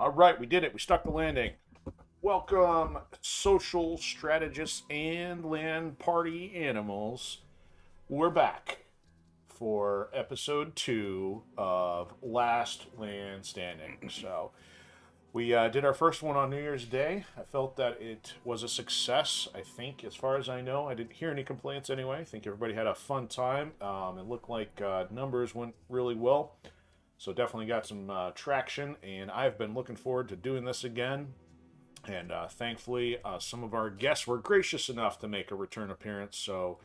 All right, we did it. We stuck the landing. Welcome, social strategists and land party animals. We're back for episode 2 of Last LAN Standing. So, we did our first one on New Year's Day. I felt that it was a success. I think, as far as I know, I didn't hear any complaints anyway. I think everybody had a fun time. It looked like numbers went really well. So definitely got some traction, and I've been looking forward to doing this again. And thankfully, some of our guests were gracious enough to make a return appearance. So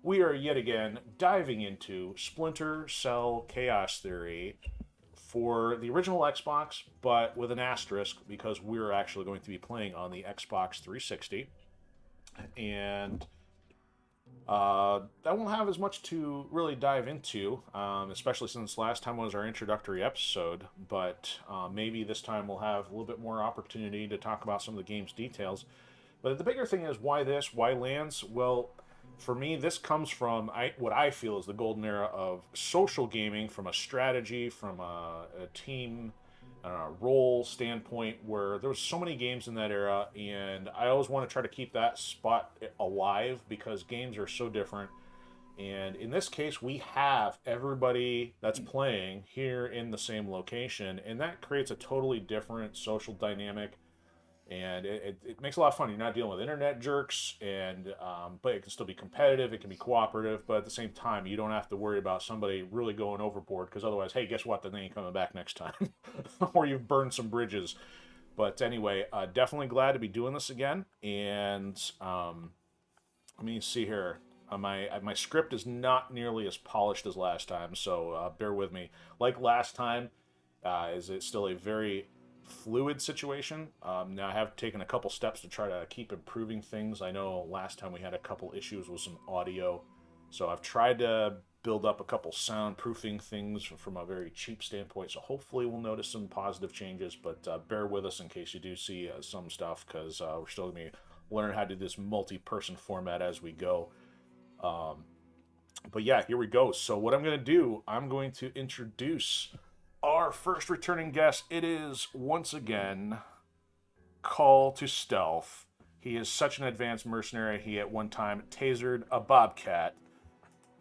we are yet again diving into Splinter Cell Chaos Theory for the original Xbox, but with an asterisk because we're actually going to be playing on the Xbox 360. And I won't have as much to really dive into, especially since last time was our introductory episode, but maybe this time we'll have a little bit more opportunity to talk about some of the game's details. But the bigger thing is, why this? Why LANs? Well, for me, this comes from what I feel is the golden era of social gaming, from a strategy, from a team role standpoint, where there was so many games in that era, and I always want to try to keep that spot alive because games are so different. And in this case, we have everybody that's playing here in the same location, and that creates a totally different social dynamic. And it makes a lot of fun. You're not dealing with internet jerks, and but it can still be competitive. It can be cooperative, but at the same time, you don't have to worry about somebody really going overboard, because otherwise, hey, guess what? They ain't coming back next time, or you've burned some bridges. But anyway, definitely glad to be doing this again. And let me see here. My script is not nearly as polished as last time, so bear with me. Like last time, is it still a very fluid situation. Now I have taken a couple steps to try to keep improving things. I know last time we had a couple issues with some audio, so I've tried to build up a couple soundproofing things from a very cheap standpoint, so hopefully we'll notice some positive changes, but bear with us in case you do see some stuff, because we're still going to be learning how to do this multi-person format as we go. But yeah, here we go. So what I'm going to do, I'm going to introduce our first returning guest. It is, once again, Call to Stealth. He is such an advanced mercenary, he at one time tasered a bobcat.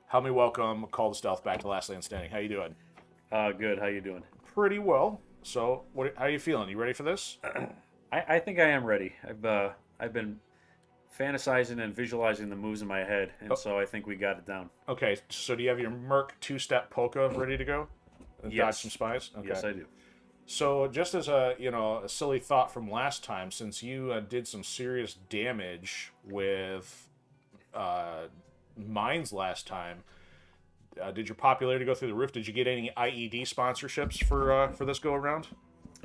Help me welcome Call to Stealth back to Last LAN Standing. How you doing? Good. How you doing? Pretty well. So, how are you feeling? You ready for this? I think I am ready. I've been fantasizing and visualizing the moves in my head, and so I think we got it down. Okay, so do you have your Merc two-step polka ready to go? Yes. Dodge some spies? Okay. Yes, I do. So, just as a silly thought from last time, since you did some serious damage with mines last time, did your popularity go through the roof? Did you get any IED sponsorships for this go around?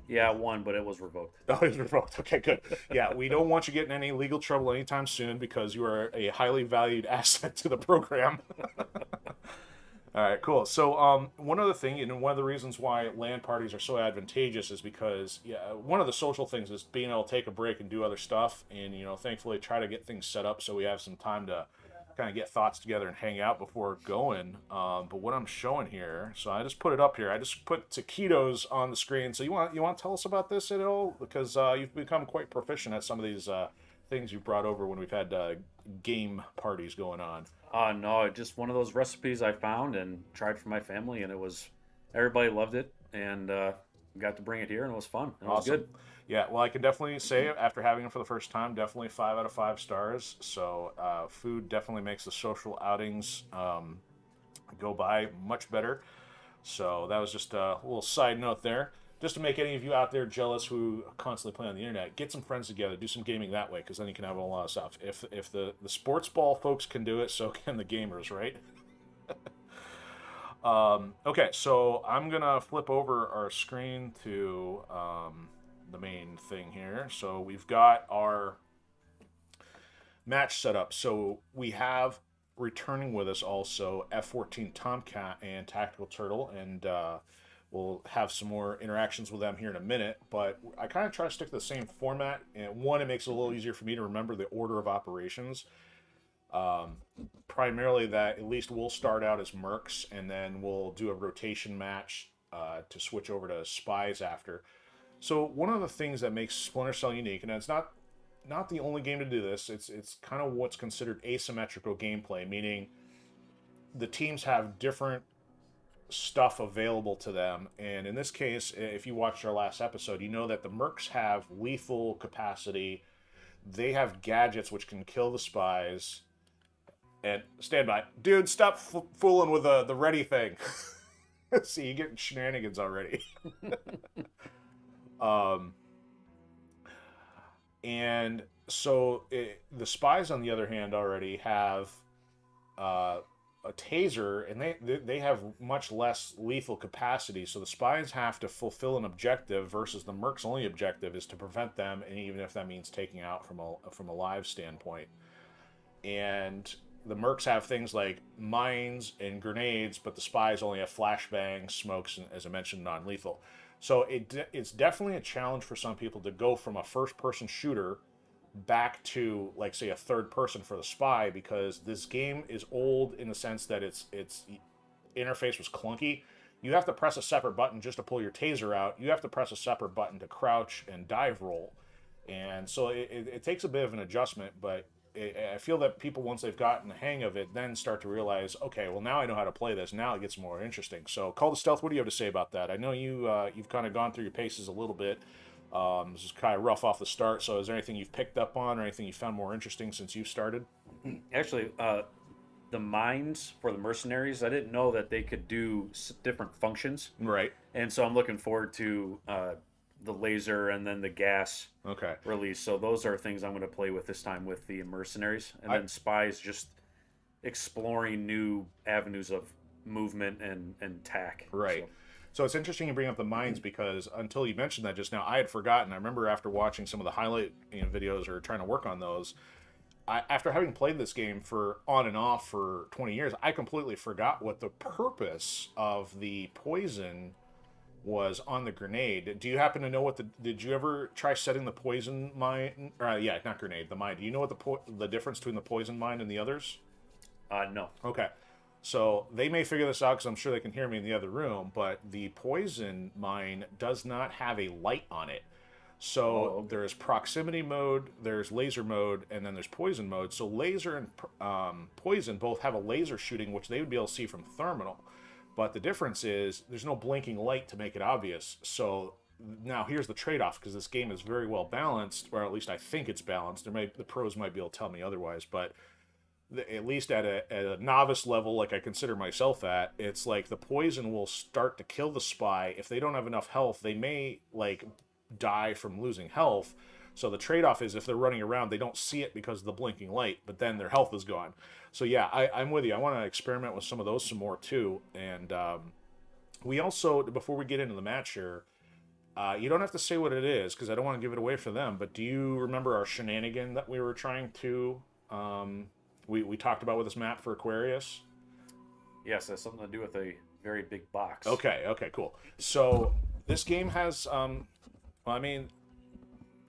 Yeah, one, but it was revoked. Oh, it was revoked. Okay, good. Yeah, we don't want you getting any legal trouble anytime soon, because you are a highly valued asset to the program. All right, cool. So one other thing, and one of the reasons why LAN parties are so advantageous is because one of the social things is being able to take a break and do other stuff, and thankfully try to get things set up so we have some time to kind of get thoughts together and hang out before going. But what I'm showing here, so I just put it up here. I just put taquitos on the screen. So you want to tell us about this at all? Because you've become quite proficient at some of these things you brought over when we've had game parties going on. No, just one of those recipes I found and tried for my family, and everybody loved it, and got to bring it here, and it was fun. It was good. Yeah, well, I can definitely say, after having it for the first time, definitely 5 out of 5 stars. So food definitely makes the social outings go by much better. So that was just a little side note there. Just to make any of you out there jealous who constantly play on the internet, get some friends together, do some gaming that way, because then you can have a lot of stuff. If the sports ball folks can do it, so can the gamers, right? Okay, so I'm going to flip over our screen to the main thing here. So we've got our match set up. So we have returning with us also F-14 Tomcat and Tactical Turtle, and we'll have some more interactions with them here in a minute, but I kind of try to stick to the same format. And one, it makes it a little easier for me to remember the order of operations. Primarily that at least we'll start out as Mercs, and then we'll do a rotation match to switch over to Spies after. So one of the things that makes Splinter Cell unique, and it's not the only game to do this. It's kind of what's considered asymmetrical gameplay, meaning the teams have different stuff available to them. And in this case, if you watched our last episode, you know that the Mercs have lethal capacity. They have gadgets which can kill the spies. And stand by, dude. Stop fooling with the ready thing. See, you getting shenanigans already. And so the spies, on the other hand, already have a taser, and they have much less lethal capacity. So the spies have to fulfill an objective versus the Mercs' only objective is to prevent them, and even if that means taking out from a live standpoint. And the Mercs have things like mines and grenades, but the spies only have flashbangs, smokes, and, as I mentioned, non-lethal. So it's definitely a challenge for some people to go from a first-person shooter back to, like, say, a third person for the spy, because this game is old in the sense that its interface was clunky. You have to press a separate button just to pull your taser out. You have to press a separate button to crouch and dive roll. And so it takes a bit of an adjustment, but I feel that people, once they've gotten the hang of it, then start to realize, okay, well, now I know how to play this. Now it gets more interesting. So, Call to Stealth, what do you have to say about that? I know you've kind of gone through your paces a little bit. This is kind of rough off the start. So, is there anything you've picked up on or anything you found more interesting since you've started? Actually, the mines for the mercenaries, I didn't know that they could do different functions. Right. And so I'm looking forward to the laser and then the gas release. So those are things I'm going to play with this time with the mercenaries. And then Spies, just exploring new avenues of movement and tack. Right. So it's interesting you bring up the mines, because until you mentioned that just now, I had forgotten. I remember after watching some of the highlight videos or trying to work on those, after having played this game for on and off for 20 years, I completely forgot what the purpose of the poison was on the grenade. Do you happen to know did you ever try setting the poison mine? Not grenade, the mine. Do you know what the difference between the poison mine and the others? No. Okay. So they may figure this out, because I'm sure they can hear me in the other room, but the poison mine does not have a light on it. So there's proximity mode, there's laser mode, and then there's poison mode. So laser and poison both have a laser shooting, which they would be able to see from thermal. But the difference is there's no blinking light to make it obvious. So now here's the trade-off, because this game is very well balanced, or at least I think it's balanced. The pros might be able to tell me otherwise, but at least at a novice level, like I consider myself at, it's like the poison will start to kill the spy. If they don't have enough health, they may die from losing health. So the trade-off is, if they're running around, they don't see it because of the blinking light, but then their health is gone. So yeah, I'm with you. I want to experiment with some of those some more too. And we also, before we get into the match here, you don't have to say what it is, because I don't want to give it away for them, but do you remember our shenanigan that we were trying to we talked about with this map for Aquarius? Yes, that's something to do with a very big box. Okay, cool. So this game has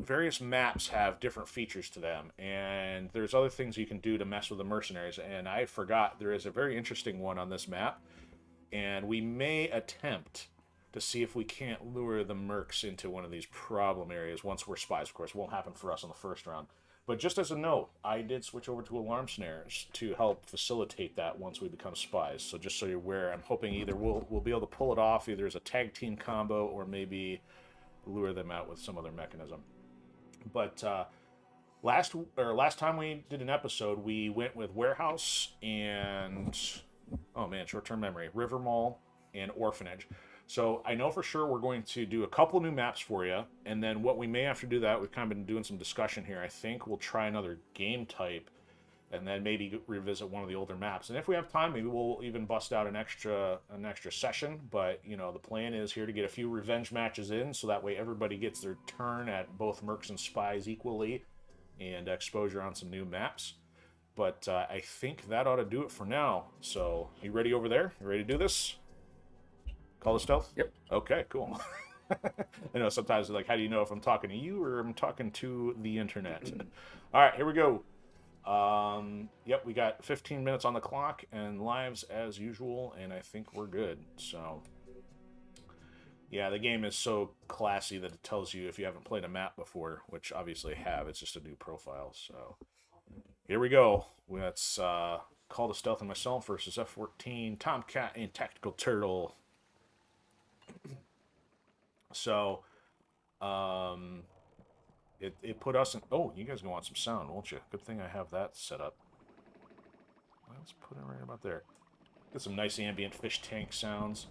various maps have different features to them, and there's other things you can do to mess with the mercenaries, and I forgot there is a very interesting one on this map, and we may attempt to see if we can't lure the Mercs into one of these problem areas once we're spies. Of course, it won't happen for us on the first round. But just as a note, I did switch over to alarm snares to help facilitate that once we become spies. So just so you're aware, I'm hoping either we'll be able to pull it off either as a tag team combo, or maybe lure them out with some other mechanism. But last time we did an episode, we went with Warehouse and short-term memory, River Mall and Orphanage. So I know for sure we're going to do a couple new maps for you, and then what we may have to do that, we've kind of been doing some discussion here. I think we'll try another game type, and then maybe revisit one of the older maps. And if we have time, maybe we'll even bust out an extra session. But the plan is here to get a few revenge matches in, so that way everybody gets their turn at both Mercs and Spies equally, and exposure on some new maps. But I think that ought to do it for now. So you ready over there? You ready to do this? Call the Stealth? Yep. Okay, cool. I know sometimes they're like, how do you know if I'm talking to you or I'm talking to the internet? All right, here we go. Yep, we got 15 minutes on the clock and lives as usual, and I think we're good. So Yeah, the game is so classy that it tells you if you haven't played a map before, which obviously I have. It's just a new profile. So here we go. Let's Call to Stealth and myself versus F-14, Tomcat, and Tactical Turtle. So it put us in... Oh, you guys gonna want some sound, won't you? Good thing I have that set up. Let's put it right about there. Get some nice ambient fish tank sounds.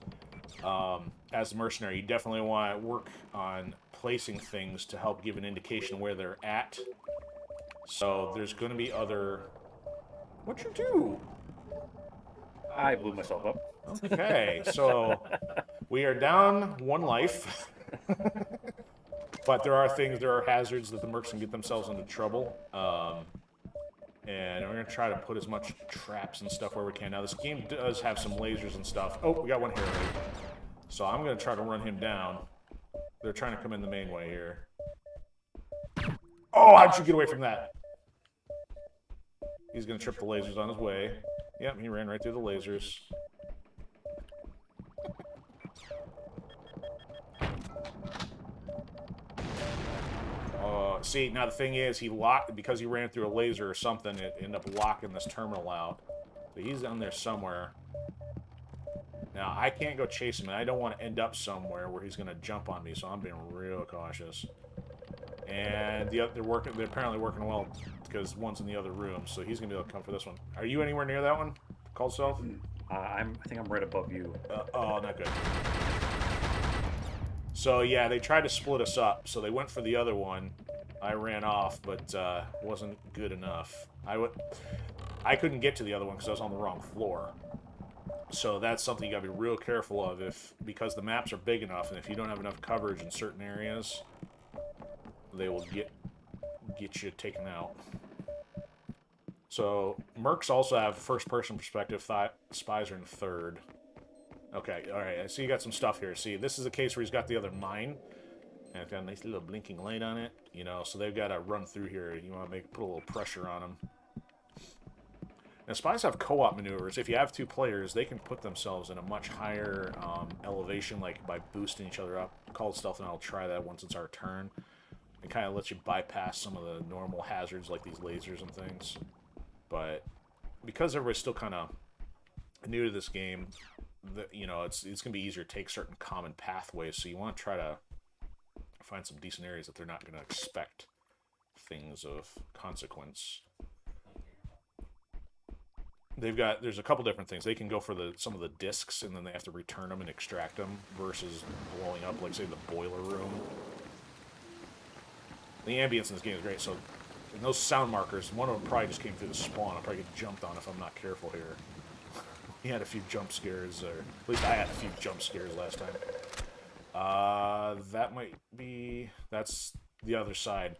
As a mercenary, you definitely want to work on placing things to help give an indication where they're at. So there's going to be other... What'd you do? I blew myself up. Okay, so we are down 1 life. But there are hazards that the mercs can get themselves into trouble. And we're going to try to put as much traps and stuff where we can. Now, this game does have some lasers and stuff. Oh, we got one here already. So I'm going to try to run him down. They're trying to come in the main way here. Oh, how'd you get away from that? He's going to trip the lasers on his way. Yep, he ran right through the lasers. See, now the thing is, he locked, because he ran through a laser or something, it ended up locking this terminal out. So he's down there somewhere. Now, I can't go chase him, and I don't want to end up somewhere where he's going to jump on me, so I'm being real cautious. And they're apparently working well, because one's in the other room, so he's going to be able to come for this one. Are you anywhere near that one? Called Stealth? I think I'm right above you. Oh, not good. So, yeah, they tried to split us up, so they went for the other one. I ran off, but wasn't good enough. I couldn't get to the other one because I was on the wrong floor. So that's something you gotta be real careful of, because the maps are big enough, and if you don't have enough coverage in certain areas, they will get you taken out. So Mercs also have first-person perspective. Spies are in third. Okay, all right. I see you got some stuff here. See, this is a case where he's got the other mine. And it's got a nice little blinking light on it, you know, so they've got to run through here. You want to put a little pressure on them. Now, Spies have co-op maneuvers. If you have 2 players, they can put themselves in a much higher elevation, like by boosting each other up. Called Stealth, and I'll try that once it's our turn. It kind of lets you bypass some of the normal hazards, like these lasers and things. But because everybody's still kind of new to this game, you know, it's going to be easier to take certain common pathways, so you want to try to find some decent areas that they're not going to expect things of consequence. There's a couple different things. They can go for some of the discs, and then they have to return them and extract them, versus blowing up, like, say, the boiler room. The ambience in this game is great, so and those sound markers, one of them probably just came through the spawn. I'll probably get jumped on if I'm not careful here. He had a few jump scares, or at least I had a few jump scares last time. That might be... That's the other side.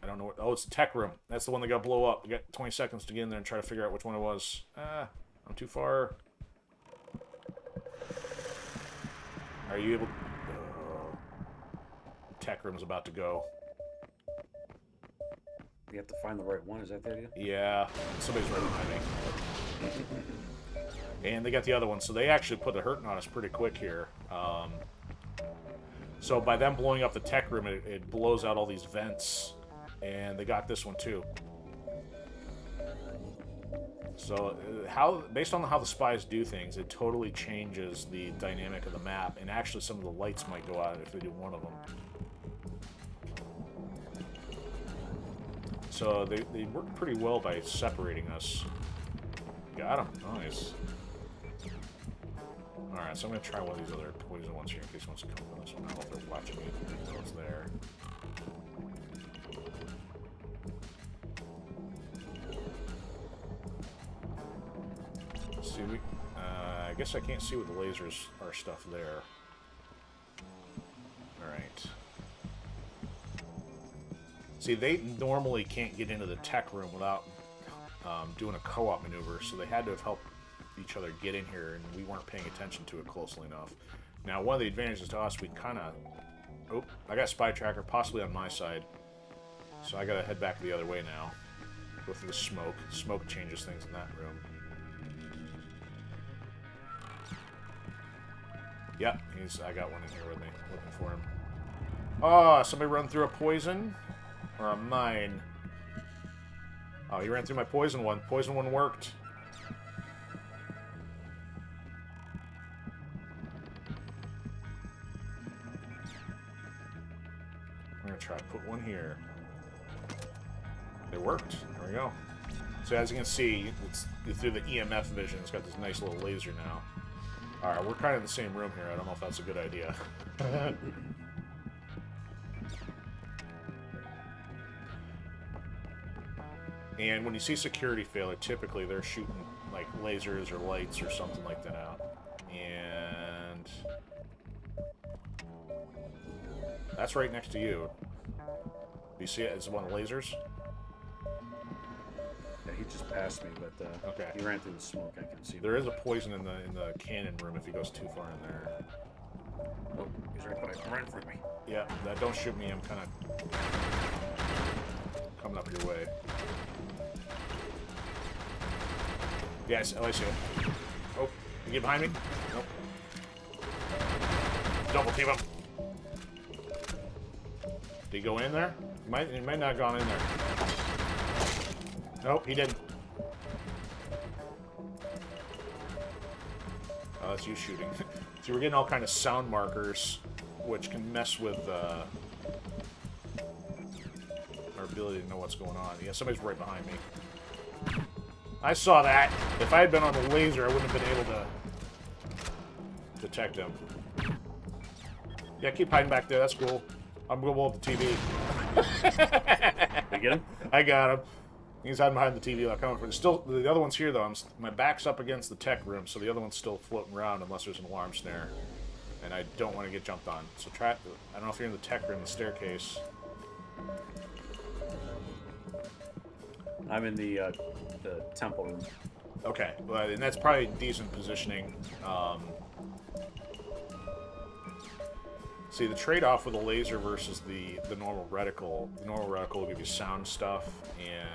I don't know what... Oh, it's the tech room. That's the one that got blow up. We got 20 seconds to get in there and try to figure out which one it was. I'm too far. Are you able... Tech room's about to go. You have to find the right one. Is that the idea? Yeah. Somebody's right behind me. And they got the other one. So they actually put the hurting on us pretty quick here. So by them blowing up the tech room, it blows out all these vents. And they got this one too. So based on how the Spies do things, it totally changes the dynamic of the map. And actually some of the lights might go out if they do one of them. So they work pretty well by separating us. Got him. Nice. Alright, so I'm going to try one of these other poison ones here in case he wants to come with us. I don't know if they're watching me. I was there. See, I guess I can't see with the lasers or stuff there. Alright. See, they normally can't get into the tech room without doing a co-op maneuver, so they had to have helped each other get in here, and we weren't paying attention to it closely enough. Now, one of the advantages to us, we kind of... Oh, I got Spy Tracker possibly on my side, so I gotta head back the other way now. Go through the smoke. Smoke changes things in that room. Yep, I got one in here with me, looking for him. Oh, somebody run through a poison? Or a mine? Oh, he ran through my poison one. Poison one worked. I'm gonna try to put one here. It worked. There we go. So as you can see, it's through the EMF vision. It's got this nice little laser now. Alright, we're kind of in the same room here. I don't know if that's a good idea. And when you see security failure, typically they're shooting like lasers or lights or something like that out. And that's right next to you. Do you see it as one of the lasers? Yeah, he just passed me, but okay. He ran through the smoke. I can see. There is a poison in the cannon room if he goes too far in there. Oh, he's right in front of me. Yeah, don't shoot me. I'm kind of coming up your way. Yes, I see it. Oh, you get behind me? Nope. Double team him. Did he go in there? He might not have gone in there. Nope, he didn't. Oh, that's you shooting. See, we're getting all kind of sound markers, which can mess with our ability to know what's going on. Yeah, somebody's right behind me. I saw that. If I had been on the laser, I wouldn't have been able to detect him. Yeah, keep hiding back there. That's cool. I'm going to blow up the TV. You get him? I got him. He's hiding behind the TV. Like, coming for still. The other one's here though. My back's up against the tech room, so the other one's still floating around unless there's an alarm snare, and I don't want to get jumped on. So try. I don't know if you're in the tech room, the staircase. I'm in the temple room. Okay, well, and that's probably decent positioning. See, the trade-off with a laser versus the normal reticle. The normal reticle will give you sound stuff, and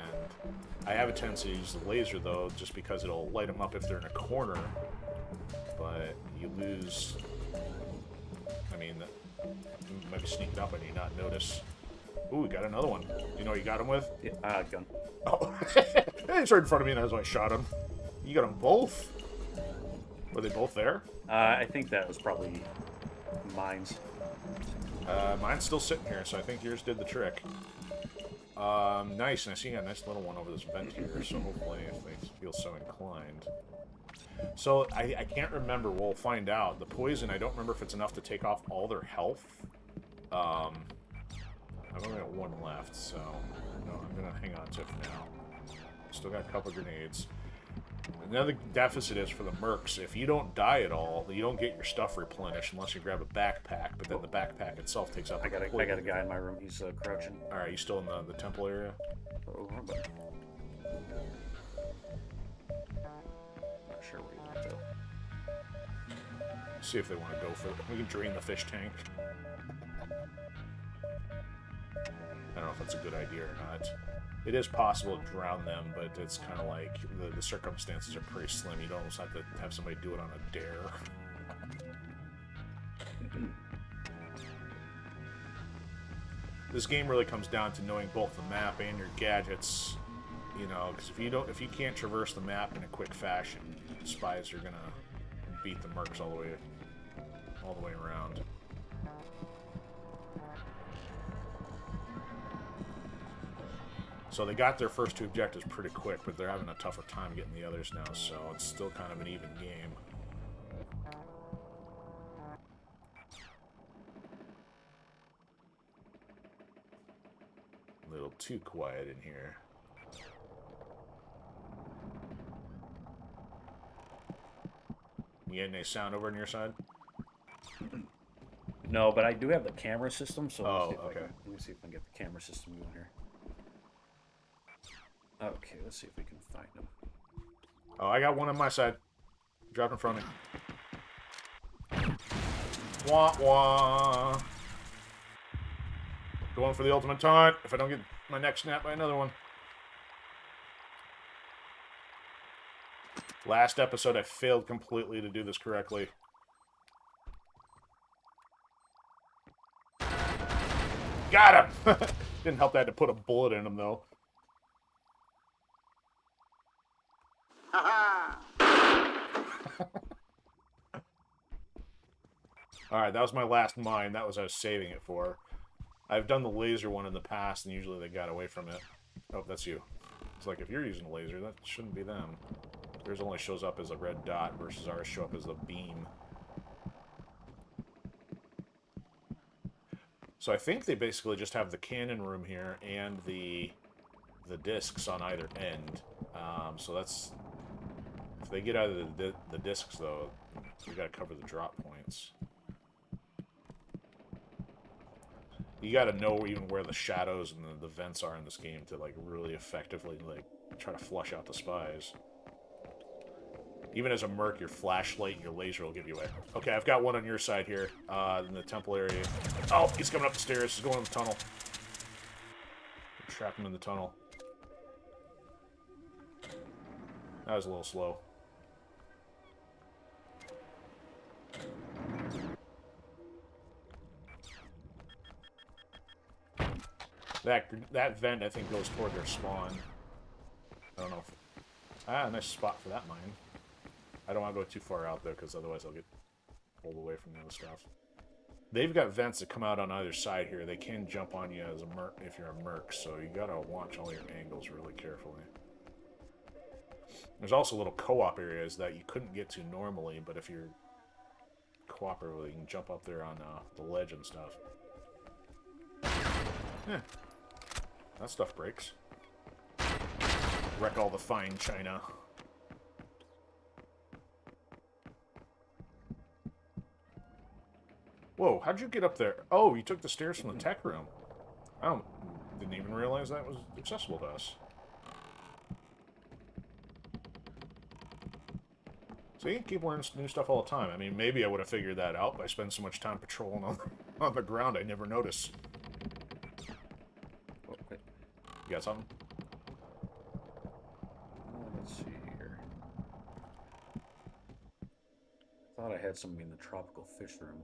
I have a tendency to use the laser, though, just because it'll light them up if they're in a corner, but you lose... I mean, you might be sneaking up and you not notice. Ooh, we got another one. Do you know what you got him with? Yeah, gun. Oh, he's right in front of me, and that's why I shot him. You got them both? Were they both there? I think that was probably mine's. Mine's still sitting here, so I think yours did the trick. Nice, and I see you got a nice little one over this vent here, so hopefully if they feel so inclined. So, I can't remember, we'll find out. The poison, I don't remember if it's enough to take off all their health. I've only got one left, so no, I'm going to hang on to it for now. Still got a couple grenades. Another deficit is for the Mercs. If you don't die at all, you don't get your stuff replenished unless you grab a backpack, but then the backpack itself takes up I got a guy in my room. He's crouching. Alright, you still in the temple area? Oh, but not sure where he went, though. See if they want to go for it. We can drain the fish tank. I don't know if that's a good idea or not. It is possible to drown them, but it's kind of like the circumstances are pretty slim. You don't almost have to have somebody do it on a dare. This game really comes down to knowing both the map and your gadgets. You know, because if you can't traverse the map in a quick fashion, Spies are gonna beat the Mercs all the way around. So they got their first two objectives pretty quick, but they're having a tougher time getting the others now, so it's still kind of an even game. A little too quiet in here. You getting any sound over on your side? No, but I do have the camera system, so okay. Let me see if I can get the camera system going here. Okay, let's see if we can find him. Oh, I got one on my side. Drop in front of me. Wah wah. Going for the ultimate taunt if I don't get my neck snapped by another one. Last episode, I failed completely to do this correctly. Got him! Didn't help that to put a bullet in him, though. Alright, that was my last mine. That was what I was saving it for. I've done the laser one in the past, and usually they got away from it. Oh, that's you. It's like, if you're using a laser, that shouldn't be them. Theirs only shows up as a red dot versus ours show up as a beam. So I think they basically just have the cannon room here and the discs on either end. So that's... If they get out of the discs, though, we gotta cover the drop points. You gotta know even where the shadows and the vents are in this game to, like, really effectively, like, try to flush out the spies. Even as a merc, your flashlight and your laser will give you away. Okay, I've got one on your side here, in the temple area. Oh, he's coming up the stairs. He's going in the tunnel. Trap him in the tunnel. That was a little slow. That vent, I think, goes toward their spawn. I don't know if... Ah, nice spot for that mine. I don't want to go too far out, though, because otherwise I'll get pulled away from the other stuff. They've got vents that come out on either side here. They can jump on you as a merc if you're a merc, so you gotta watch all your angles really carefully. There's also little co-op areas that you couldn't get to normally, but if you're cooperative, you can jump up there on the ledge and stuff. Yeah. That stuff breaks. Wreck all the fine china. Whoa, how'd you get up there? Oh, you took the stairs from the tech room. I didn't even realize that was accessible to us. So you can keep learning new stuff all the time. I mean, maybe I would have figured that out by spending so much time patrolling on the ground I never noticed. Okay. You got something? Let's see here. Thought I had something in the tropical fish room.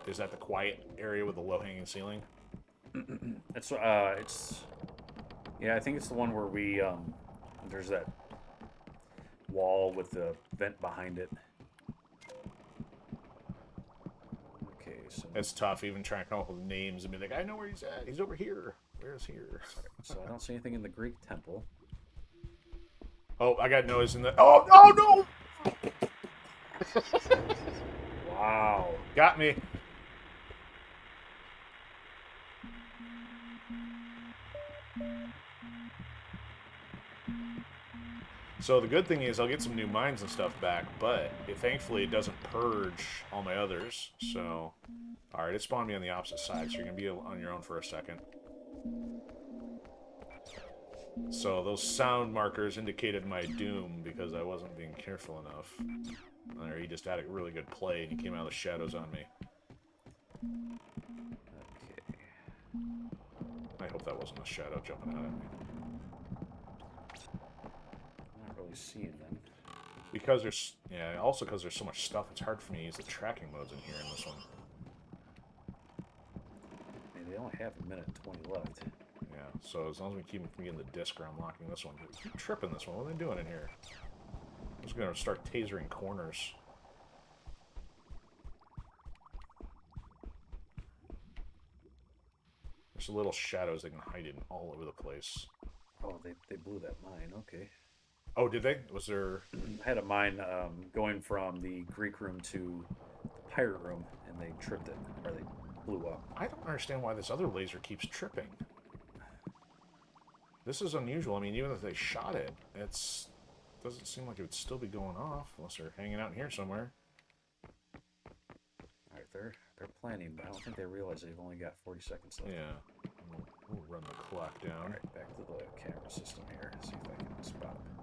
Is that the quiet area with the low-hanging ceiling? It's yeah, I think it's the one where we there's that wall with the vent behind it. Okay, so it's tough even trying to come up with names and be like, I know where he's at. He's over here. Where's here? So I don't see anything in the Greek temple. Oh, I got noise in the... Oh, no! Wow. Got me. So the good thing is I'll get some new mines and stuff back, but thankfully it doesn't purge all my others. So, alright, it spawned me on the opposite side, so you're going to be on your own for a second. So those sound markers indicated my doom because I wasn't being careful enough. Or he just had a really good play and he came out of the shadows on me. Okay. I hope that wasn't a shadow jumping out at me. I'm not really seeing them. Because there's... Yeah, also because there's so much stuff, it's hard for me to use the tracking modes in here in this one. I mean, they only have a minute 20 left. Yeah, so as long as we keep me in the disc or unlocking this one. Keep tripping this one. What are they doing in here? I'm just going to start tasering corners. There's little shadows they can hide in all over the place. Oh, they blew that mine. Okay. Oh, did they? Was there... I had a mine going from the Greek room to the pirate room, and they tripped it, or they blew up. I don't understand why this other laser keeps tripping. This is unusual. I mean, even if they shot it, doesn't seem like it would still be going off unless they're hanging out in here somewhere. All right, they're planning, but I don't think they realize they've only got 40 seconds left. Yeah, we'll run the clock down. All right, back to the camera system here. See if I can spot them.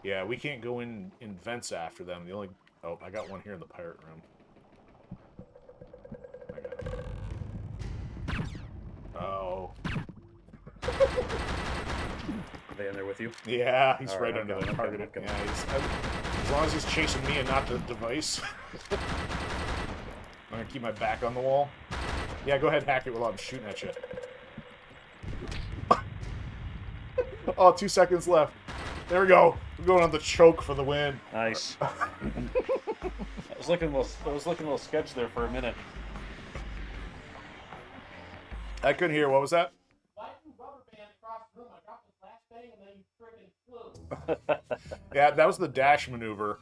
Yeah, we can't go in vents after them. The only... Oh, I got one here in the pirate room. I got it. Oh. Are they in there with you? Yeah, he's right right, under okay, the target. okay. Yeah, as long as he's chasing me and not the device. I'm gonna keep my back on the wall. Yeah, go ahead and hack it while I'm shooting at you. Oh, 2 seconds left. There we go. We're going on the choke for the win. Nice. I was looking a little sketch there for a minute. I couldn't hear. What was that? Yeah, that was the dash maneuver.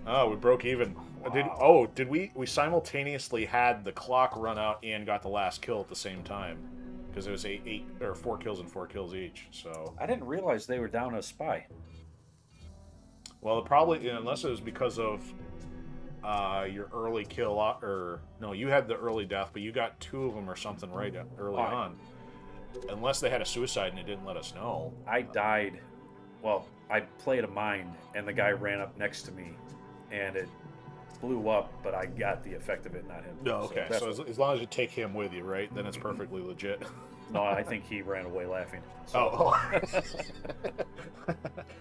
Oh, we broke even. Wow. Did we simultaneously had the clock run out and got the last kill at the same time? Because it was 4 kills and 4 kills each. So I didn't realize they were down a spy. Well, probably unless it was because of your early kill, or no, you had the early death, but you got 2 of them or something right early on. Unless they had a suicide and it didn't let us know. I died. Well, I played a mine, and the guy ran up next to me, and it blew up, but I got the effect of it, not him. No, okay. So as long as you take him with you, right? Then it's perfectly legit. No, I think he ran away laughing. So. Oh.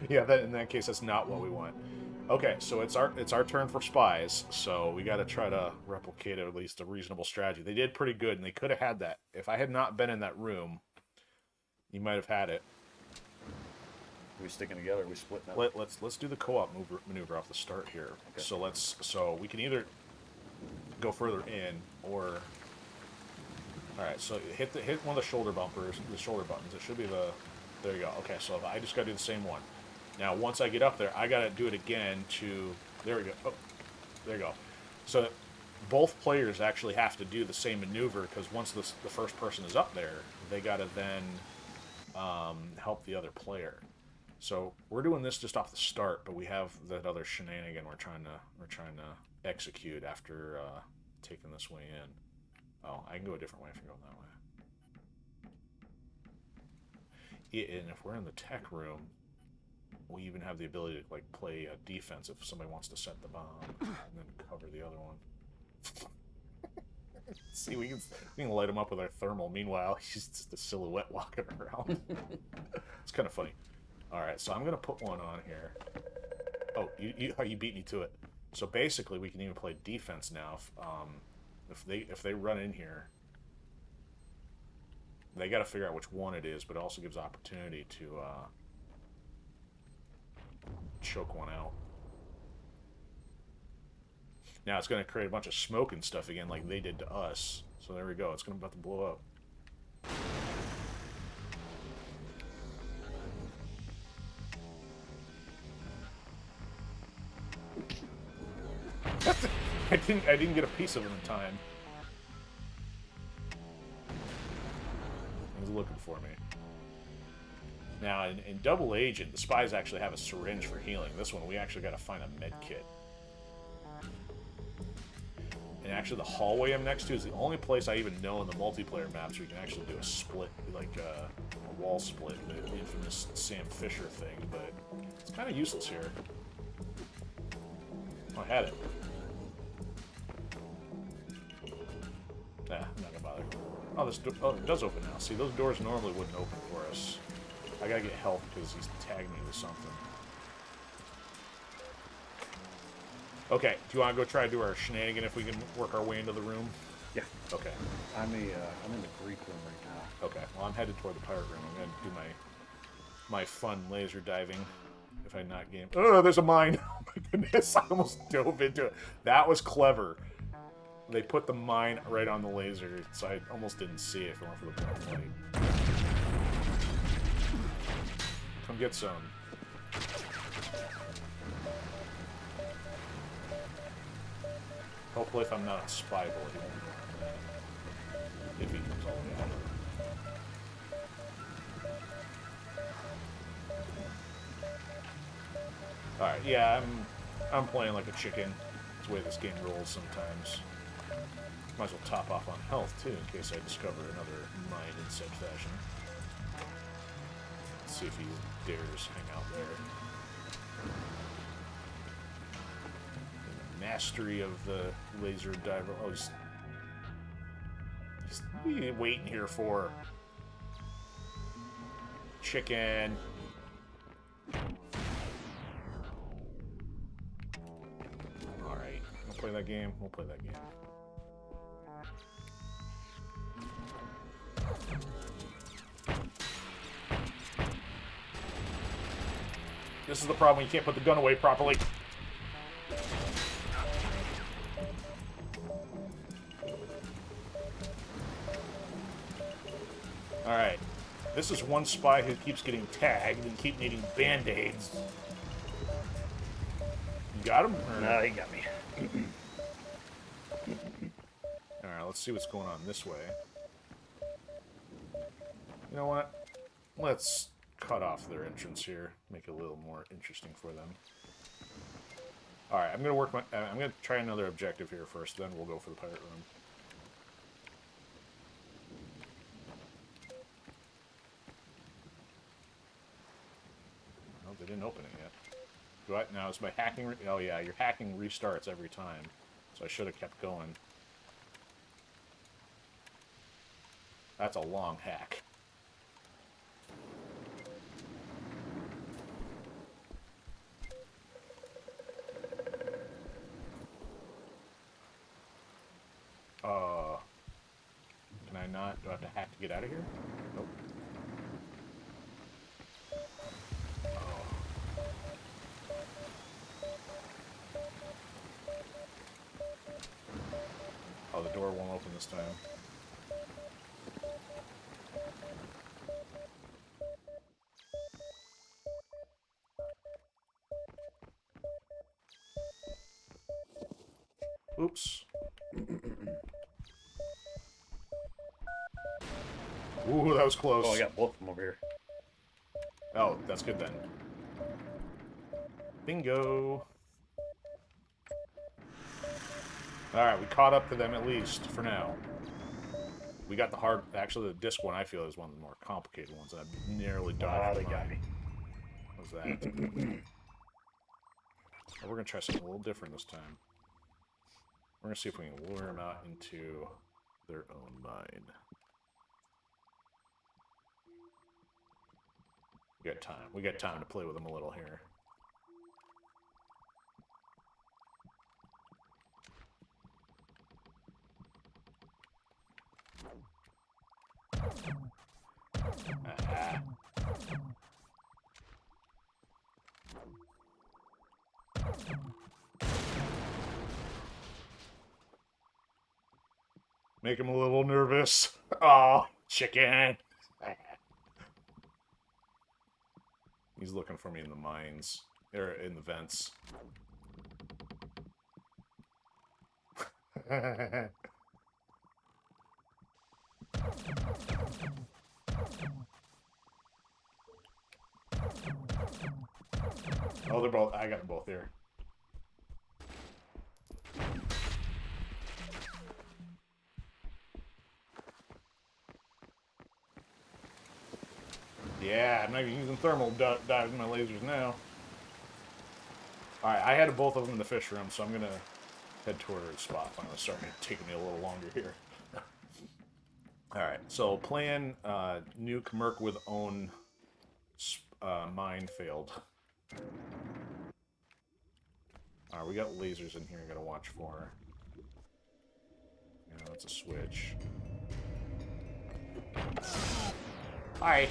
Yeah, in that case, that's not what we want. Okay, so it's our turn for spies. So we got to try to replicate at least a reasonable strategy. They did pretty good, and they could have had that. If I had not been in that room, you might have had it. Are we sticking together? Are we splitting up? Let's do the co-op maneuver off the start here. Okay. So we can either go further in or. All right, so hit one of the shoulder buttons. It should be the. There you go. Okay, so I just got to do the same one. Now, once I get up there, I got to do it again to. There we go. Oh, there you go. So both players actually have to do the same maneuver because once the first person is up there, they got to then help the other player. So we're doing this just off the start, but we have that other shenanigan we're trying to execute after taking this way in. Oh, I can go a different way if you're going that way. And if we're in the tech room, we even have the ability to like play defense if somebody wants to set the bomb and then cover the other one. See, we can light him up with our thermal. Meanwhile, he's just a silhouette walking around. It's kind of funny. All right, so I'm gonna put one on here. Oh, you beat me to it. So basically, we can even play defense now. If they run in here, they got to figure out which one it is, but it also gives opportunity to choke one out. Now it's going to create a bunch of smoke and stuff again, like they did to us. So there we go. It's about to blow up. I didn't get a piece of him in time. He's looking for me. Now, in Double Agent, the spies actually have a syringe for healing. This one, we actually got to find a med kit. And actually, the hallway I'm next to is the only place I even know in the multiplayer maps where you can actually do a split, like a wall split, the infamous Sam Fisher thing, but it's kind of useless here. Oh, I had it. Nah, I'm not gonna bother. Oh, it does open now. See, those doors normally wouldn't open for us. I gotta get help because he's tagged me with something. Okay, do you want to go try to do our shenanigan if we can work our way into the room? Yeah. Okay. I'm in the Greek room right now. Okay, well, I'm headed toward the pirate room. I'm gonna do my fun laser diving. If I not game. Oh, there's a mine! Oh my goodness, I almost dove into it. That was clever. They put the mine right on the laser, so I almost didn't see it if it weren't for the black light. Come get some. Hopefully if I'm not a spy bullet, he won't be doing that. If he comes all the way out. Alright, yeah, I'm playing like a chicken. It's the way this game rolls sometimes. Might as well top off on health, too, in case I discover another mine in said fashion. Let's see if he dares hang out there. The mastery of the laser diver. Oh, he's what are you waiting here for? Chicken. Alright, to play that game? We'll play that game. This is the problem, you can't put the gun away properly. Alright. This is one spy who keeps getting tagged and keep needing band-aids. You got him? No, he got me. Alright, let's see what's going on this way. You know what? Let's cut off their entrance here. Make it a little more interesting for them. Alright, I'm gonna try another objective here first, then we'll go for the pirate room. Oh, they didn't open it yet. Do I now is my hacking oh yeah, your hacking restarts every time. So I should have kept going. That's a long hack. Can I not? Do I have to hack to get out of here? Nope. Oh, the door won't open this time. Oops. Ooh, that was close. Oh, I got both of them over here. Oh, that's good then. Bingo. Alright, we caught up to them at least, for now. We got the hard... Actually, the disc one, I feel, is one of the more complicated ones. I've nearly died. Oh, they got me. What was that? We're going to try something a little different this time. We're going to see if we can lure them out into their own mind. We got time. We got time to play with them a little here. Ah. Make him a little nervous. Oh, chicken. He's looking for me in the mines. Or in the vents. Oh, they're both... I got them both here. Yeah, I'm not even using thermal dives in my lasers now. Alright, I had both of them in the fish room, so I'm gonna head toward a spot. Finally starting to take me a little longer here. Alright, so plan nuke Merc with own mine failed. Alright, we got lasers in here I gotta watch for. Yeah, that's a switch. Hi!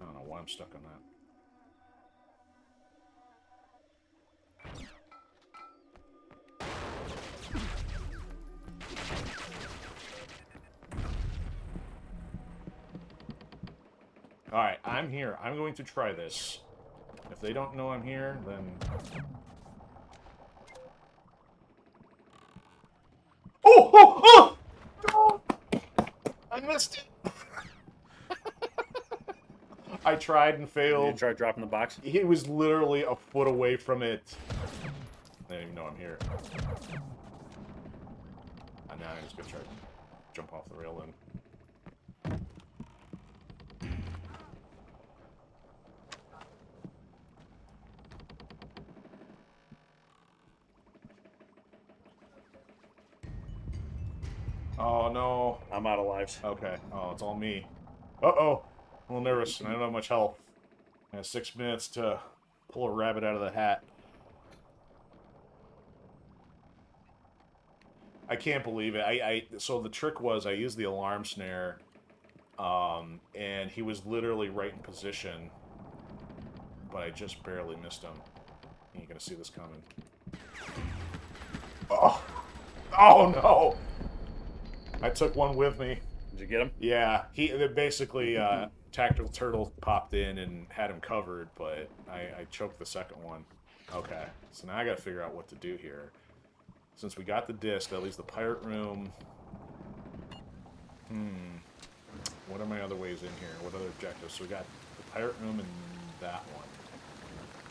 I don't know why I'm stuck on that. Alright, I'm here. I'm going to try this. If they don't know I'm here, then... Oh! Oh! Oh! Oh! I missed it! I tried and failed. Did you try dropping the box? He was literally a foot away from it. I didn't even know I'm here. And now I'm just gonna try to jump off the rail then. Oh no. I'm out of lives. Okay. Oh, it's all me. Uh-oh. I'm a little nervous and I don't have much health. I have 6 minutes to Pull a rabbit out of the hat. I can't believe it. So the trick was I used the alarm snare, and he was literally right in position, but I just barely missed him. You ain't gonna see this coming. Oh! Oh no! I took one with me. Did you get him? Yeah, he basically Tactical Turtle popped in and had him covered, but I choked the second one. Okay, so now I gotta figure out what to do here. Since we got the disc, that leaves the pirate room. What are my other ways in here? What other objectives? So we got the pirate room and that one.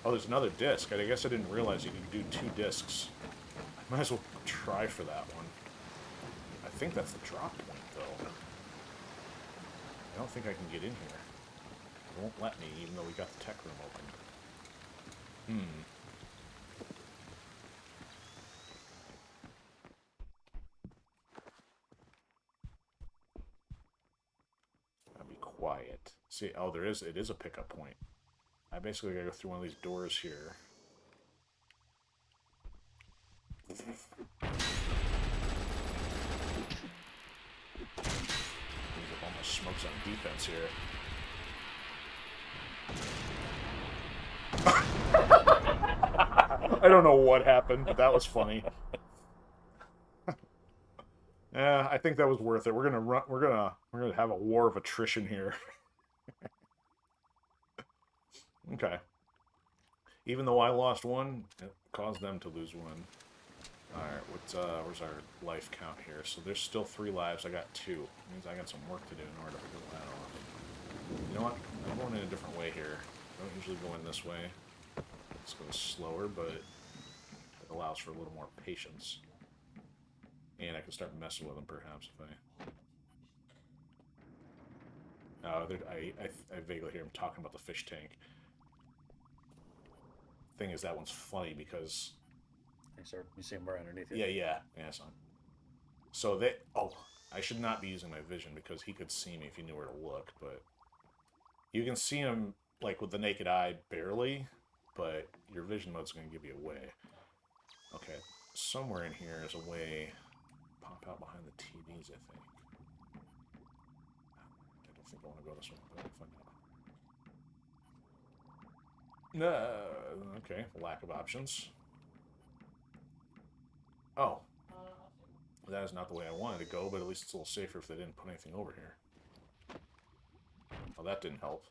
Oh, there's another disc. I guess I didn't realize you could do 2 discs. I might as well try for that one. I think that's the drop point, though. I don't think I can get in here. It won't let me, even though we got the tech room open. Gotta be quiet. See, oh, it is a pickup point. I basically gotta go through one of these doors here. Almost smokes on defense here. I don't know what happened, but that was funny. Yeah, I think that was worth it. We're gonna have a war of attrition here. Okay. Even though I lost one, it caused them to lose one. Alright, where's our life count here? So there's still 3 lives, I got 2. It means I got some work to do in order to figure that out. You know what? I'm going in a different way here. I don't usually go in this way. Let's go slower, but it allows for a little more patience. And I can start messing with them, perhaps, if I... Oh, I vaguely hear him talking about the fish tank. Thing is, that one's funny because... You see him right underneath it. Yeah, son. So they... Oh, I should not be using my vision because he could see me if he knew where to look, but... You can see him, like, with the naked eye, barely, but your vision mode's going to give you away. Okay, somewhere in here is a way... Pop out behind the TVs, I think. I don't think I want to go this way, but I'll find out. No, okay, lack of options. Oh. That is not the way I wanted to go, but at least it's a little safer if they didn't put anything over here. Oh, that didn't help.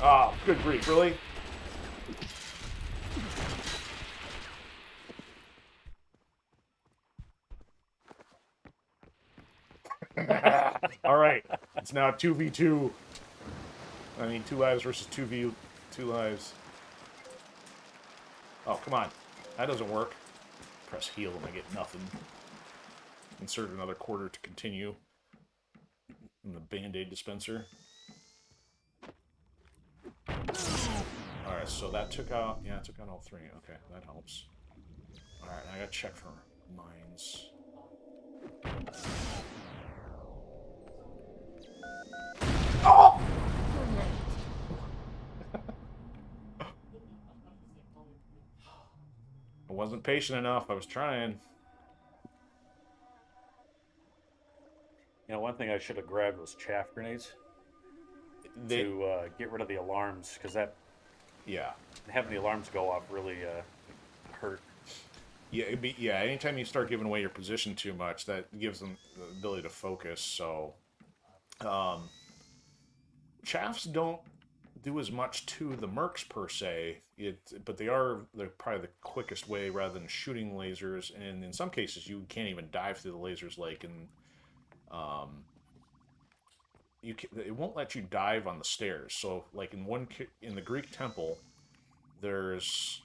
Oh, good grief, really? Alright, it's now 2v2. I mean, 2 lives versus 2 lives. Oh, come on. That doesn't work. Press heal and I get nothing. Insert another quarter to continue. In the Band-Aid dispenser. Alright, so that took out... Yeah, it took out all 3. Okay, that helps. Alright, I gotta check for mines. Oh! I wasn't patient enough. I was trying. You know, one thing I should have grabbed was chaff grenades to get rid of the alarms, because that... Yeah. Having the alarms go off really hurt. Yeah, anytime you start giving away your position too much, that gives them the ability to focus, so... Chaffs don't do as much to the Mercs, per se, but they're probably the quickest way rather than shooting lasers, and in some cases you can't even dive through the lasers, like in... it won't let you dive on the stairs, so like in the Greek temple, there's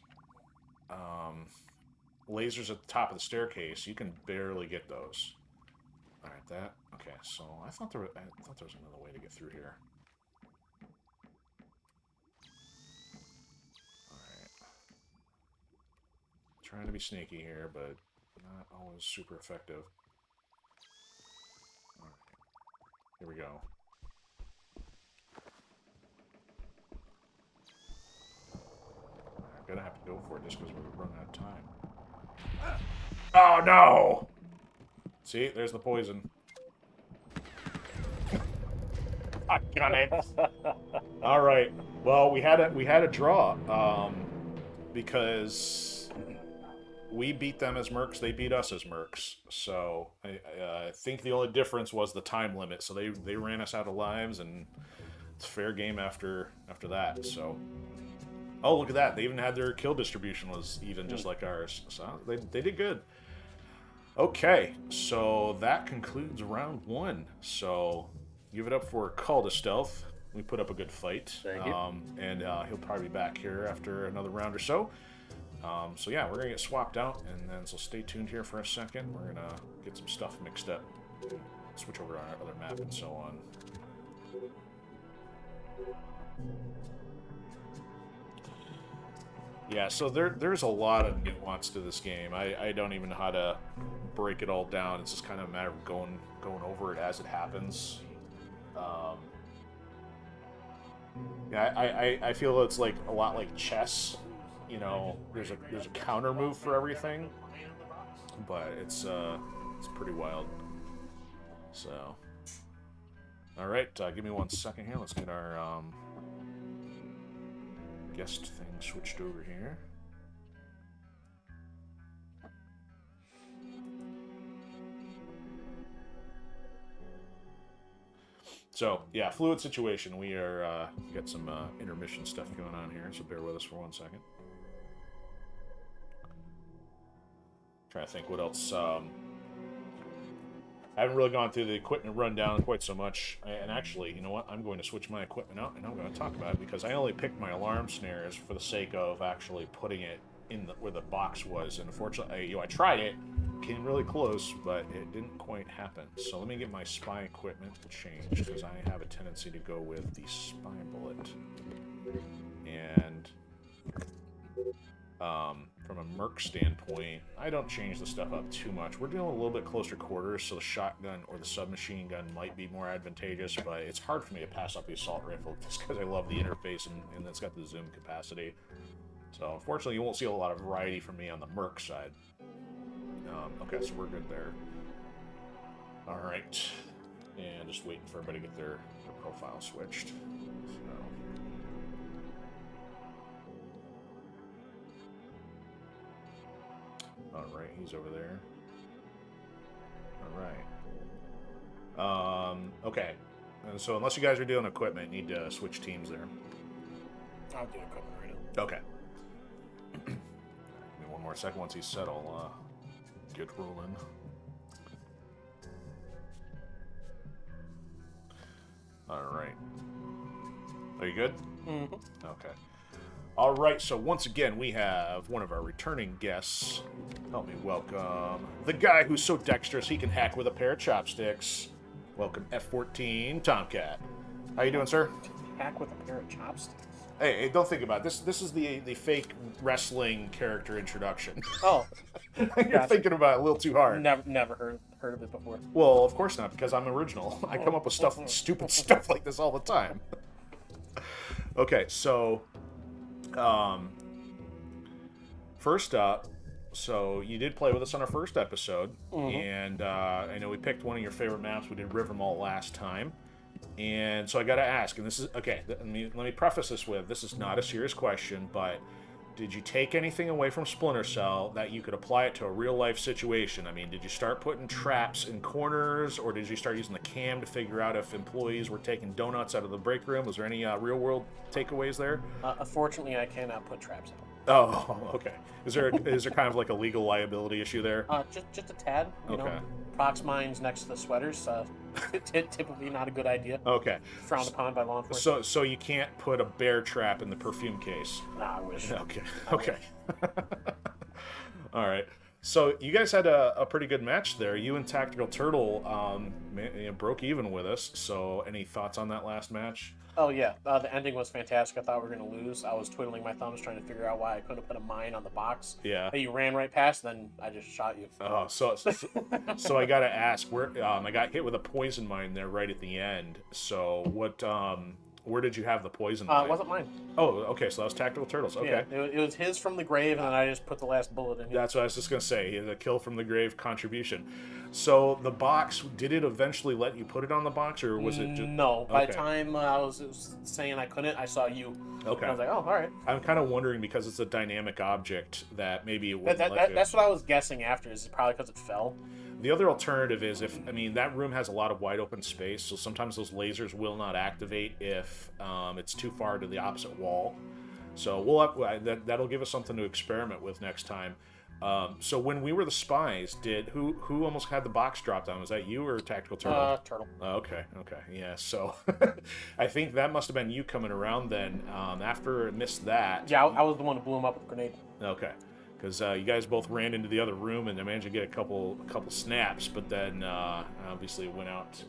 lasers at the top of the staircase. You can barely get those. Alright, okay, so I thought there was another way to get through here. Alright. Trying to be sneaky here, but not always super effective. Here we go. I'm gonna have to go for it just because we're running out of time. Oh no! See, there's the poison. I got it. All right. Well, we had a draw because we beat them as Mercs, they beat us as Mercs. So I think the only difference was the time limit. So they ran us out of lives, and it's fair game after that. So, oh, look at that! They even had their kill distribution was even, just like ours. So they did good. Okay, so that concludes round 1. So give it up for Call to Stealth. We put up a good fight. Thank you. And he'll probably be back here after another round or so. So yeah, we're gonna get swapped out, and then so stay tuned here for a second. We're gonna get some stuff mixed up, switch over on our other map, and so on. Yeah, so there's a lot of nuance to this game. I don't even know how to break it all down. It's just kind of a matter of going over it as it happens. Yeah, I feel it's like a lot like chess. You know, there's a counter move for everything, but it's pretty wild. So, all right, give me 1 second here. Let's get our guest thing switched over here. So, yeah, fluid situation. We are got some intermission stuff going on here, so bear with us for 1 second. Trying to think what else. I haven't really gone through the equipment rundown quite so much. And actually, you know what? I'm going to switch my equipment out, and I'm going to talk about it because I only picked my alarm snares for the sake of actually putting it in where the box was. And unfortunately, I tried it, came really close, but it didn't quite happen. So let me get my spy equipment changed because I have a tendency to go with the spy bullet. And from a Merc standpoint, I don't change the stuff up too much. We're dealing a little bit closer quarters, so the shotgun or the submachine gun might be more advantageous, but it's hard for me to pass up the assault rifle just because I love the interface and it's got the zoom capacity. So unfortunately, you won't see a lot of variety from me on the Merc side. Okay, so we're good there. All right, and just waiting for everybody to get their profile switched. So. Alright, he's over there. Alright. Okay. And so unless you guys are doing equipment, you need to switch teams there. I'll do equipment right now. Okay. Give me 1 more second. Once he's set, I'll get rolling. Alright. Are you good? Mm-hmm. Okay. All right, so once again, we have one of our returning guests. Help me welcome the guy who's so dexterous he can hack with a pair of chopsticks. Welcome, F-14 Tomcat. How you doing, sir? Hack with a pair of chopsticks. Hey, don't think about it. This is the fake wrestling character introduction. Oh. You're thinking about it a little too hard. Never heard of it before. Well, of course not, because I'm original. I come up with stupid stuff like this all the time. Okay, so... first up, so you did play with us on our first episode, and I know we picked one of your favorite maps. We did River Mall last time, and so I got to ask, and this is okay. Let me preface this with this is not a serious question, but did you take anything away from Splinter Cell that you could apply it to a real life situation? I mean, did you start putting traps in corners, or did you start using the cam to figure out if employees were taking donuts out of the break room? Was there any real world takeaways there? Unfortunately, I cannot put traps out. Oh, okay. Is there kind of like a legal liability issue there? Just a tad. You know, prox mines next to the sweaters. Typically not a good idea. Okay. Frowned upon by law enforcement. So you can't put a bear trap in the perfume case. Nah, I wish. Okay. Okay. All right. So you guys had a pretty good match there. You and Tactical Turtle broke even with us. So any thoughts on that last match? Oh yeah, the ending was fantastic. I thought we were gonna lose. I was twiddling my thumbs trying to figure out why I couldn't put a mine on the box. Yeah. That you ran right past, then I just shot you. Oh, so I gotta ask, where I got hit with a poison mine there right at the end. So what? Where did you have the poison mine? It wasn't mine. Oh, okay. So that was Tactical Turtles. Okay. Yeah, it was his from the grave, and then I just put the last bullet in. That's what I was just gonna say. He had a kill from the grave contribution. So the box, did it eventually let you put it on the box, or was it just... No. By the time I was saying I couldn't, I saw you. Okay. And I was like, oh, all right. I'm kind of wondering, because it's a dynamic object, that maybe it wouldn't That's what I was guessing after. Is it probably because it fell? The other alternative is that room has a lot of wide open space, so sometimes those lasers will not activate if it's too far to the opposite wall. So that'll give us something to experiment with next time. So when we were the Spies, who almost had the box dropped down? Was that you or Tactical Turtle? Turtle. Okay, yeah. So I think that must have been you coming around then. After it missed that. Yeah, I was the one who blew him up with a grenade. Okay. Because you guys both ran into the other room and I managed to get a couple snaps, but then obviously it went out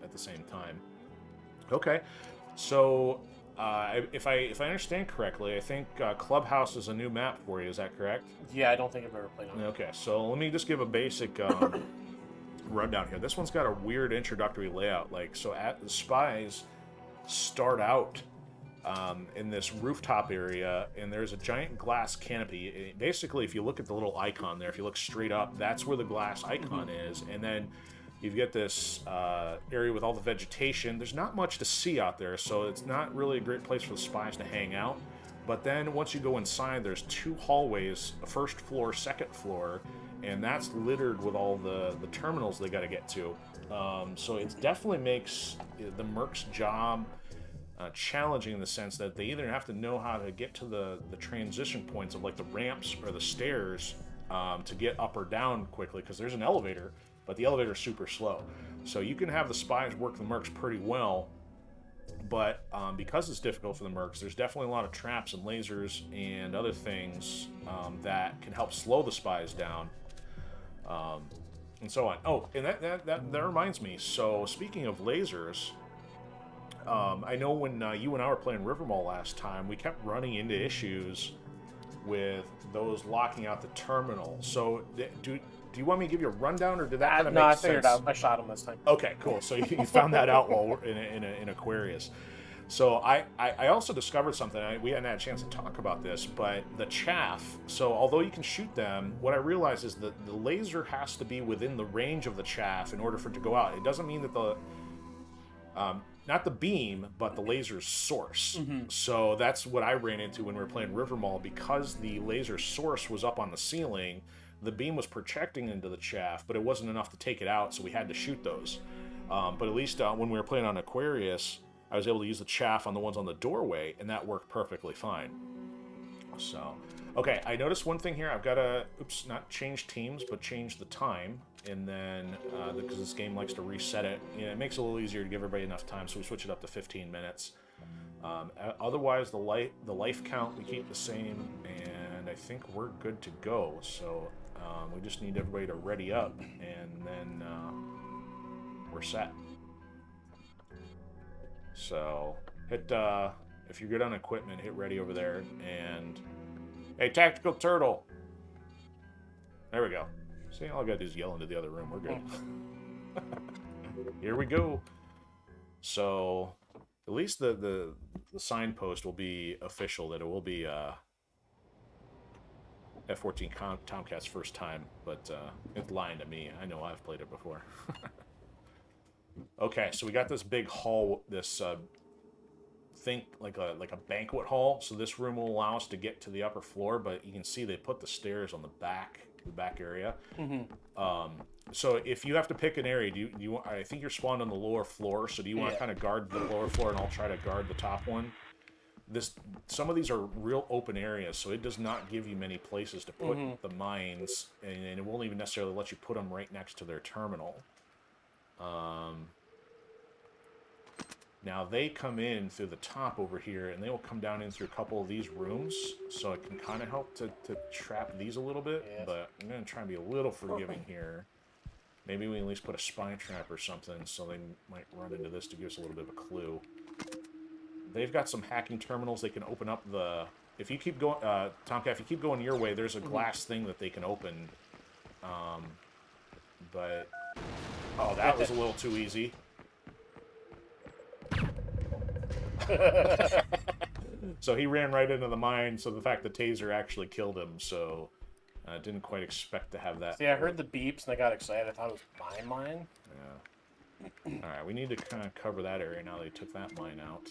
at the same time. Okay, so if I understand correctly, I think Clubhouse is a new map for you. Is that correct? Yeah, I don't think I've ever played on it. Okay, so let me just give a basic rundown here. This one's got a weird introductory layout. So at the Spies start out in this rooftop area, and there's a giant glass canopy. Basically, if you look at the little icon there, if you look straight up, that's where the glass icon is. And then you've got this area with all the vegetation. There's not much to see out there, so it's not really a great place for the Spies to hang out. But then once you go inside, there's two hallways, first floor, second floor, and that's littered with all the terminals they got to get to. So it definitely makes the Mercs' job challenging in the sense that they either have to know how to get to the transition points of the ramps or the stairs to get up or down quickly, because there's an elevator, but the elevator is super slow. So you can have the Spies work the Mercs pretty well, but because it's difficult for the Mercs, there's definitely a lot of traps and lasers and other things that can help slow the Spies down, and so on. Oh, and that reminds me. So speaking of lasers, I know when you and I were playing River Mall last time, we kept running into issues with those locking out the terminal. So do you want me to give you a rundown, or did that kind of make sense? No, I figured out. I shot him this time. Okay, cool. So you found that out while we're in Aquarius. So I also discovered something. We hadn't had a chance to talk about this, but the chaff. So although you can shoot them, what I realized is that the laser has to be within the range of the chaff in order for it to go out. It doesn't mean that the not the beam, but the laser's source. Mm-hmm. So that's what I ran into when we were playing River Mall. Because the laser source was up on the ceiling, the beam was projecting into the chaff, but it wasn't enough to take it out, so we had to shoot those. But at least when we were playing on Aquarius, I was able to use the chaff on the ones on the doorway, and that worked perfectly fine. So, okay, I noticed one thing here. I've got to, not change teams, but change the time. And then, because this game likes to reset it, it makes it a little easier to give everybody enough time, so we switch it up to 15 minutes. Otherwise, the life count, we keep the same, and I think we're good to go. So, we just need everybody to ready up, and then we're set. So, hit, if you're good on equipment, hit ready over there, and, hey, Tactical Turtle! There we go. See, all I gotta do is yell into the other room. We're good. Here we go. So, at least the signpost will be official that it will be F-14 Tomcat's first time, but it's lying to me. I know I've played it before. Okay, so we got this big hall, this think like a banquet hall. So this room will allow us to get to the upper floor, but you can see they put the stairs on the back area. Mm-hmm. So if you have to pick an area, do you want, I think you're spawned on the lower floor, so do you want to kind of guard the lower floor and I'll try to guard the top one? Some of these are real open areas, so it does not give you many places to put the mines, and it won't even necessarily let you put them right next to their terminal. Now they come in through the top over here, and they will come down in through a couple of these rooms, so it can kind of help to trap these a little bit, yes. But I'm going to try and be a little forgiving here. Maybe we at least put a spy trap or something, so they might run into this to give us a little bit of a clue. They've got some hacking terminals. They can open up the... If you keep going... Tomcat, if you keep going your way, there's a glass thing that they can open. But... Oh, that was a little too easy. So he ran right into the mine, so the fact the taser actually killed him, so I didn't quite expect to have that. See, I heard the beeps and I got excited. I thought it was mine. Yeah. Alright, we need to kind of cover that area now they took that mine out.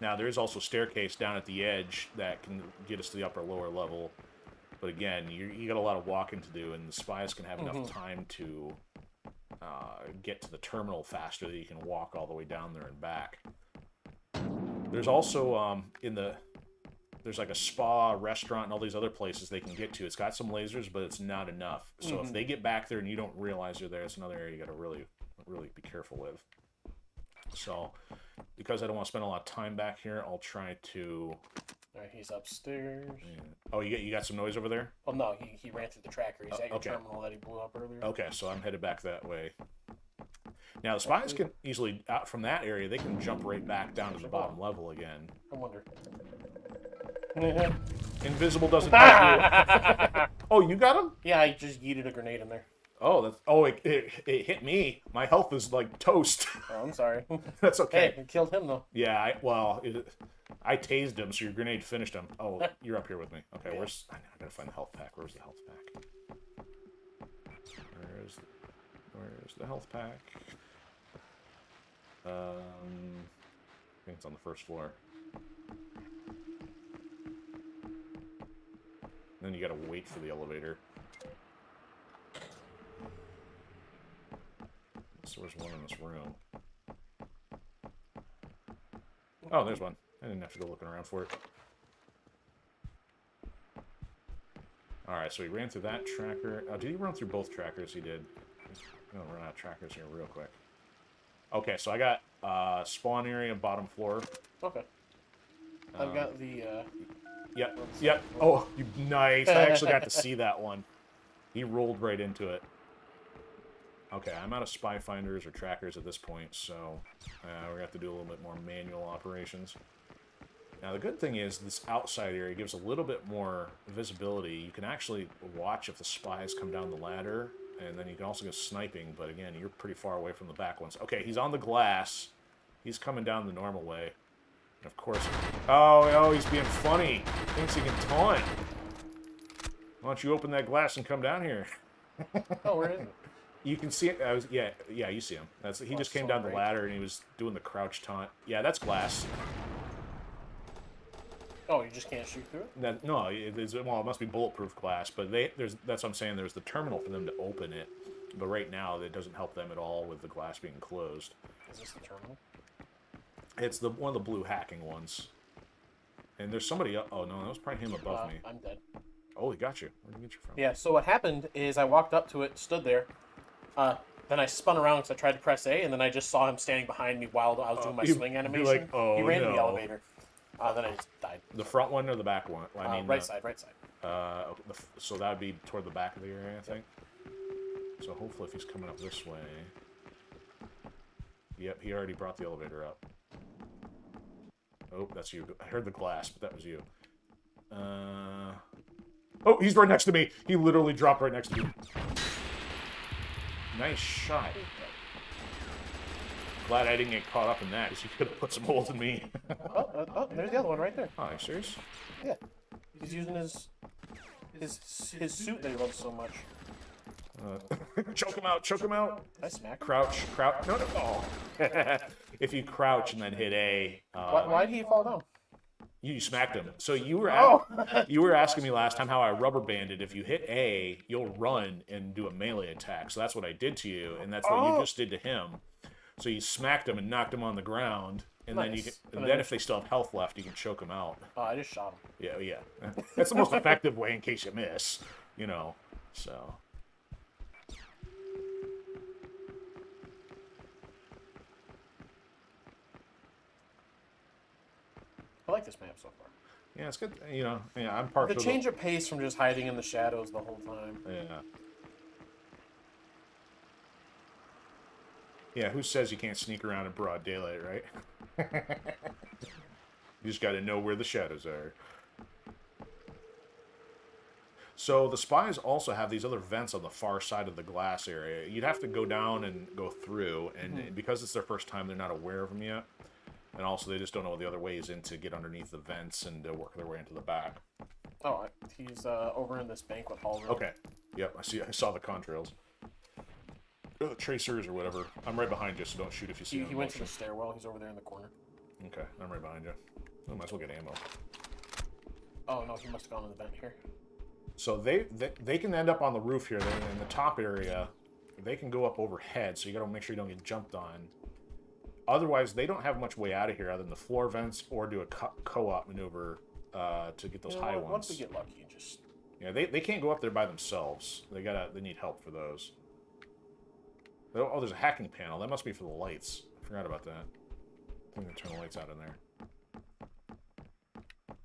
Now, there is also a staircase down at the edge that can get us to the upper lower level. But again, you got a lot of walking to do, and the spies can have enough time to get to the terminal faster that you can walk all the way down there and back. There's also there's like a spa, restaurant, and all these other places they can get to. It's got some lasers, but it's not enough. So if they get back there and you don't realize they're there, it's another area you got to really be careful with. So, because I don't want to spend a lot of time back here, I'll try to... Alright, he's upstairs. Yeah. Oh, you got some noise over there? Well, no, he ran through the tracker. He's at your terminal that he blew up earlier. Okay, so I'm headed back that way. Now, the spies can easily, out from that area, they can jump right back down to the bottom level again. I wonder. Invisible doesn't help you. Oh, you got him? Yeah, I just yeeted a grenade in there. Oh, it hit me. My health is like toast. Oh, I'm sorry. That's okay. Hey, it killed him, though. Yeah, I tased him, so your grenade finished him. Oh, you're up here with me. Okay, yeah. I gotta find the health pack. Where's the health pack? Where's the health pack? I think it's on the first floor. Then you gotta wait for the elevator. So there's one in this room. Oh, there's one. I didn't have to go looking around for it. Alright, so he ran through that tracker. Oh, did he run through both trackers? He did. I'm gonna run out of trackers here real quick. Okay, so I got spawn area, bottom floor. Okay. I've got the... Yep. Oh, nice. I actually got to see that one. He rolled right into it. Okay, I'm out of spy finders or trackers at this point, so we're going to have to do a little bit more manual operations. Now, the good thing is this outside area gives a little bit more visibility. You can actually watch if the spies come down the ladder, and then you can also go sniping, but again, you're pretty far away from the back ones. Okay, he's on the glass. He's coming down the normal way. And of course... Oh, he's being funny. Thinks he can taunt. Why don't you open that glass and come down here? Oh, where is it? You can see it. Yeah, you see him. He just came down the ladder and he was doing the crouch taunt. Yeah, that's glass. Oh, you just can't shoot through it? No, it must be bulletproof glass. But that's what I'm saying. There's the terminal for them to open it, but right now it doesn't help them at all with the glass being closed. Is this the terminal? It's one of the blue hacking ones. And there's somebody. Oh no, that was probably him above me. I'm dead. Oh, he got you. Where'd he get you from? Yeah. So what happened is I walked up to it, stood there. Then I spun around because I tried to press A, and then I just saw him standing behind me while I was doing my swing animation. Like, oh, he ran to the elevator. Then I just died. The front one or the back one? I mean, right side. So that would be toward the back of the area, I think. So hopefully if he's coming up this way... Yep, he already brought the elevator up. Oh, that's you. I heard the glass, but that was you. Oh, he's right next to me. He literally dropped right next to me. Nice shot. Glad I didn't get caught up in that, because he could have put some holes in me. oh, there's the other one right there. Oh, are you serious? Yeah. He's using his suit that he loves so much. Choke him out, choke him out. I smack. Crouch. No. Oh. If you crouch and then hit A. Why did he fall down? You smacked him. So you were you were asking me last time how I rubber banded. If you hit A, you'll run and do a melee attack. So that's what I did to you, and that's what you just did to him. So you smacked him and knocked him on the ground, and then you can, and then if they still have health left, you can choke them out. Oh, I just shot him. Yeah. That's the most effective way in case you miss, So. like this map so far. Yeah, it's good. You know, yeah, I'm partial. The change of pace from just hiding in the shadows the whole time. Yeah. Yeah, who says you can't sneak around in broad daylight, right? You just got to know where the shadows are. So the Spies also have these other vents on the far side of the glass area. You'd have to go down and go through, and because it's their first time, they're not aware of them yet. And also, they just don't know the other ways in to get underneath the vents and work their way into the back. Oh, he's over in this banquet hall room. Okay. Yep, I saw the contrails. Or the tracers or whatever. I'm right behind you, so don't shoot if you see him. He went to the stairwell. He's over there in the corner. Okay, I'm right behind you. I might as well get ammo. Oh, no, he must have gone in the vent here. So they can end up on the roof here. They're in the top area. They can go up overhead, so you got to make sure you don't get jumped on. Otherwise, they don't have much way out of here other than the floor vents or do a co-op maneuver to get those high ones. Once we get lucky, just... Yeah, they can't go up there by themselves. They need help for those. Oh, there's a hacking panel. That must be for the lights. I forgot about that. I'm going to turn the lights out in there.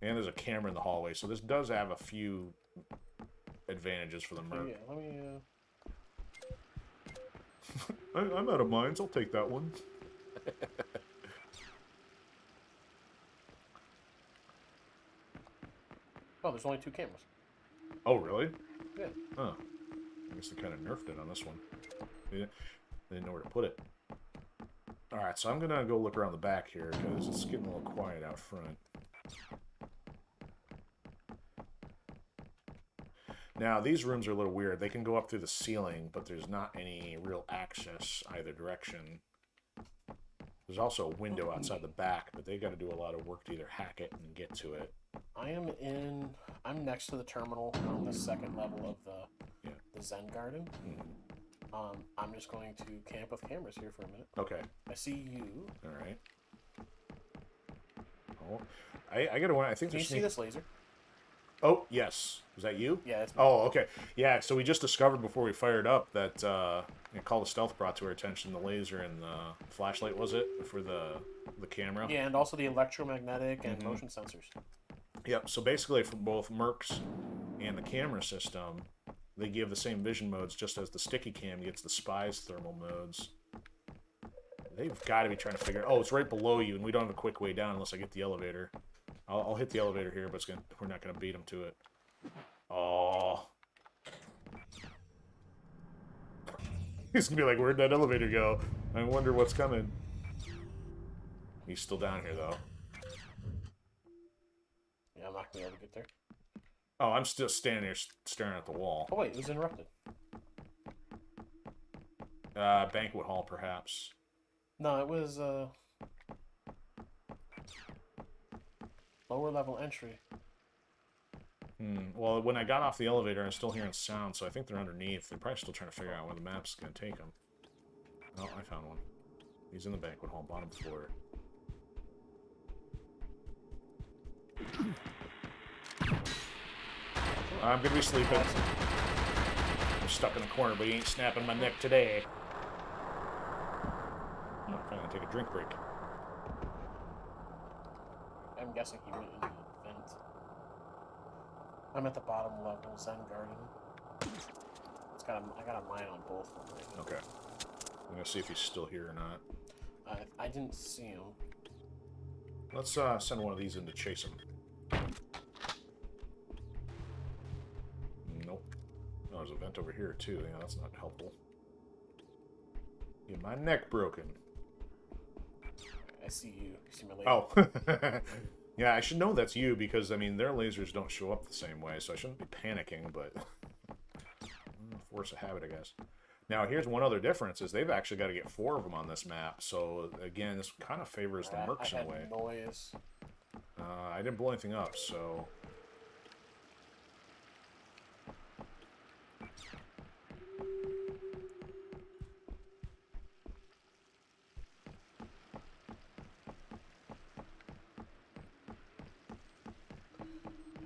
And there's a camera in the hallway, so this does have a few advantages for the Merc. Yeah, let me... I'm out of mines. I'll take that one. Oh, there's only 2 cameras. Oh, really? Yeah. Huh. I guess they kind of nerfed it on this one. They didn't know where to put it. Alright, so I'm going to go look around the back here, because it's getting a little quiet out front. Now, these rooms are a little weird. They can go up through the ceiling, but there's not any real access either direction. There's also a window outside the back, but they got to do a lot of work to either hack it and get to it. I'm next to the terminal on the 2nd level of the Zen Garden. I'm just going to camp with cameras here for a minute. Okay. I see you. All right. Oh, I got to want. I think. Can you see this laser? Oh yes. Was that you? Yeah. It's me. Oh, okay. Yeah. So we just discovered before we fired up that Call of Stealth brought to our attention the laser and the flashlight. Was it for the camera? Yeah, and also the electromagnetic and motion sensors. Yep. So basically, for both Mercs and the camera system, they give the same vision modes, just as the sticky cam gets the Spies thermal modes. They've got to be trying to figure. Oh, it's right below you, and we don't have a quick way down unless I get the elevator. I'll hit the elevator here, but we're not going to beat them to it. Oh. He's going to be like, where'd that elevator go? I wonder what's coming. He's still down here, though. Yeah, I'm not going to be able to get there. Oh, I'm still standing here staring at the wall. Oh, wait, it was interrupted. Banquet hall, perhaps. No, it was, lower level entry. Well, when I got off the elevator, I'm still hearing sound, so I think they're underneath. They're probably still trying to figure out where the map's going to take them. Oh, I found one. He's in the banquet hall, bottom floor. I'm going to be sleeping. I'm stuck in a corner, but he ain't snapping my neck today. I'm going to take a drink break. I'm guessing he went into the vent. I'm at the bottom level, Zen Garden. I got a mine on both of them right now. Okay. I'm going to see if he's still here or not. I didn't see him. Let's send one of these in to chase him. Nope. Oh, there's a vent over here, too. Yeah, that's not helpful. Get my neck broken. I see you. You see my laser? Oh. Yeah, I should know that's you because, I mean, their lasers don't show up the same way, so I shouldn't be panicking, but... force of habit, I guess. Now, here's one other difference, is they've actually got to get 4 of them on this map, so, again, this kind of favors the Mercs in a way. Noise. I didn't blow anything up, so...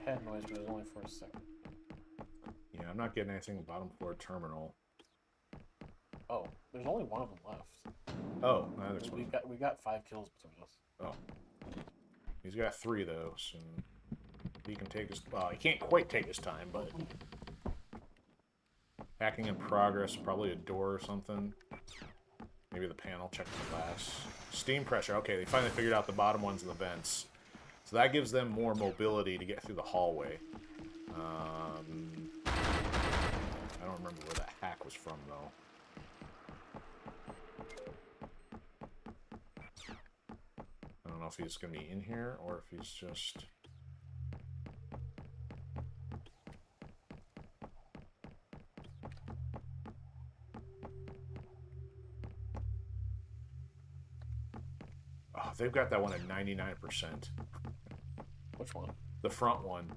Had noise, but it was only for a second. Yeah, I'm not getting anything bottom floor terminal. Oh, there's only one of them left. Oh, there's one. We got 5 kills between us. Oh. He's got 3 though, so he can take his. Well, he can't quite take his time, but hacking in progress. Probably a door or something. Maybe the panel. Check the glass. Steam pressure. Okay, they finally figured out the bottom ones in the vents, so that gives them more mobility to get through the hallway. I don't remember where that hack was from though. I don't know if he's going to be in here or if he's just... Oh, they've got that one at 99%. Which one? The front one.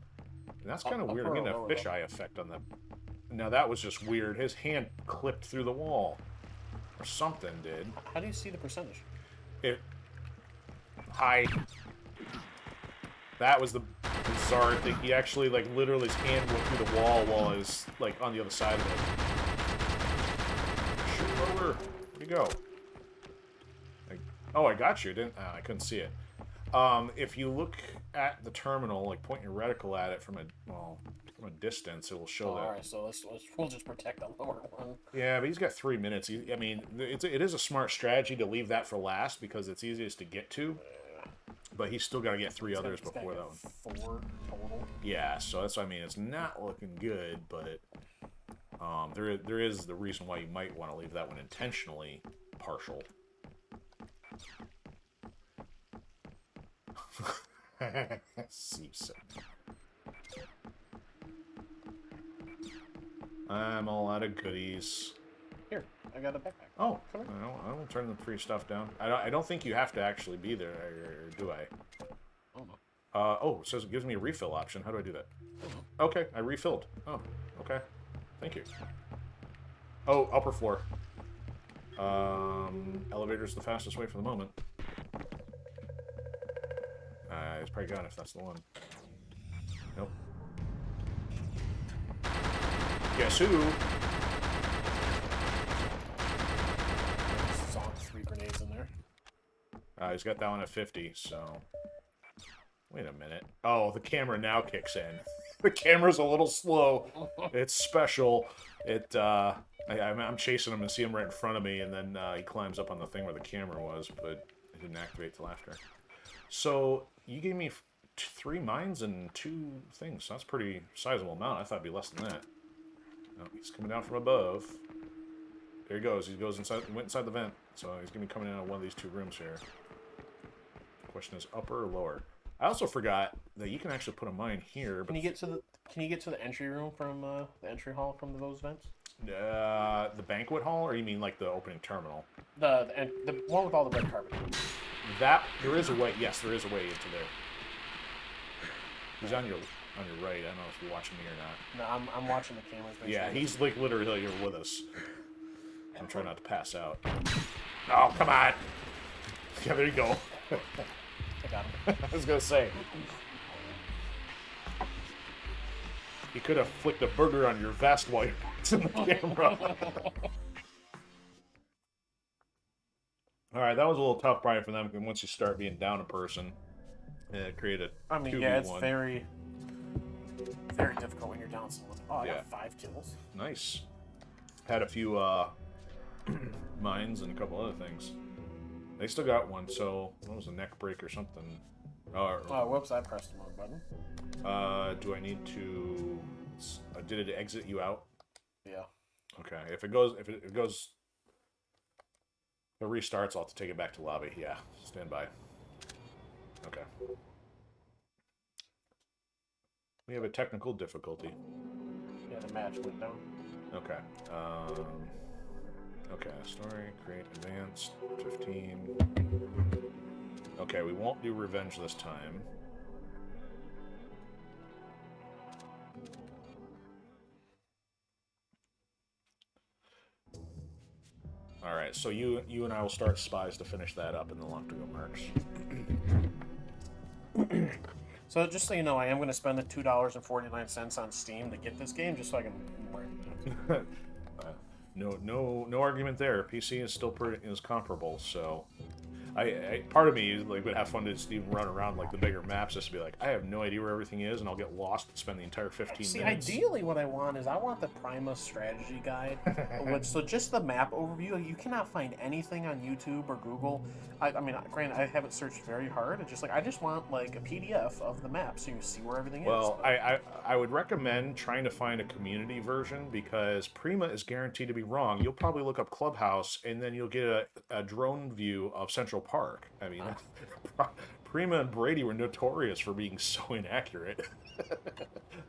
And that's kind of weird. I'm getting a fisheye effect on the... Now that was just weird. His hand clipped through the wall. Or something did. How do you see the percentage? High. That was the bizarre thing. He actually, like, literally his hand went through the wall while I was, like, on the other side of it. Shoot over. Where'd you go? Oh, I got you. Didn't I couldn't see it. If you look at the terminal, like, point your reticle at it from a distance, it will show that. All right, so we'll just protect the lower one. Yeah, but he's got 3 minutes. I mean, it is a smart strategy to leave that for last because it's easiest to get to. But he's still got to get 3 others before that one. 4 total. Yeah, so that's what I mean. It's not looking good, but there is the reason why you might want to leave that one intentionally partial. I'm all out of goodies. Here, I got a backpack. Oh, I don't turn the free stuff down. I don't think you have to actually be there, or do I? Oh no. Oh, it says it gives me a refill option. How do I do that? Okay, I refilled. Oh, okay. Thank you. Oh, upper floor. Elevator's the fastest way for the moment. It's probably gone if that's the one. Nope. Guess who? Saw 3 grenades in there. He's got that one at 50, so... Wait a minute. Oh, the camera now kicks in. The camera's a little slow. It's special. I'm chasing him and see him right in front of me, and then he climbs up on the thing where the camera was, but it didn't activate till after. So, you gave me 3 mines and 2 things. So that's a pretty sizable amount. I thought it'd be less than that. No, he's coming down from above. There he goes. He goes inside. He went inside the vent. So he's gonna be coming in on one of these 2 rooms here. Question is upper or lower? I also forgot that you can actually put a mine here. But Can you get to the entry room from the entry hall from those vents? The banquet hall, or you mean like the opening terminal? The one with all the red carpet. There is a way. Yes, there is a way into there. He's on your right. I don't know if you're watching me or not. No, I'm watching the cameras. Yeah, he's like literally here with us. I'm trying not to pass out. Oh, come on! Yeah, there you go. I got him. I was gonna say. You could have flicked a burger on your vest while you're in the camera. Alright, that was a little tough, Brian, for them, once you start being down a person. It created a 2v1. Yeah, it's very, very difficult when you're down someone. Oh, I got 5 kills. Nice. Had a few mines and a couple other things. They still got one, so what was a neck break or something? Oh, whoops, I pressed the wrong button. Do I need to... did it exit you out? Yeah. Okay, if it goes... If it restarts, I'll have to take it back to lobby. Yeah, stand by. Okay. We have a technical difficulty. Yeah, the match went down. Okay. Okay, story, create advanced, 15. Okay, we won't do revenge this time. Alright, so you and I will start Spies to finish that up, and then we'll have to go Mercs. So just so you know, I am going to spend the $2.49 on Steam to get this game, just so I can play it. No argument there. PC is still comparable. So, Part of me like would have fun to just even run around like the bigger maps, just to be like, I have no idea where everything is, and I'll get lost and spend the entire 15 minutes. Ideally, what I want the Prima strategy guide, so just the map overview. You cannot find anything on YouTube or Google. I mean, granted, I haven't searched very hard. It's just like I just want like a PDF of the map so you see where everything is. Well, I would recommend trying to find a community version, because Prima is guaranteed to be wrong. You'll probably look up Clubhouse, and then you'll get a drone view of Central Park. I mean, Prima and Brady were notorious for being so inaccurate.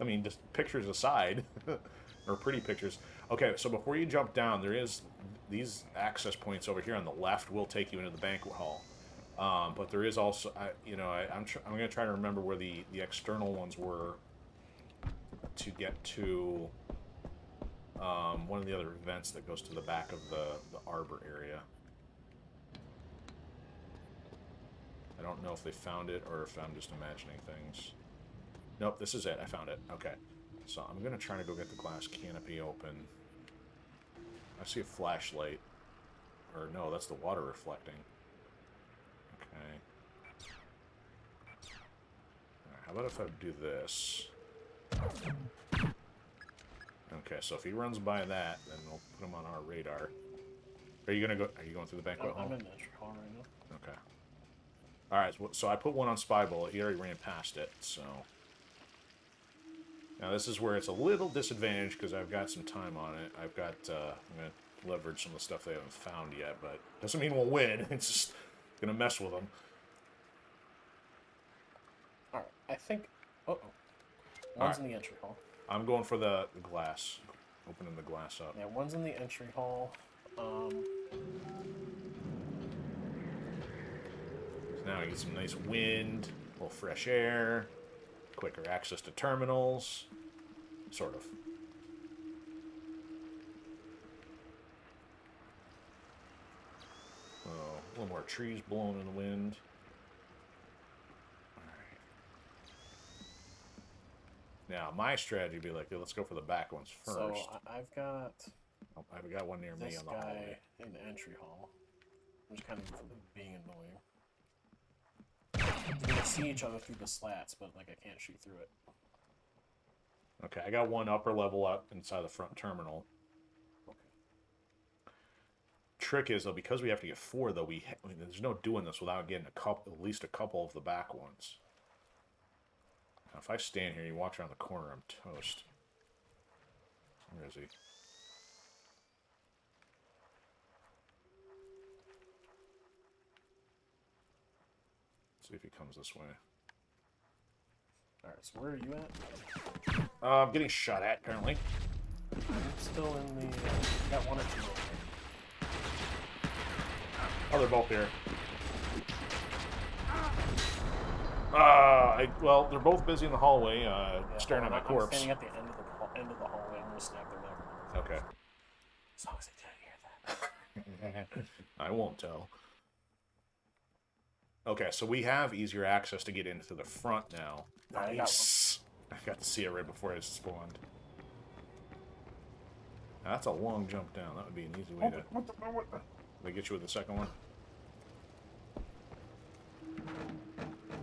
I mean, just pictures aside, or pretty pictures. Okay, so before you jump down, there is these access points over here on the left will take you into the banquet hall. But there is also, I'm going to try to remember where the external ones were to get to one of the other events that goes to the back of the arbor area. I don't know if they found it or if I'm just imagining things. Nope, this is it. I found it. Okay. So I'm going to try to go get the glass canopy open. I see a flashlight. Or no, that's the water reflecting. Okay. Alright, how about if I do this? Okay, so if he runs by that, then we'll put him on our radar. Are you going through the banquet hall? I'm in the entry hall right now. Okay. Alright, so I put one on Spy Bullet. He already ran past it, so... Now this is where it's a little disadvantaged, because I've got some time on it. I'm going to leverage some of the stuff they haven't found yet, but doesn't mean we'll win. It's just going to mess with them. Alright, I think... Uh-oh. One's in the entry hall. I'm going for the glass. Opening the glass up. Yeah, one's in the entry hall. Now I get some nice wind, a little fresh air, quicker access to terminals, sort of. Oh, a little more trees blowing in the wind. Alright. Now, my strategy would be like, let's go for the back ones first. So, I've got... Oh, I've got one near me on the hallway. In the entry hall. Which kind of being annoying. We can see each other through the slats, but like I can't shoot through it. Okay, I got one upper level up inside the front terminal. Okay. Trick is though, because we have to get 4 though, there's no doing this without getting at least a couple of the back ones. Now, if I stand here and you watch around the corner, I'm toast. Where is he? See if he comes this way. Alright, so where are you at? I'm getting shot at, apparently. I'm still in the... got 1 or 2 over there. Oh, they're both here. Well, they're both busy in the hallway, staring at my corpse. I'm standing at the end of the hallway. I'm going to snap their neck. Okay. As long as they didn't hear that. I won't tell. Okay, so we have easier access to get into the front now. Nice. I got to see it right before it spawned. Now, that's a long jump down. That would be an easy way to... They get you with the second one?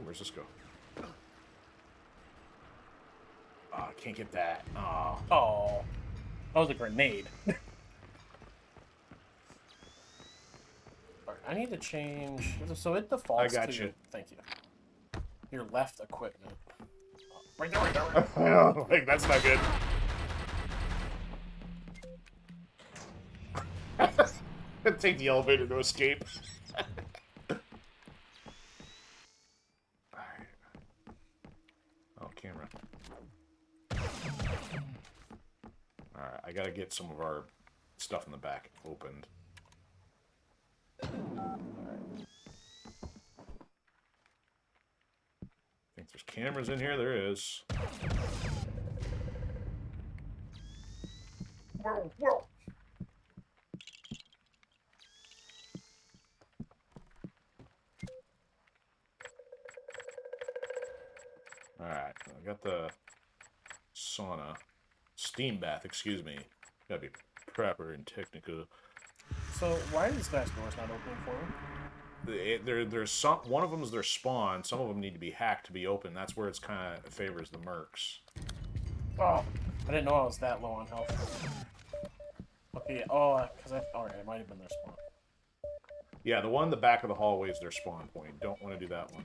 Where's this go? Oh, I can't get that. Oh. Oh. That was a grenade. I need to change. So it defaults I got to. you. Thank you. Your left equipment. Right there, right there. Like, that's not good. Take the elevator to escape. Alright. Oh, camera. Alright, I gotta get some of our stuff in the back opened. Think there's cameras in here? There is. Whoa, whoa. Alright, I got the sauna. Steam bath, excuse me. Gotta be proper and technical. So why are these glass doors not opening for me? there's some. One of them is their spawn. Some of them need to be hacked to be open. That's where it's kind of favors the Mercs. Oh, I didn't know I was that low on health. Okay, oh, alright, it might have been their spawn. Yeah, the one in the back of the hallway is their spawn point. Don't want to do that one.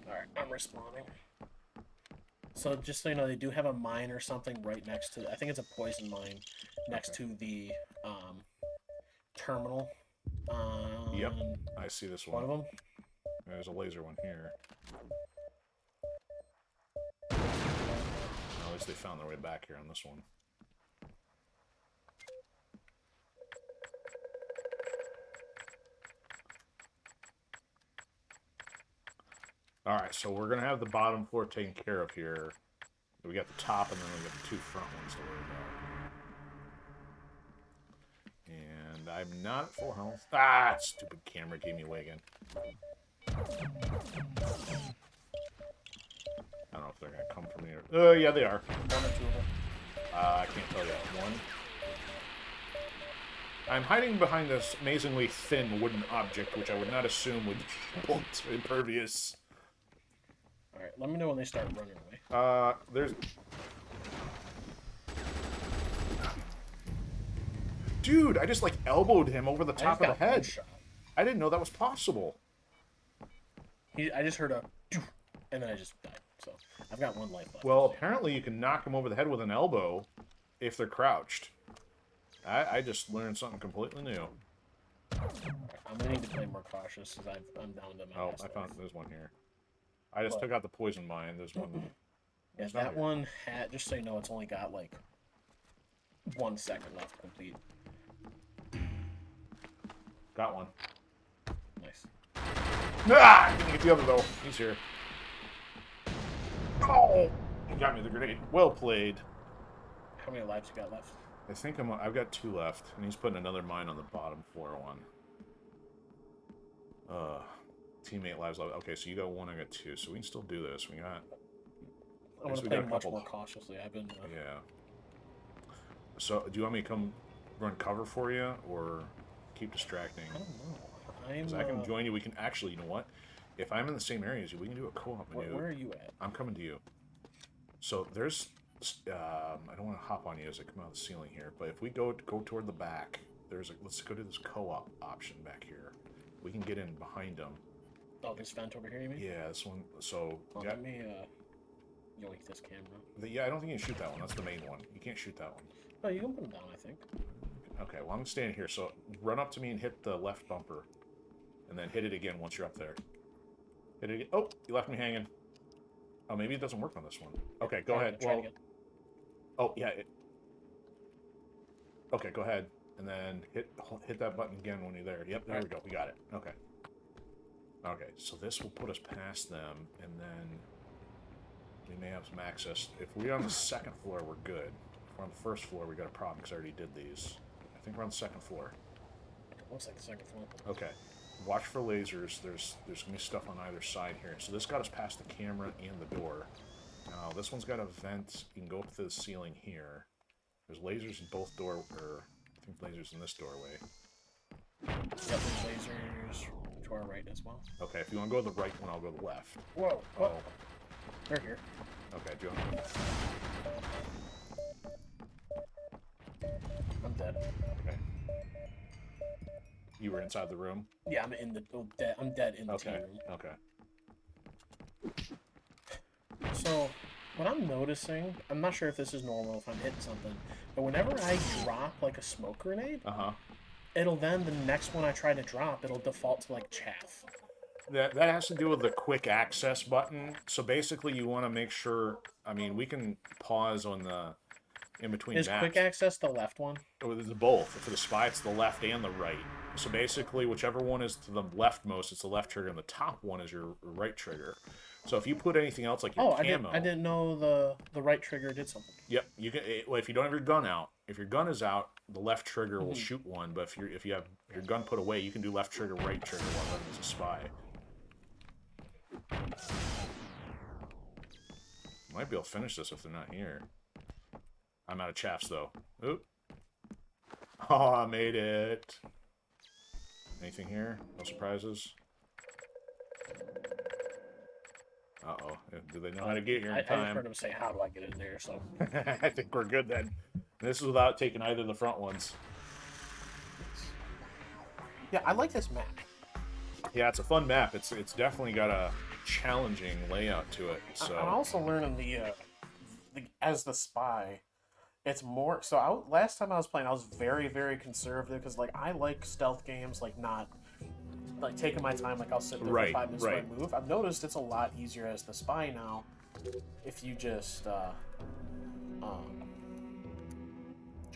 Alright, I'm respawning. So just so you know, they do have a mine or something right next to, I think it's a poison mine, next to the terminal. Yep, I see this one. One of them? There's a laser one here. At least they found their way back here on this one. Alright, so we're going to have the bottom floor taken care of here. We got the top, and then we got the two front ones to worry about. And I'm not at full health. Ah, stupid camera gave me away again. I don't know if they're going to come for me or... yeah, they are. One or two of them. I can't tell you. One. I'm hiding behind this amazingly thin wooden object, which I would not assume would be bolt impervious. Alright, let me know when they start running away. There's... Dude, I just, like, elbowed him over the top of the head. I didn't know that was possible. I just heard a... And then I just died. So, I've got one life left. Well, apparently you can knock them over the head with an elbow if they're crouched. I just learned something completely new. I'm gonna need to play more cautious because I'm down to my last I found life. there's one here. I just took out the poison mine. There's one. Yeah, that one had, just so you know, it's only got like 1 second left to complete. Got one. Nice. Ah! I didn't get the other though. He's here. Oh! You got me the grenade. Well played. How many lives you got left? I think I've got 2 left, and he's putting another mine on the bottom floor one. Teammate lives left. Okay, so you got 1, I got 2, so we can still do this. We got. I'm gonna play much more cautiously. I've been. Yeah. So, do you want me to come run cover for you, or keep distracting? I don't know. Because I can join you. We can actually, you know what? If I'm in the same area as you, we can do a co-op maneuver. Where are you at? I'm coming to you. So there's. I don't want to hop on you as I come out of the ceiling here, but if we go toward the back, let's go to this co-op option back here. We can get in behind them. Oh, this vent over here, you mean? Yeah, this one. So let me yoink this camera. Yeah, I don't think you can shoot that one. That's the main one. You can't shoot that one. No, you can put them down, I think. Okay, well I'm standing here, so run up to me and hit the left bumper, and then hit it again once you're up there. Hit it again. Oh, you left me hanging. Oh, maybe it doesn't work on this one. Okay, go ahead. Try it again. Oh, yeah. Okay, go ahead. And then hit that button again when you're there. Yep, there we go. We got it. Okay. Okay, so this will put us past them, and then we may have some access. If we're on the second floor, we're good. If we're on the first floor, we got a problem because I already did these. I think we're on the second floor. Looks like the second floor. Okay. Watch for lasers. There's going to be stuff on either side here. So this got us past the camera and the door. Now, this one's got a vent. You can go up to the ceiling here. There's lasers in both I think lasers in this doorway. Yep, there's lasers to our right as well. Okay, if you want to go to the right one, I'll go to the left. Whoa. Oh. They're here. Okay, do you want I'm dead. Okay. You were inside the room? Yeah, I'm dead in the tea room. Okay. So, what I'm noticing, I'm not sure if this is normal, if I'm hitting something, but whenever I drop, like, a smoke grenade, it'll then, the next one I try to drop, it'll default to, like, chaff. That has to do with the quick access button. So basically you want to make sure, I mean, we can pause on the, in between maps. Is quick access the left one? Oh, it's both. For the spy, it's the left and the right. So basically, whichever one is to the leftmost, it's the left trigger, and the top one is your right trigger. So if you put anything else like your camo... I didn't know the right trigger did something. Yep. You can. Well, if you don't have your gun out, if your gun is out, the left trigger will shoot one. But if you have your gun put away, you can do left trigger, right trigger while running as a spy. Might be able to finish this if they're not here. I'm out of chaffs though. Oop. Oh, I made it. Anything here? No surprises? Uh-oh. Do they know how to get here in time? I heard him say, how do I get in there? So I think we're good then. This is without taking either of the front ones. Yeah, I like this map. Yeah, it's a fun map. It's definitely got a challenging layout to it. So I'm also learning as the spy, it's more. So last time I was playing, I was very, very conservative because like I like stealth games, like not like taking my time. Like I'll sit there for 5 minutes before I move. I've noticed it's a lot easier as the spy now if you just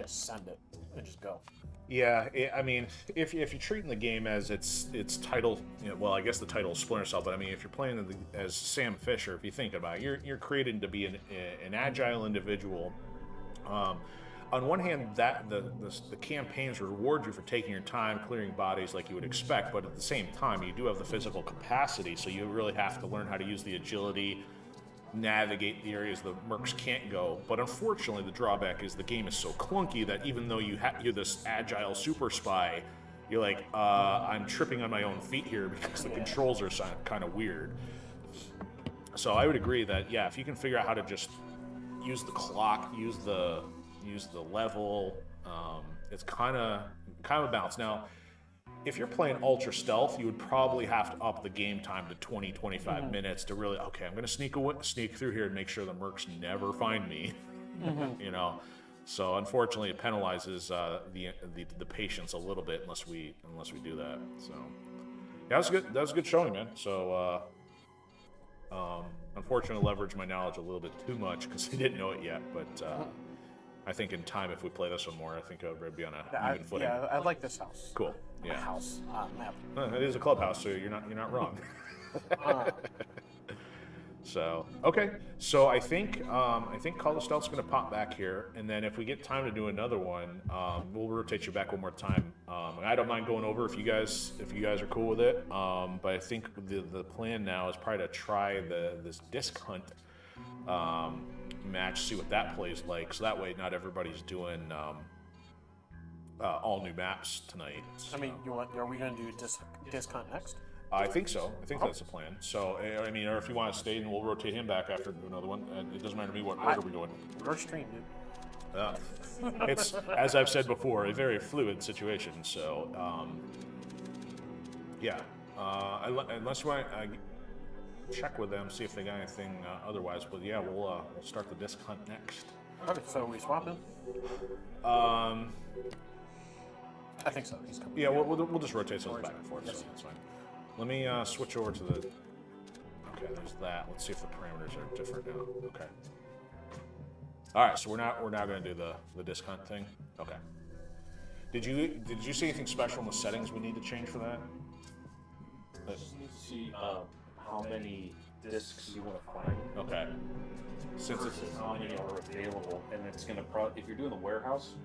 send it and just go. yeah, I mean, if you're treating the game as its title, well, I guess the title is Splinter Cell, but I mean, if you're playing as Sam Fisher, if you think about it, you're created to be an agile individual. On one hand, that the campaigns reward you for taking your time, clearing bodies like you would expect, but at the same time, you do have the physical capacity, so you really have to learn how to use the agility, navigate the areas the Mercs can't go. But unfortunately, the drawback is the game is so clunky that even though you're this agile super spy, you're like, I'm tripping on my own feet here because the controls are kind of weird. So I would agree that, yeah, if you can figure out how to just use the clock, use the level, it's kind of a balance. Now, if you're playing ultra stealth, you would probably have to up the game time to 20-25 minutes to really, okay, I'm going to sneak through here and make sure the Mercs never find me. So unfortunately, it penalizes the patience a little bit unless we do that. So yeah, that was a good showing, man. So unfortunately, I leveraged my knowledge a little bit too much because I didn't know it yet, but. I think in time, if we play this one more, I think I would be on a even footing. Yeah, I like this house. Cool. Yeah. House map. It is a clubhouse, so you're not wrong. So okay, so I think Call of Stealth's going to pop back here, and then if we get time to do another one, we'll rotate you back one more time. I don't mind going over if you guys are cool with it. But I think the plan now is probably to try this disc hunt. Match, see what that plays like, so that way not everybody's doing all new maps tonight. I mean, are we going to do disc hunt next? I think so. I think that's the plan. So, I mean, or if you want to stay, and we'll rotate him back after another one. It doesn't matter to me what order we're doing. Your stream, dude. It's, as I've said before, a very fluid situation. So, yeah. Unless you want check with them, see if they got anything otherwise. But yeah, we'll start the disc hunt next. Okay, so we swapping? I think so. He's coming. Yeah, we'll just rotate those back and forth. So that's fine. Let me switch over to the. Okay, there's that. Let's see if the parameters are different now. Okay. All right, so we're now going to do the disc hunt thing. Okay. Did you see anything special in the settings we need to change for that? Just need to see how many discs you want to find. Okay. Since it's how many are available, and it's going to if you're doing the warehouse,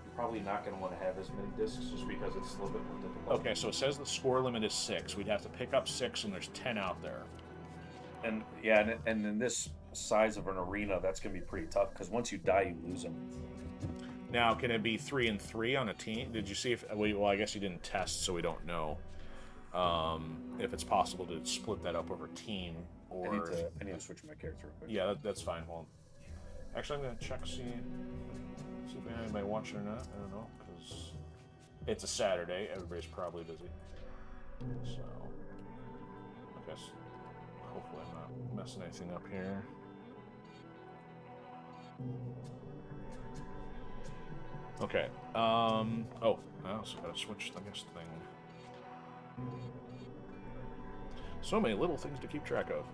you're probably not going to want to have as many discs just because it's a little bit more difficult. Okay, so it says the score limit is 6. We'd have to pick up 6, and there's 10 out there. And yeah, and in this size of an arena, that's going to be pretty tough because once you die, you lose them. Now, can it be 3 and 3 on a team? Did you see if? Well, I guess you didn't test, so we don't know. If it's possible to split that up over team, or I need to switch my character real quick. Yeah, that's fine. Well, actually, I'm gonna check see if anybody watching or not. I don't know because it's a Saturday. Everybody's probably busy. So I guess hopefully I'm not messing anything up here. Okay. Oh, I also gotta switch I guess thing. So many little things to keep track of.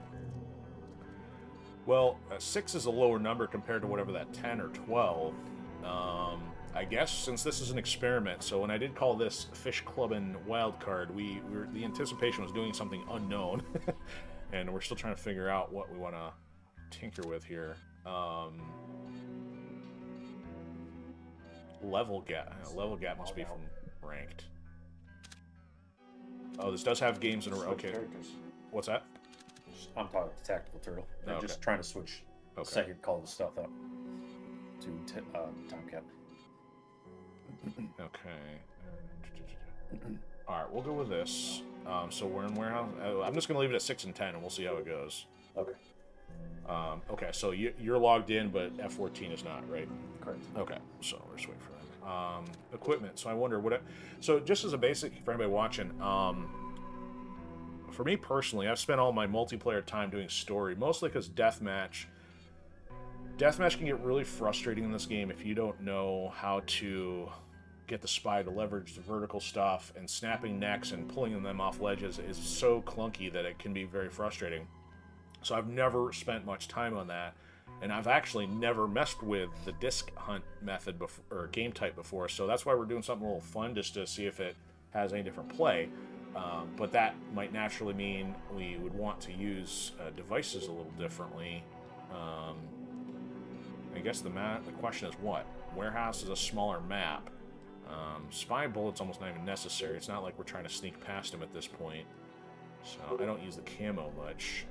Well, 6 is a lower number compared to whatever that 10 or 12. I guess since this is an experiment, so when I did call this Fish Clubbin Wildcard, the anticipation was doing something unknown, and we're still trying to figure out what we want to tinker with here. Level gap. Level gap must be from ranked. Oh, this does have games in a row. Okay. Characters. What's that? I'm talking the tactical turtle. I'm just trying to switch second call the stuff up to time cap. Okay. All right, we'll go with this. So we're in warehouse. I'm just gonna leave it at 6 and 10, and we'll see how it goes. Okay. Okay, so you're logged in, but F14 is not, right? Correct. Okay, so we're just waiting for that. Equipment. So I wonder so just as a basic for anybody watching, for me personally, I've spent all my multiplayer time doing story, mostly because deathmatch can get really frustrating in this game if you don't know how to get the spy to leverage the vertical stuff, and snapping necks and pulling them off ledges is so clunky that it can be very frustrating. So I've never spent much time on that, and I've actually never messed with the disc hunt method before, or game type before, so that's why we're doing something a little fun just to see if it has any different play. But that might naturally mean we would want to use devices a little differently. I guess the question is what? Warehouse is a smaller map. Spy bullets almost not even necessary. It's not like we're trying to sneak past him at this point. So I don't use the camo much.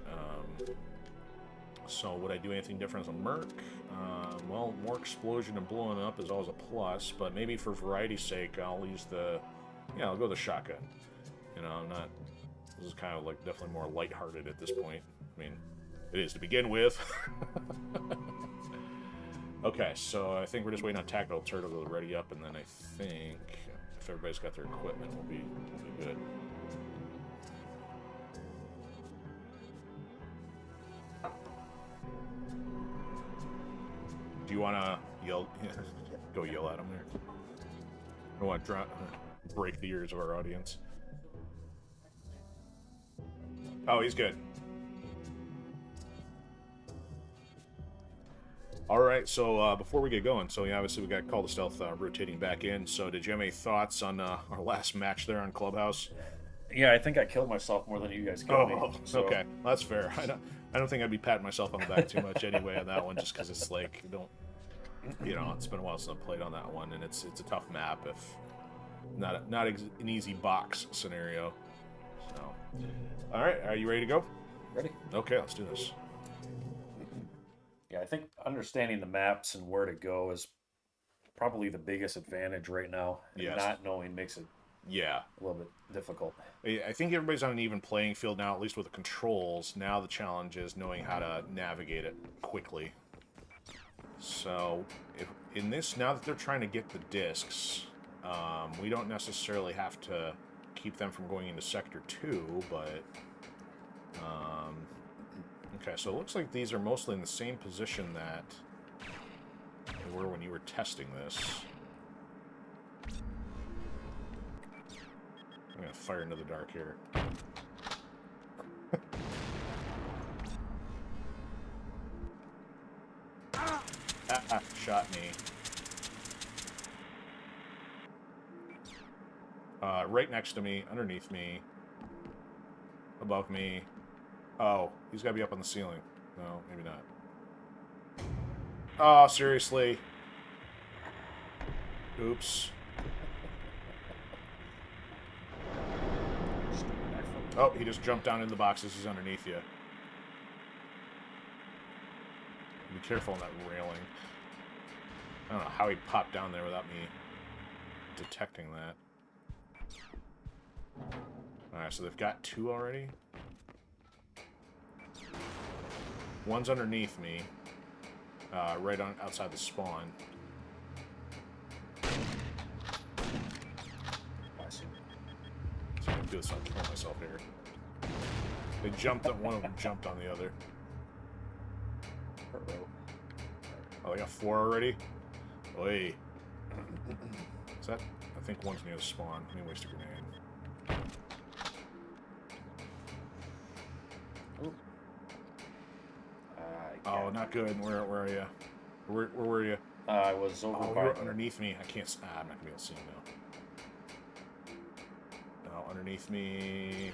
So would I do anything different as a Merc? Well, more explosion and blowing up is always a plus, but maybe for variety's sake, I'll use I'll go with the shotgun. You know, this is kind of like definitely more lighthearted at this point. I mean, it is to begin with. Okay, so I think we're just waiting on Tactical Turtle to ready up, and then I think if everybody's got their equipment, we'll be good. Do you want to yell? Go yell at him there. I don't want to break the ears of our audience. Oh, he's good. All right, so before we get going, so yeah, obviously we got Call to Stealth rotating back in. So did you have any thoughts on our last match there on Clubhouse? Yeah, I think I killed myself more than you guys killed me. So. Okay, that's fair. I don't think I'd be patting myself on the back too much anyway on that one, just because it's like it's been a while since I played on that one, and it's a tough map, if not an easy box scenario. So, all right, are you ready to go? Ready. Okay, let's do this. Yeah, I think understanding the maps and where to go is probably the biggest advantage right now. And yes. Not knowing makes it a little bit difficult. I think everybody's on an even playing field now, at least with the controls. Now the challenge is knowing how to navigate it quickly. So, now that they're trying to get the discs, we don't necessarily have to keep them from going into Sector 2, but... Okay, so it looks like these are mostly in the same position that they were when you were testing this. I'm gonna fire into the dark here. Shot me. Right next to me, underneath me, above me. Oh, he's got to be up on the ceiling. No, maybe not. Oh, seriously. Oops. Oh, he just jumped down in the boxes. He's underneath you. Be careful on that railing. I don't know how he popped down there without me detecting that. Alright, so they've got 2 already. One's underneath me, right on outside the spawn. So I can do this, I'll kill myself here. They jumped on one of them, jumped on the other. Oh, they got 4 already? Oi. Is that? I think one's near the spawn. Let me waste a grenade. Oh, not good. Where are you? Where were you? I was over you by were underneath me. I can't. I'm not gonna be able to see you now. No, underneath me.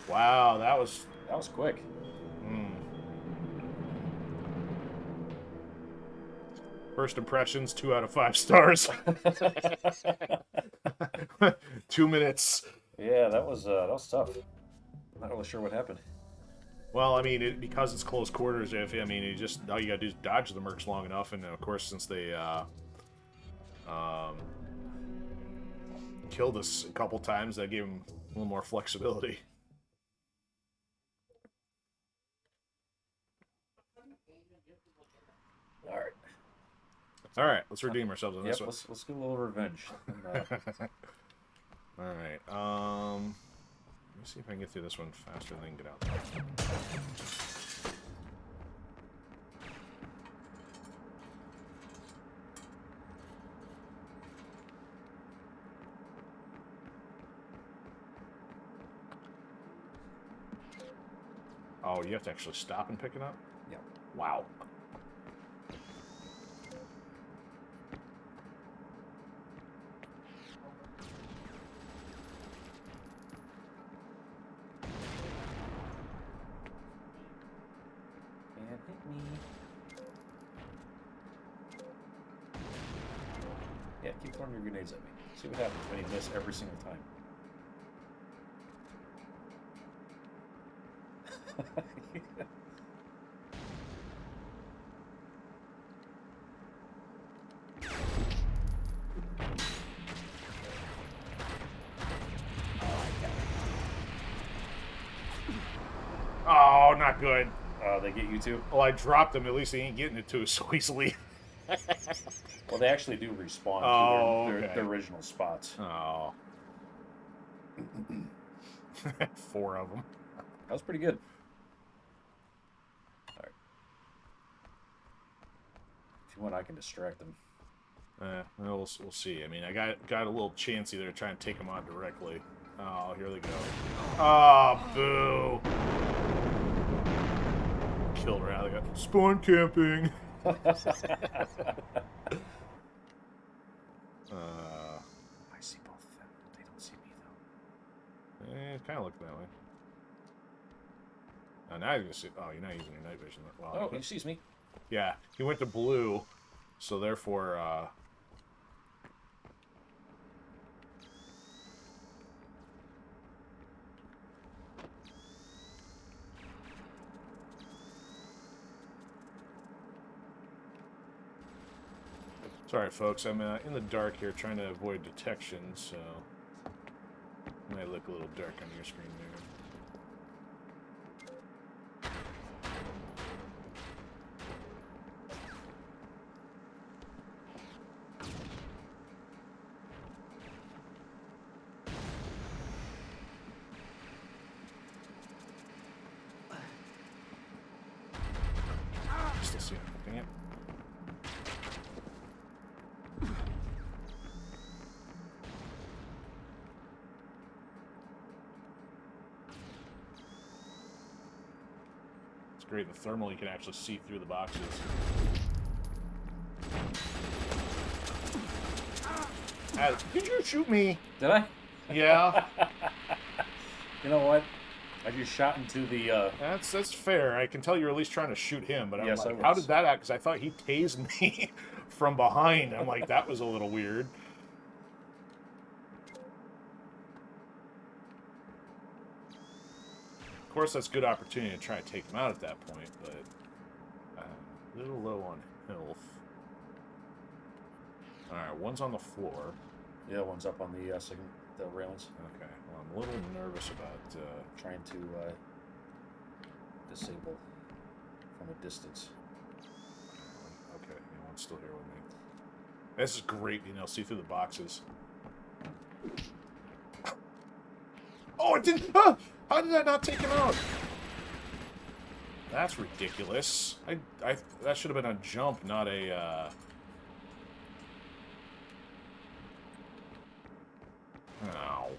Wow, that was quick. First impressions, 2 out of 5 stars. 2 minutes. Yeah, that was tough. Not really sure what happened. Well, I mean, because it's close quarters, all you gotta do is dodge the Mercs long enough, and of course, since they, killed us a couple times. That gave him a little more flexibility. All right, let's redeem ourselves on this one. Let's get a little revenge. All right. Let me see if I can get through this one faster than get out there. Oh, you have to actually stop and pick it up? Yeah. Wow. Can't hit me. Yeah, keep throwing your grenades at me. See what happens when you miss every single time. Oh, not good. They get you too? Well, I dropped them. At least they ain't getting it to us so easily. Well, they actually do respawn to their original spots. Oh. 4 of them. That was pretty good. All right. If you want, I can distract them. We'll see. I mean, I got a little chancy there trying to take them on directly. Oh, here they go. Oh, boo. Killed right out. They got spawn camping. I see both of them. They don't see me, though. It kind of looked that way. Oh, now you're gonna see. Oh, you're not using your night vision. Well, he sees me. Yeah, he went to blue, so therefore. Sorry, folks. I'm in the dark here, trying to avoid detection, so it might look a little dark on your screen there. Still see him. Dang it. It's great. The thermal, you can actually see through the boxes. Did you shoot me? Did I? Yeah. You know what? I just shot into the... That's fair. I can tell you're at least trying to shoot him, but I'm Yes, like, I how was. did that act? Because I thought he tased me from behind. I'm like, that was a little weird. Of course, that's a good opportunity to try and take him out at that point, but a little low on health. Alright, one's on the floor. Yeah, one's up on the the railings. Okay, well, I'm a little nervous about... Trying to disable from a distance. Okay, yeah, one's still here with me. This is great, you know, see through the boxes. Oh, it didn't... Ah! How did that not take him out? That's ridiculous. That should have been a jump, not a... Ow.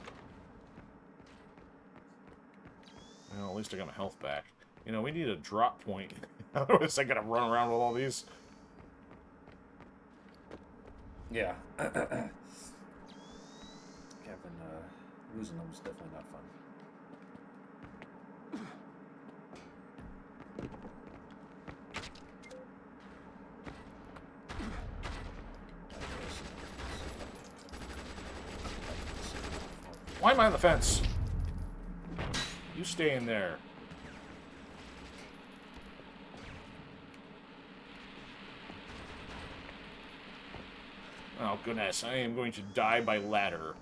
Well, at least I got my health back. You know, we need a drop point. Otherwise, I gotta run around with all these. Yeah. Having losing them is definitely not fun. Why am I on the fence? You stay in there. Oh, goodness. I am going to die by ladder.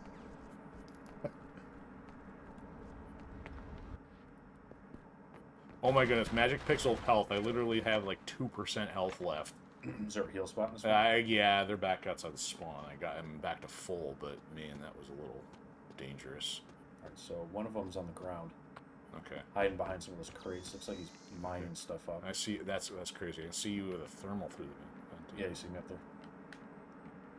Oh my goodness, Magic Pixel health. I literally have like 2% health left. Is there a heal spot in this one? Yeah, they're back outside the spawn. I got them back to full, but man, that was a little dangerous. Alright, so one of them's on the ground. Okay. Hiding behind some of those crates. Looks like he's mining stuff up. I see. That's crazy. I see you with a thermal through the vent. Yeah, you see me up there.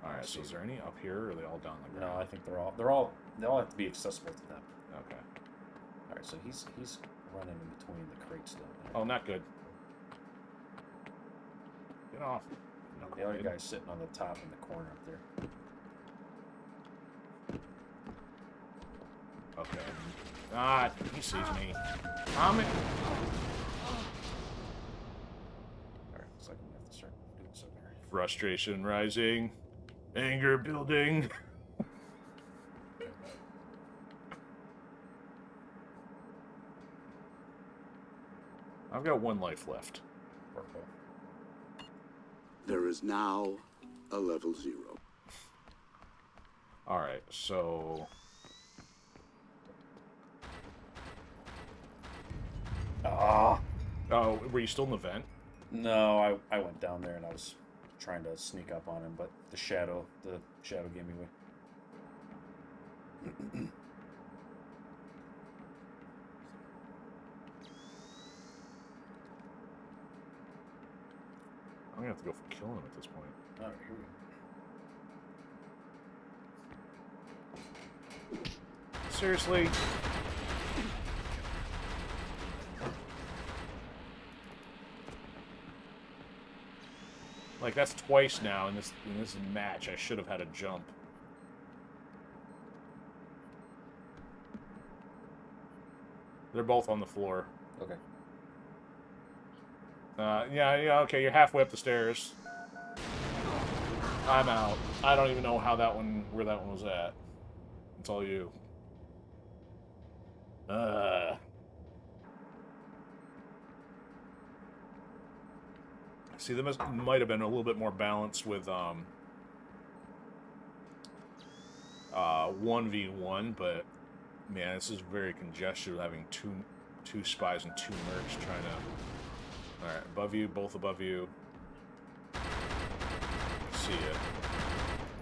Alright, so is there any up here, or are they all down the ground? No, I think they all have to be accessible to them. Okay. Alright, so he's running in between the crates down there. Oh, not good. Get off. No, the other guy's sitting on the top in the corner up there. Okay. Ah, he sees me. I'm in. Alright, looks like we have to start doing something here. Frustration rising. Anger building. I've got 1 life left. Purple. There is now a level 0. Alright, so... Ah! Oh, were you still in the vent? No, I went down there and I was trying to sneak up on him, but the shadow gave me away. I'm gonna have to go for killing him at this point. Alright, here we go. Seriously? Like, that's twice now in this match. I should have had a jump. They're both on the floor. Okay. Yeah, okay, you're halfway up the stairs. I'm out. I don't even know where that one was at. It's all you. See, there might have been a little bit more balance with 1v1, but man, this is very congested having two spies and 2 mercs trying to. All right, above you, both above you. See it.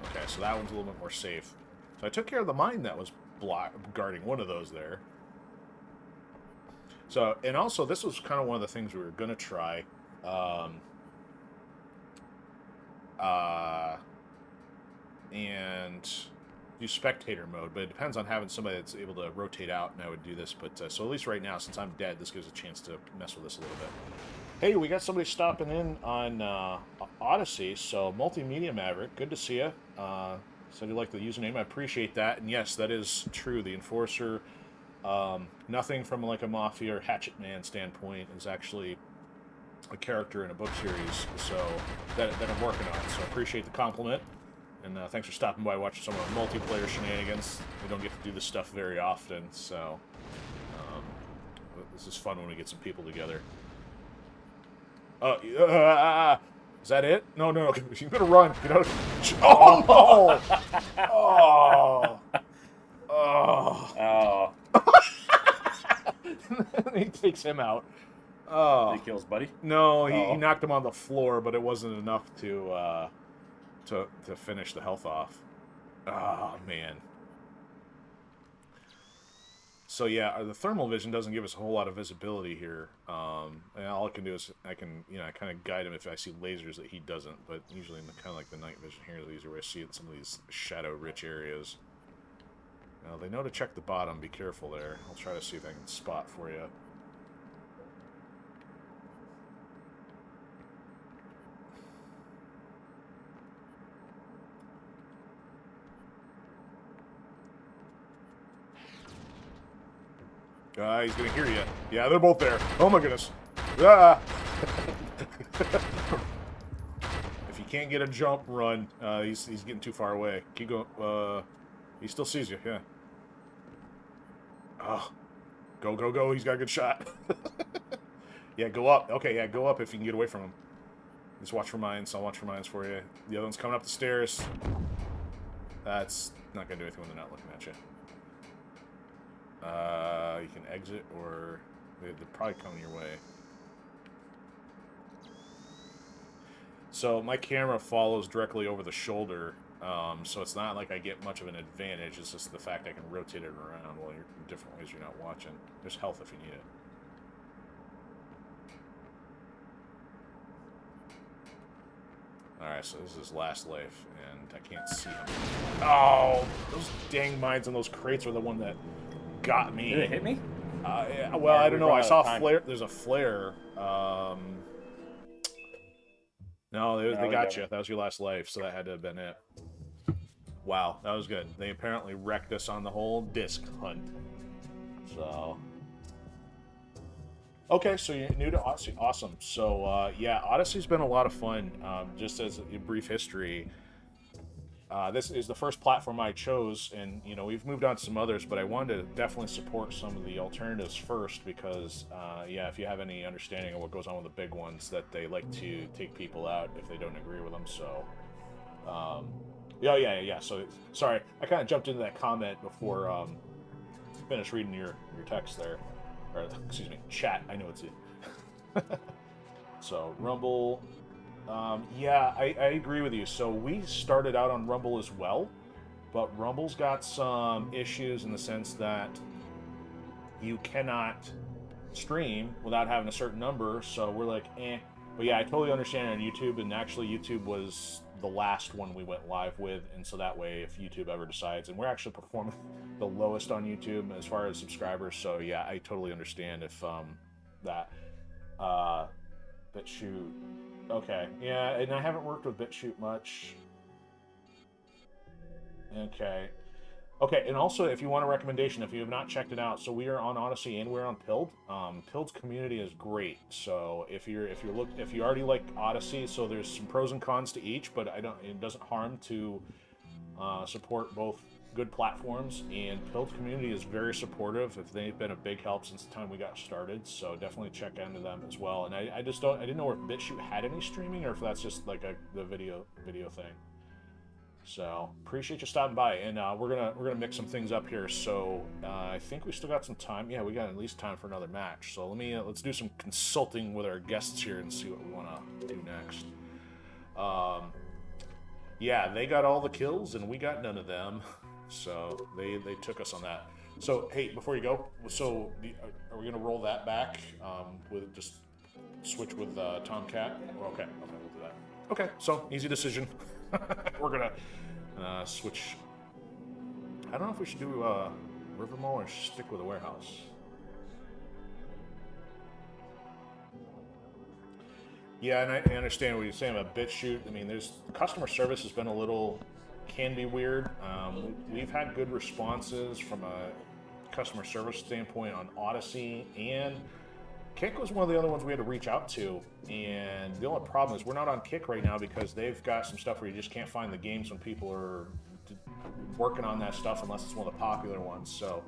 Okay, so that one's a little bit more safe. So I took care of the mine that was guarding one of those there. So, and also, this was kind of one of the things we were going to try. And do spectator mode, but it depends on having somebody that's able to rotate out, and I would do this. But so at least right now, since I'm dead, this gives a chance to mess with this a little bit. Hey, we got somebody stopping in on Odyssey, so Multimedia Maverick, good to see you. Said you like the username, I appreciate that. And yes, that is true. The Enforcer, nothing from like a Mafia or Hatchet Man standpoint, is actually a character in a book series, so that I'm working on. So I appreciate the compliment, and thanks for stopping by, watching some of the multiplayer shenanigans. We don't get to do this stuff very often, so this is fun when we get some people together. Is that it? No, you better run. Get out. Oh! Oh! He takes him out. Oh. Did he kill his buddy? No, he knocked him on the floor, but it wasn't enough to finish the health off. Oh, man. So yeah, the thermal vision doesn't give us a whole lot of visibility here. And all I can do is I kind of guide him if I see lasers that he doesn't. But usually in the kind of like the night vision here, these are where I see it in some of these shadow-rich areas. Now they know to check the bottom. Be careful there. I'll try to see if I can spot for you. He's gonna hear you. Yeah, they're both there. Oh my goodness. Ah! If you can't get a jump, run. He's getting too far away. Keep going. He still sees you. Yeah. Oh, go! He's got a good shot. Yeah, go up. Okay, yeah, go up if you can get away from him. Just watch for mines. I'll watch for mines for you. The other one's coming up the stairs. That's not gonna do anything when they're not looking at you. You can exit or... They're probably coming your way. So my camera follows directly over the shoulder, so it's not like I get much of an advantage. It's just the fact I can rotate it around while you're in different ways you're not watching. There's health if you need it. Alright, so this is his last life, and I can't see him. Oh! Those dang mines and those crates are the one that got me. Did it hit me? Yeah, well, I don't know. I saw a flare. There's a flare. No, they got you. That was your last life, so that had to have been it. Wow, that was good. They apparently wrecked us on the whole disc hunt. So... Okay, so you're new to Odyssey. Awesome. So, yeah, Odyssey's been a lot of fun. Just as a brief history, this is the first platform I chose, and, you know, we've moved on to some others, but I wanted to definitely support some of the alternatives first because, yeah, if you have any understanding of what goes on with the big ones, that they like to take people out if they don't agree with them, so... Yeah. So, sorry, I kind of jumped into that comment before finished reading your text there. Or, excuse me, chat. I know it's it. So, Rumble. Yeah, I agree with you. So, we started out on Rumble as well, but Rumble's got some issues in the sense that you cannot stream without having a certain number. So, we're like, eh. But yeah, I totally understand on YouTube, and actually, YouTube was the last one we went live with, and so that way, if YouTube ever decides, and we're actually performing the lowest on YouTube as far as subscribers, so yeah, I totally understand if that BitChute. Okay, yeah, and I haven't worked with BitChute much. Okay, and also if you want a recommendation, if you have not checked it out, so we are on Odyssey and we're on Pilled. Pilled's community is great. So if you already like Odyssey, so there's some pros and cons to each, but it doesn't harm to support both good platforms. And Pilled's community is very supportive. If they've been a big help since the time we got started, so definitely check into them as well. And I didn't know if BitChute had any streaming or if that's just like the video thing. So appreciate you stopping by, and we're gonna mix some things up here. So I think we still got some time. Yeah, we got at least time for another match. So let's do some consulting with our guests here and see what we want to do next. Yeah, they got all the kills and we got none of them. So they took us on that. So hey, before you go, so are we gonna roll that back with just switch with Tomcat? Okay, we'll do that. Okay, so easy decision. We're gonna switch. I don't know if we should do River Mall or stick with the Warehouse. Yeah, and I understand what you're saying about BitChute. I mean, customer service has been can be weird. We've had good responses from a customer service standpoint on Odyssey, and Kick was one of the other ones we had to reach out to, and the only problem is we're not on Kick right now because they've got some stuff where you just can't find the games when people are working on that stuff unless it's one of the popular ones. So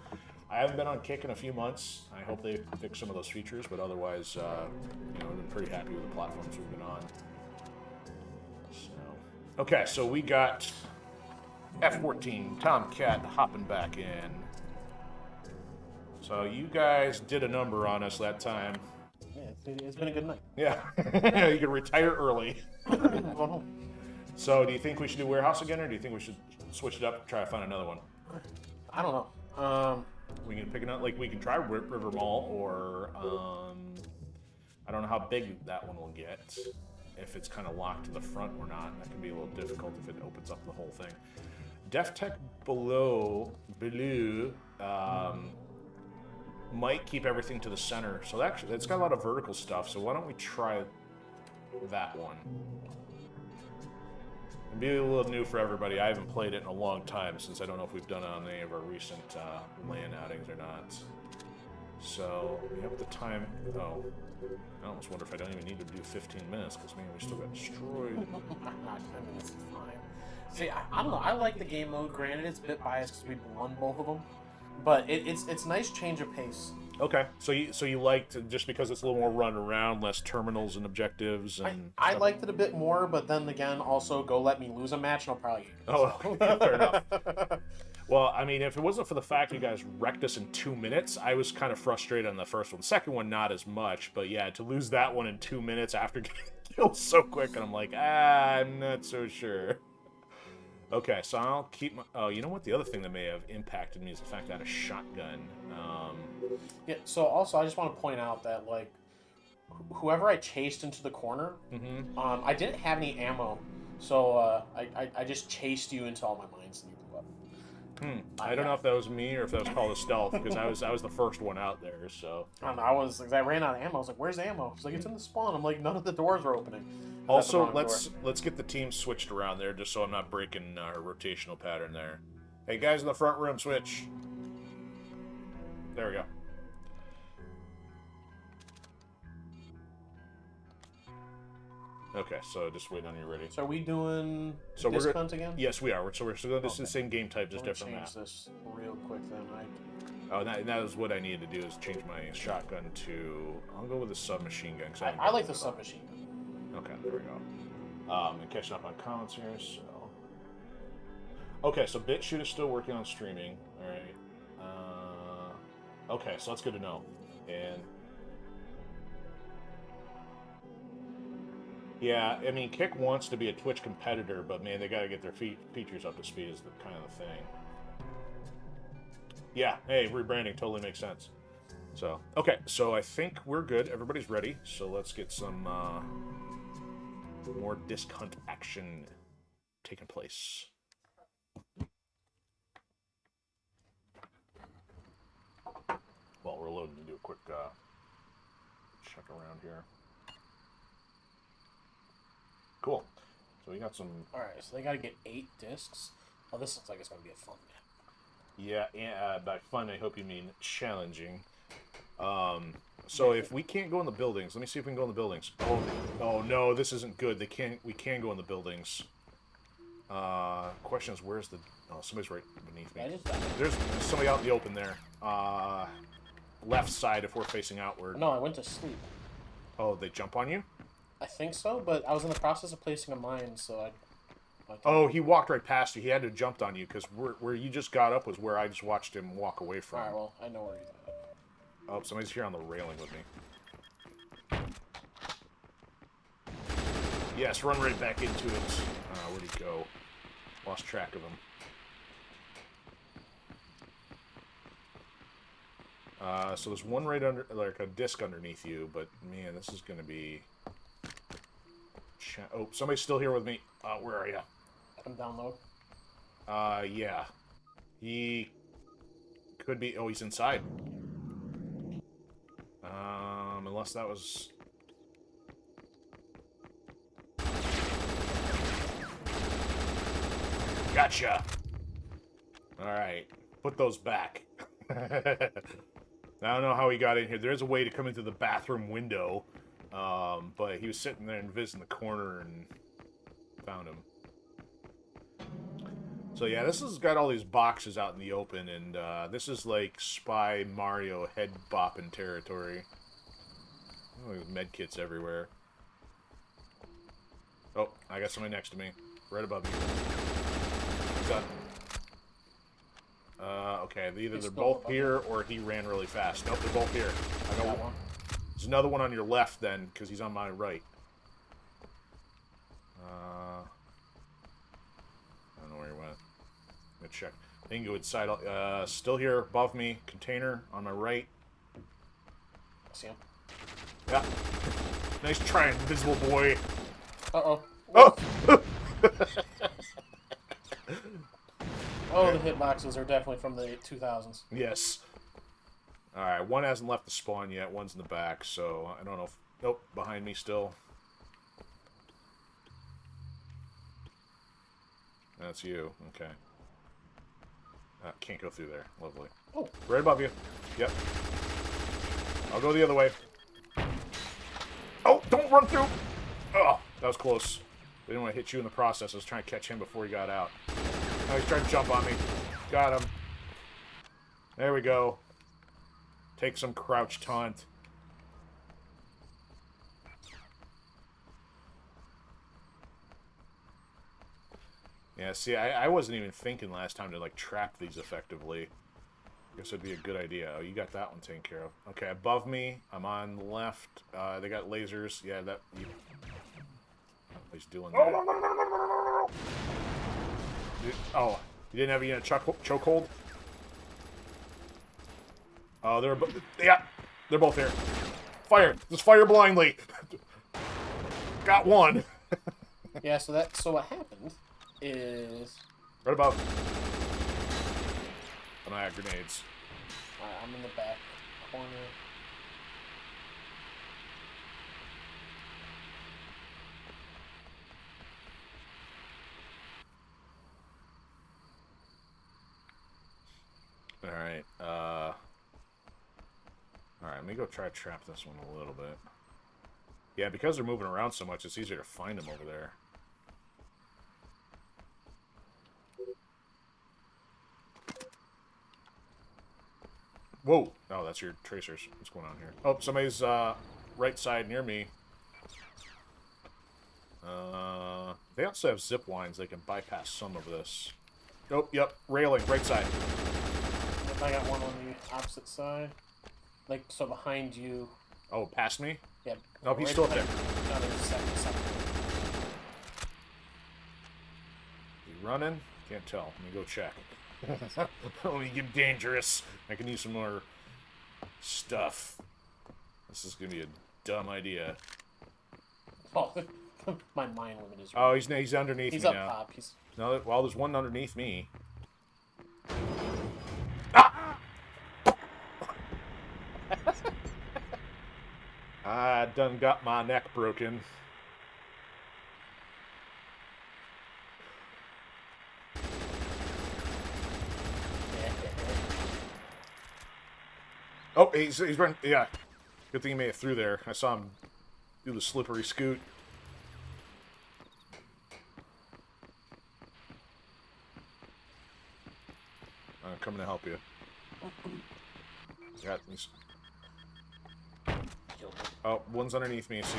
I haven't been on Kick in a few months. I hope they fix some of those features, but otherwise, we've been pretty happy with the platforms we've been on. So, okay, so we got F-14 Tomcat hopping back in. So you guys did a number on us that time. Yeah, it's been a good night. Yeah, you can retire early. Going home. So do you think we should do Warehouse again, or do you think we should switch it up and try to find another one? I don't know. We can pick it up, like we can try River Mall, or I don't know how big that one will get. If it's kind of locked to the front or not, that can be a little difficult if it opens up the whole thing. Deftech Belew, might keep everything to the center. So actually, it's got a lot of vertical stuff. So why don't we try that one? It'd be a little new for everybody. I haven't played it in a long time since I don't know if we've done it on any of our recent LAN outings or not. So we have the time. Oh, I almost wonder if I don't even need to do 15 minutes because man, we still got destroyed. 10 minutes is fine. See, I don't know. I like the game mode. Granted, it's a bit biased because we won both of them. But it's nice change of pace. Okay, so you liked just because it's a little more run around, less terminals and objectives, and I liked it a bit more, but then again, also go let me lose a match and I'll probably. Fair enough. Well, I mean, if it wasn't for the fact you guys wrecked us in 2 minutes, I was kind of frustrated on the first one. The second one, not as much, but yeah, to lose that one in 2 minutes after getting killed so quick, and I'm like, I'm not so sure. Okay, so I'll keep my... Oh, you know what? The other thing that may have impacted me is the fact that I had a shotgun. Yeah, so also I just want to point out that, like, whoever I chased into the corner, I didn't have any ammo, so I just chased you into all my mines and you blew up. I don't know if that was me or if that was called a stealth, because I was the first one out there, so... I don't know, I ran out of ammo. I was like, where's ammo? She's like, it's in the spawn. I'm like, none of the doors were opening. Also, let's get the team switched around there, just so I'm not breaking our rotational pattern there. Hey, guys in the front room, switch. There we go. Okay, so just wait on you ready. So are we doing so disc hunt again? Yes, we are. We're still going to do the same game type, just different map. Change this real quick then. Oh, that is what I needed to do, is change my shotgun to... I'll go with the submachine gun. Cause I like the submachine gun. Okay, there we go. And catching up on comments here, so... Okay, so BitChute is still working on streaming. Alright. Okay, so that's good to know. And... Yeah, I mean, Kick wants to be a Twitch competitor, but man, they gotta get their features up to speed is the kind of the thing. Yeah, hey, rebranding totally makes sense. So, okay, so I think we're good. Everybody's ready, so let's get some more disc hunt action taking place. Well, we're loading to do a quick check around here. Cool. So we got some... Alright, so they gotta get 8 discs. Oh, this looks like it's gonna be a fun map. Yeah, by fun, I hope you mean challenging. So if we can't go in the buildings, let me see if we can go in the buildings. Oh no, this isn't good. We can go in the buildings. Question is, where's the... Oh, somebody's right beneath me. There's somebody out in the open there. Left side if we're facing outward. No, I went to sleep. Oh, they jump on you? I think so, but I was in the process of placing a mine, so I... Oh, he walked right past you. He had to have jumped on you, because where you just got up was where I just watched him walk away from. Alright, well, I know where he's at. Oh, somebody's here on the railing with me. Yes, run right back into it. Where'd he go? Lost track of him. So there's one right under, like a disc underneath you, but man, this is going to be... Oh, somebody's still here with me. Where are you? Let him download. Yeah. He could be... Oh, he's inside. Unless that was... Gotcha! Alright. Put those back. I don't know how he got in here. There's a way to come into the bathroom window. But he was sitting there and visiting the corner and found him. So yeah, this has got all these boxes out in the open, and this is like Spy Mario head bopping territory. Oh, there's med kits everywhere. Oh, I got somebody next to me, right above you. What's up? Okay, either they're both here or he ran really fast. Nope, they're both here. I got one. There's another one on your left then, because he's on my right. I don't know where he went. Let me check. I think he would side. Still here above me. Container on my right. See him? Yeah. Nice try, invisible boy. Uh-oh. Oh! Oh, the hitboxes are definitely from the 2000s. Yes. Alright, one hasn't left the spawn yet. One's in the back, so I don't know if... Nope, behind me still. That's you. Okay. Can't go through there. Lovely. Oh. Right above you. Yep. I'll go the other way. Oh, don't run through! Oh, that was close. I didn't want to hit you in the process. I was trying to catch him before he got out. Oh, he's trying to jump on me. Got him. There we go. Take some crouch taunt. Yeah, see, I wasn't even thinking last time to, like, trap these effectively. Guess it'd be a good idea. Oh, you got that one taken care of. Okay, above me, I'm on the left. They got lasers. Yeah, that... He's doing that. Oh, you didn't have any chokehold? Oh, yeah, they're both here. Fire! Just fire blindly! Got one! Yeah, so what happened is... Right above. And I have grenades. Alright, I'm in the back corner. Alright, Alright, let me go try to trap this one a little bit. Yeah, because they're moving around so much, it's easier to find them over there. Whoa! Oh, that's your tracers. What's going on here? Oh, somebody's, right side near me. They also have zip lines. They can bypass some of this. Oh, yep. Railing, right side. If I got one on the opposite side. Like, so behind you. Oh, past me? Yep. Nope, he's still up there. No, there's a second. Is he running? Can't tell. Let me go check. Let me get dangerous. I can use some more stuff. This is going to be a dumb idea. Oh, my mind limit is... Oh, he's underneath me now. He's up top. No, well, there's one underneath me. Ah! I done got my neck broken. Oh, he's running. Yeah. Good thing he made it through there. I saw him do the slippery scoot. I'm coming to help you. Got these. Oh, one's underneath me, see.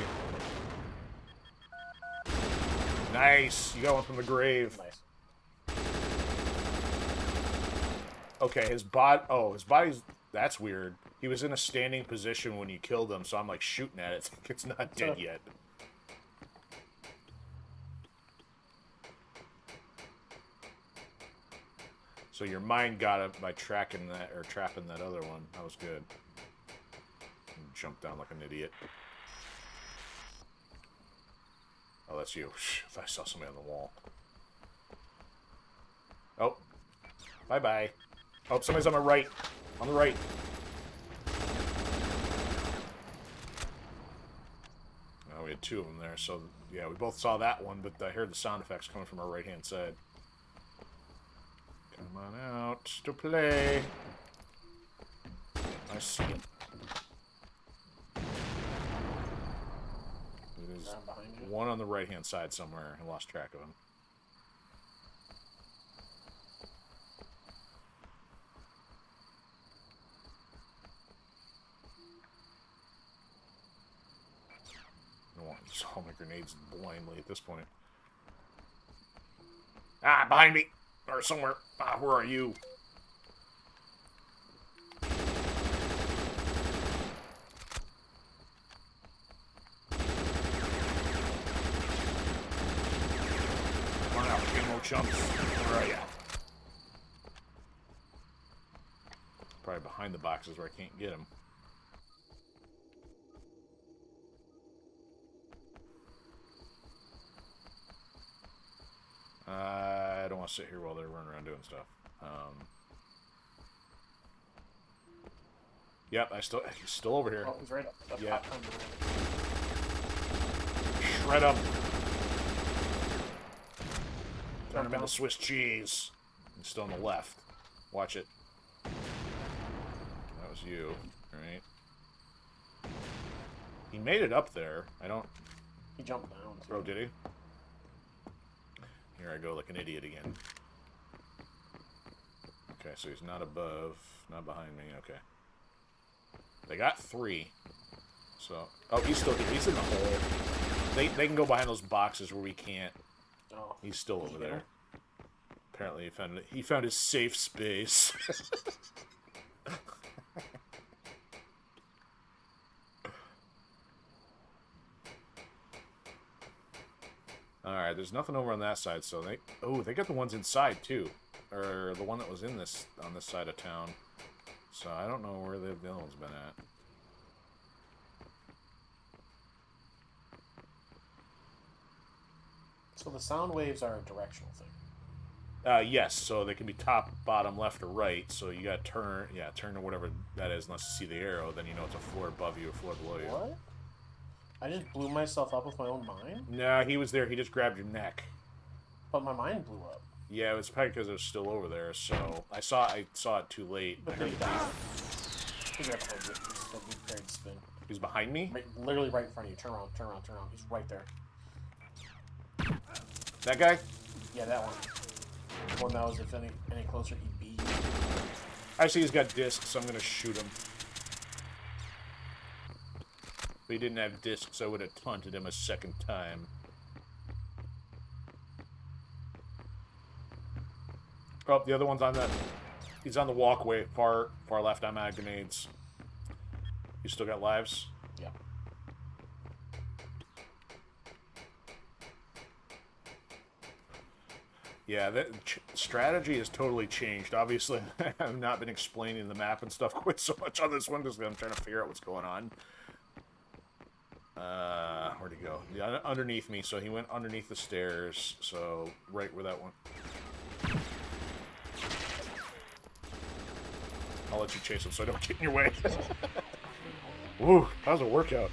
Nice! You got one from the grave. Nice. Okay, his body's... That's weird. He was in a standing position when you killed him, so I'm, like, shooting at it. It's not dead yet. So your mind got it by tracking that, or trapping that other one. That was good. Jumped down like an idiot. Oh, that's you. I saw somebody on the wall. Oh. Bye-bye. Oh, somebody's on my right. On the right. Oh, we had two of them there, so yeah, we both saw that one, but I heard the sound effects coming from our right-hand side. Come on out to play. I see him. There's one on the right-hand side somewhere. I lost track of him. I don't want to use all my grenades blindly at this point. Ah, behind me! Or somewhere. Ah, where are you? Run out, ammo chumps. Where are you? Probably behind the boxes where I can't get him. I don't want to sit here while they're running around doing stuff. Yep, he's still over here. Oh, he's right up yeah. Top. Shred him. Turn him into Swiss cheese. He's still on the left. Watch it. That was you, right? He made it up there. He jumped down. Too. Oh, did he? Here I go like an idiot again. Okay, so he's not above, not behind me, okay. They got 3. So, oh, he's still here. He's in the hole. They can go behind those boxes where we can't. Oh, he's still over there. Apparently, he found his safe space. All right, there's nothing over on that side, so they got the ones inside too, or the one that was on this side of town. So I don't know where the villain's been at. So the sound waves are a directional thing. Yes, so they can be top, bottom, left, or right. So you gotta turn to whatever that is, unless you see the arrow. Then you know it's a floor above you or floor below you. What? I just blew myself up with my own mind? Nah, he was there. He just grabbed your neck. But my mind blew up. Yeah, it was probably because it was still over there. So I saw it too late. But then he died. He's right behind you. He's a big parried spin. He's behind me? Literally right in front of you. Turn around. He's right there. That guy? Yeah, that one. The one that was, if any closer, he'd be. I see he's got discs, so I'm going to shoot him. If he didn't have discs, I would have taunted him a second time. Oh, the other one's on that. He's on the walkway, far left. I'm out of grenades. You still got lives? Yeah. Yeah, that strategy has totally changed. Obviously, I've not been explaining the map and stuff quite so much on this one because I'm trying to figure out what's going on. Where'd he go? Yeah, underneath me. So he went underneath the stairs. So right where that one. I'll let you chase him so I don't get in your way. Woo, that was a workout.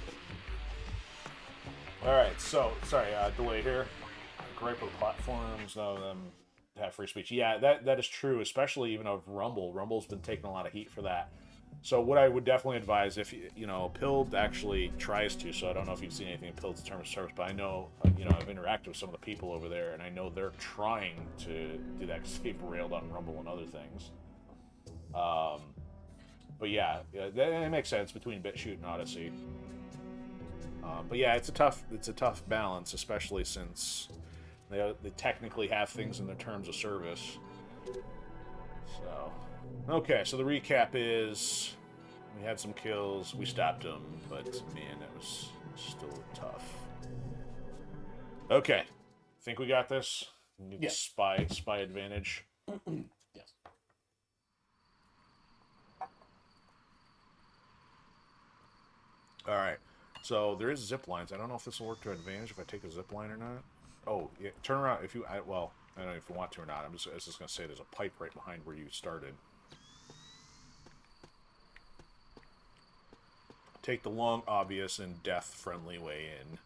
Alright, so, sorry, delay here. Gripe with platforms, none of them have free speech. Yeah, that is true, especially even of Rumble. Rumble's been taking a lot of heat for that. So what I would definitely advise, if, Pilled actually tries to, so I don't know if you've seen anything in Pilled's terms of service, but I know, I've interacted with some of the people over there, and I know they're trying to do that because they've railed on Rumble and other things. But yeah, that makes sense between BitChute and Odyssey. But yeah, it's a tough balance, especially since they technically have things in their terms of service. So, okay, so the recap is we had some kills, we stopped them, but man, it was still tough. Okay, think we got this? Yes. Spy advantage. Yes. All right. So there is zip lines. I don't know if this will work to advantage if I take a zip line or not. Oh, yeah, turn around if you. Well, I don't know if you want to or not. I was just gonna say there's a pipe right behind where you started. Take the long, obvious, and death-friendly way in.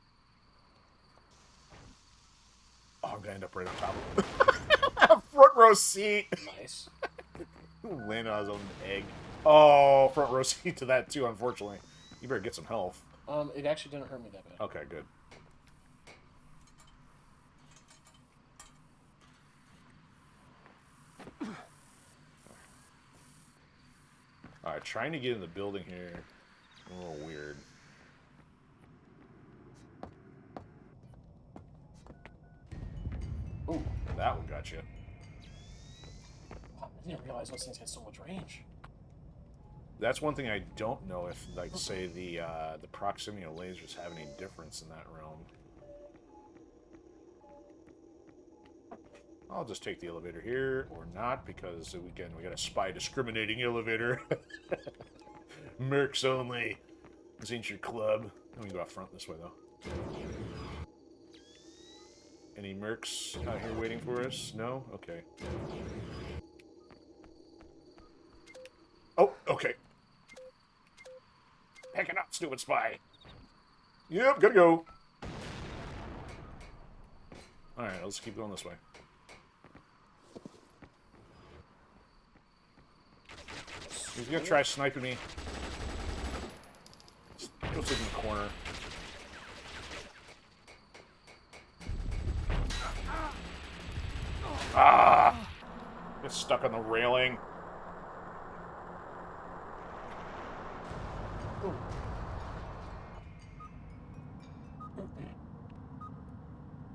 Oh, I'm gonna end up right on top of him. Front row seat. Nice. Landed on his own egg. Oh, front row seat to that too. Unfortunately, you better get some health. It actually didn't hurt me that bad. Okay, good. Alright, trying to get in the building here. A little weird. Ooh, that one got you. I didn't realize those things had so much range. That's one thing I don't know if, like, say, the proximity of lasers have any difference in that realm. I'll just take the elevator here, or not, because, again, we got a spy discriminating elevator. Mercs only. This ain't your club. Let me go out front this way, though. Any Mercs out here waiting for us? No? Okay. Oh, okay. Heckin' up, stupid spy. Yep, gotta go. Alright, let's keep going this way. He's gonna try sniping me. Go sit in the corner. Ah! Get stuck on the railing.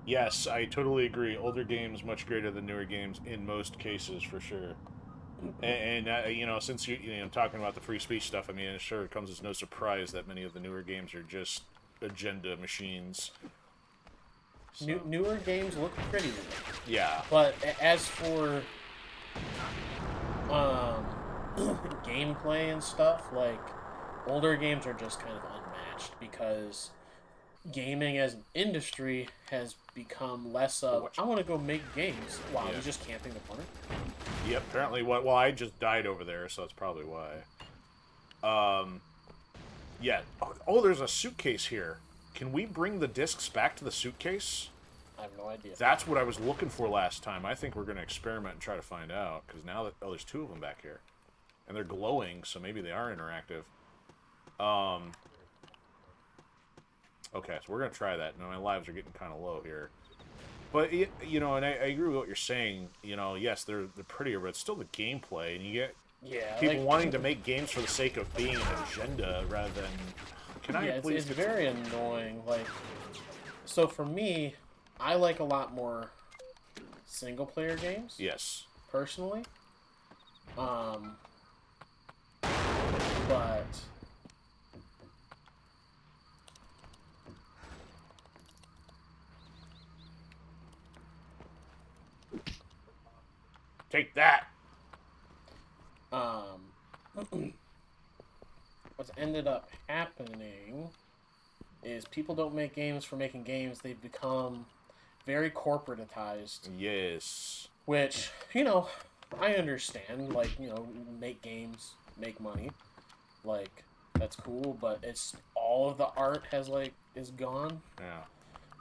Yes, I totally agree. Older games much greater than newer games in most cases, for sure. And you know, since you know talking about the free speech stuff, I mean, it sure comes as no surprise that many of the newer games are just agenda machines. So. Newer games look pretty. Yeah. But as for gameplay and stuff, like older games are just kind of unmatched because gaming as an industry has become less of I want to go make games while you're just camping the corner. Yep, apparently well I just died over there, so that's probably why. Yeah. Oh, there's a suitcase here. Can we bring the discs back to the suitcase? I have no idea. That's what I was looking for last time. I think we're going to experiment and try to find out, because now that there's two of them back here. And they're glowing, so maybe they are interactive. Okay, so we're going to try that. Now, my lives are getting kind of low here. But, you know, and I agree with what you're saying. You know, yes, they're prettier, but it's still the gameplay. And you get people wanting to make games for the sake of being an agenda rather than... Can I please... It's very annoying. Like, so for me, I like a lot more single-player games. Yes. Personally. But... Take that! What's ended up happening is people don't make games for making games. They've become very corporatized. Yes. Which, you know, I understand. Like, you know, make games, make money. Like, that's cool, but it's all of the art has, like, is gone. Yeah.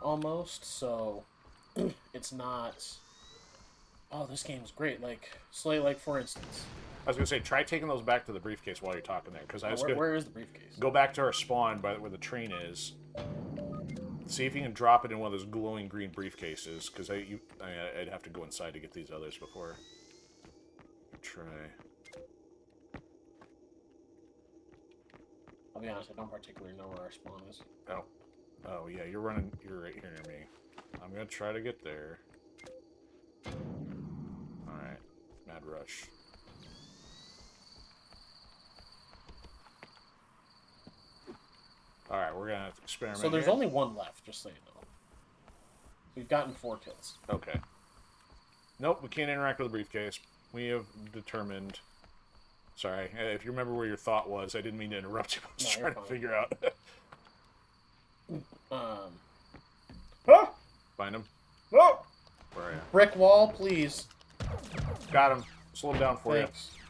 Almost. So, it's not... Oh, this game's great. Like, for instance... I was going to say, try taking those back to the briefcase while you're talking there. Because where is the briefcase? Go back to our spawn by where the train is. See if you can drop it in one of those glowing green briefcases. Because I'd have to go inside to get these others before. Try. I'll be honest, I don't particularly know where our spawn is. Oh. Oh, yeah, you're right here near me. I'm going to try to get there. Alright. Mad rush. Alright, we're gonna experiment. So there's only one left, just so you know. We've gotten 4 kills. Okay. Nope, we can't interact with the briefcase. We have determined... Sorry, if you remember where your thought was, I didn't mean to interrupt you. I was trying to figure out. Find him. Oh! Where are you? Brick wall, please. Got him. Slow him down for Thanks. you.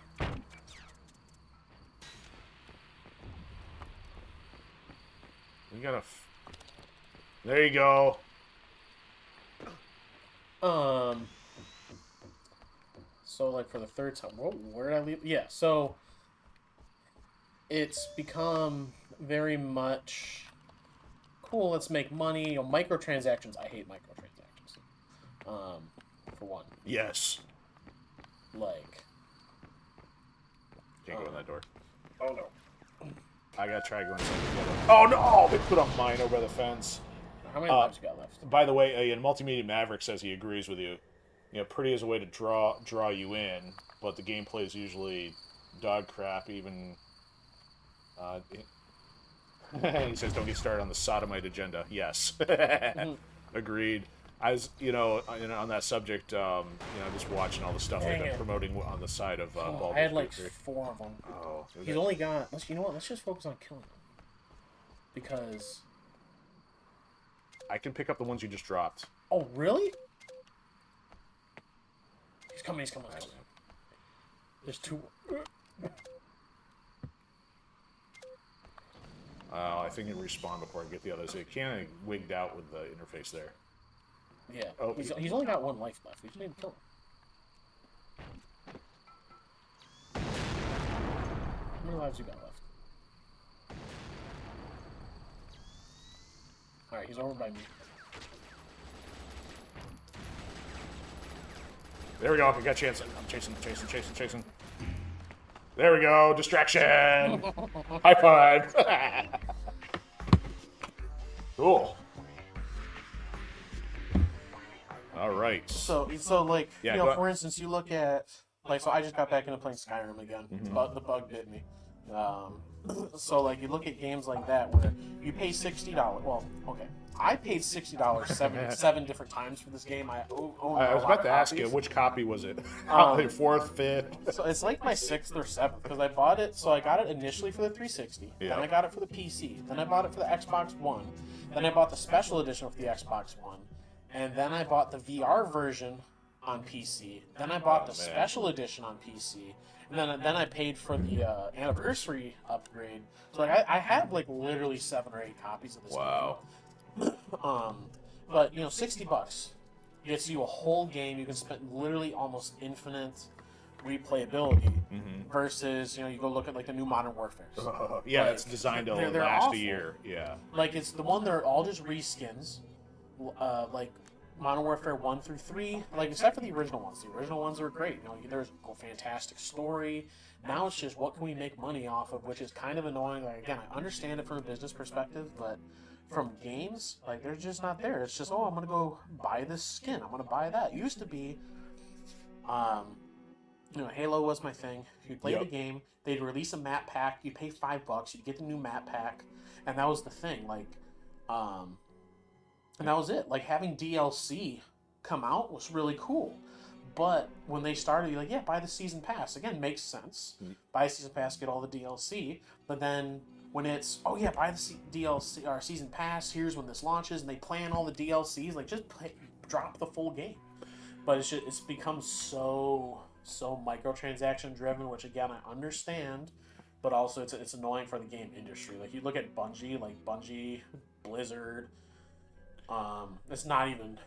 We gotta... There you go. So, like, for the third time... Where did I leave? Yeah, so... It's become very much... Cool, let's make money. You know, microtransactions. I hate microtransactions. For one. Yes. Like... Can't go in that door. Oh, no. I gotta try going inside the door. Oh, no! They put a mine over the fence. How many lives you got left? By the way, Multimedia Maverick says he agrees with you. You know, pretty is a way to draw you in, but the gameplay is usually dog crap. Even he says, "Don't get started on the sodomite agenda." Yes, agreed. I was, on that subject, just watching all the stuff they've been promoting on the side of Baldur's I had like Gate 4 of them. Oh, he's only got. You know what? Let's just focus on killing them because I can pick up the ones you just dropped. Oh, really? He's coming. There's 2. I think it respawn before I get the others. It kind of wigged out with the interface there. Yeah. Oh, he's only got 1 life left. We just need to kill him. How many lives you got left? Alright, he's over by me. There we go. I got a chance. I'm chasing. There we go. Distraction. High five. Cool. All right. So like, for instance, you look at, like, so I just got back into playing Skyrim again. But the bug bit me. So, like, you look at games like that where you pay $60. Well, okay. I paid $60 seven different times for this game. I was about to ask you, which copy was it? Fourth, fifth? So it's like my sixth or seventh, because I bought it, so I got it initially for the 360, then I got it for the PC, then I bought it for the Xbox One, then I bought the special edition for the Xbox One, and then I bought the VR version on PC, then I bought the special edition on PC, and then I paid for the anniversary upgrade. So, like, I have, like, literally 7 or 8 copies of this game. But $60 gets you a whole game. You can spend literally almost infinite replayability versus you go look at like the new Modern Warfare. Yeah, it's designed to last awful. A year. Yeah, like it's the one they're all just reskins. Like Modern Warfare 1 through 3, like except for the original ones. The original ones were great. There's a fantastic story. Now it's just what can we make money off of, which is kind of annoying. Like again, I understand it from a business perspective, but from games, like they're just not there. It's just, I'm gonna go buy this skin. I'm gonna buy that. It used to be, Halo was my thing. You'd play the game, they'd release a map pack. You pay $5, you'd get the new map pack, and that was the thing. Like, and that was it. Like having DLC come out was really cool. But when they started, you're like, buy the season pass. Again, makes sense. Buy a season pass, get all the DLC. But then when it's, buy the DLC or season pass, here's when this launches, and they plan all the DLCs, like just drop the full game. But it's become so microtransaction driven, which again I understand, but also it's annoying for the game industry. Like you look at Bungie, Blizzard, it's not even.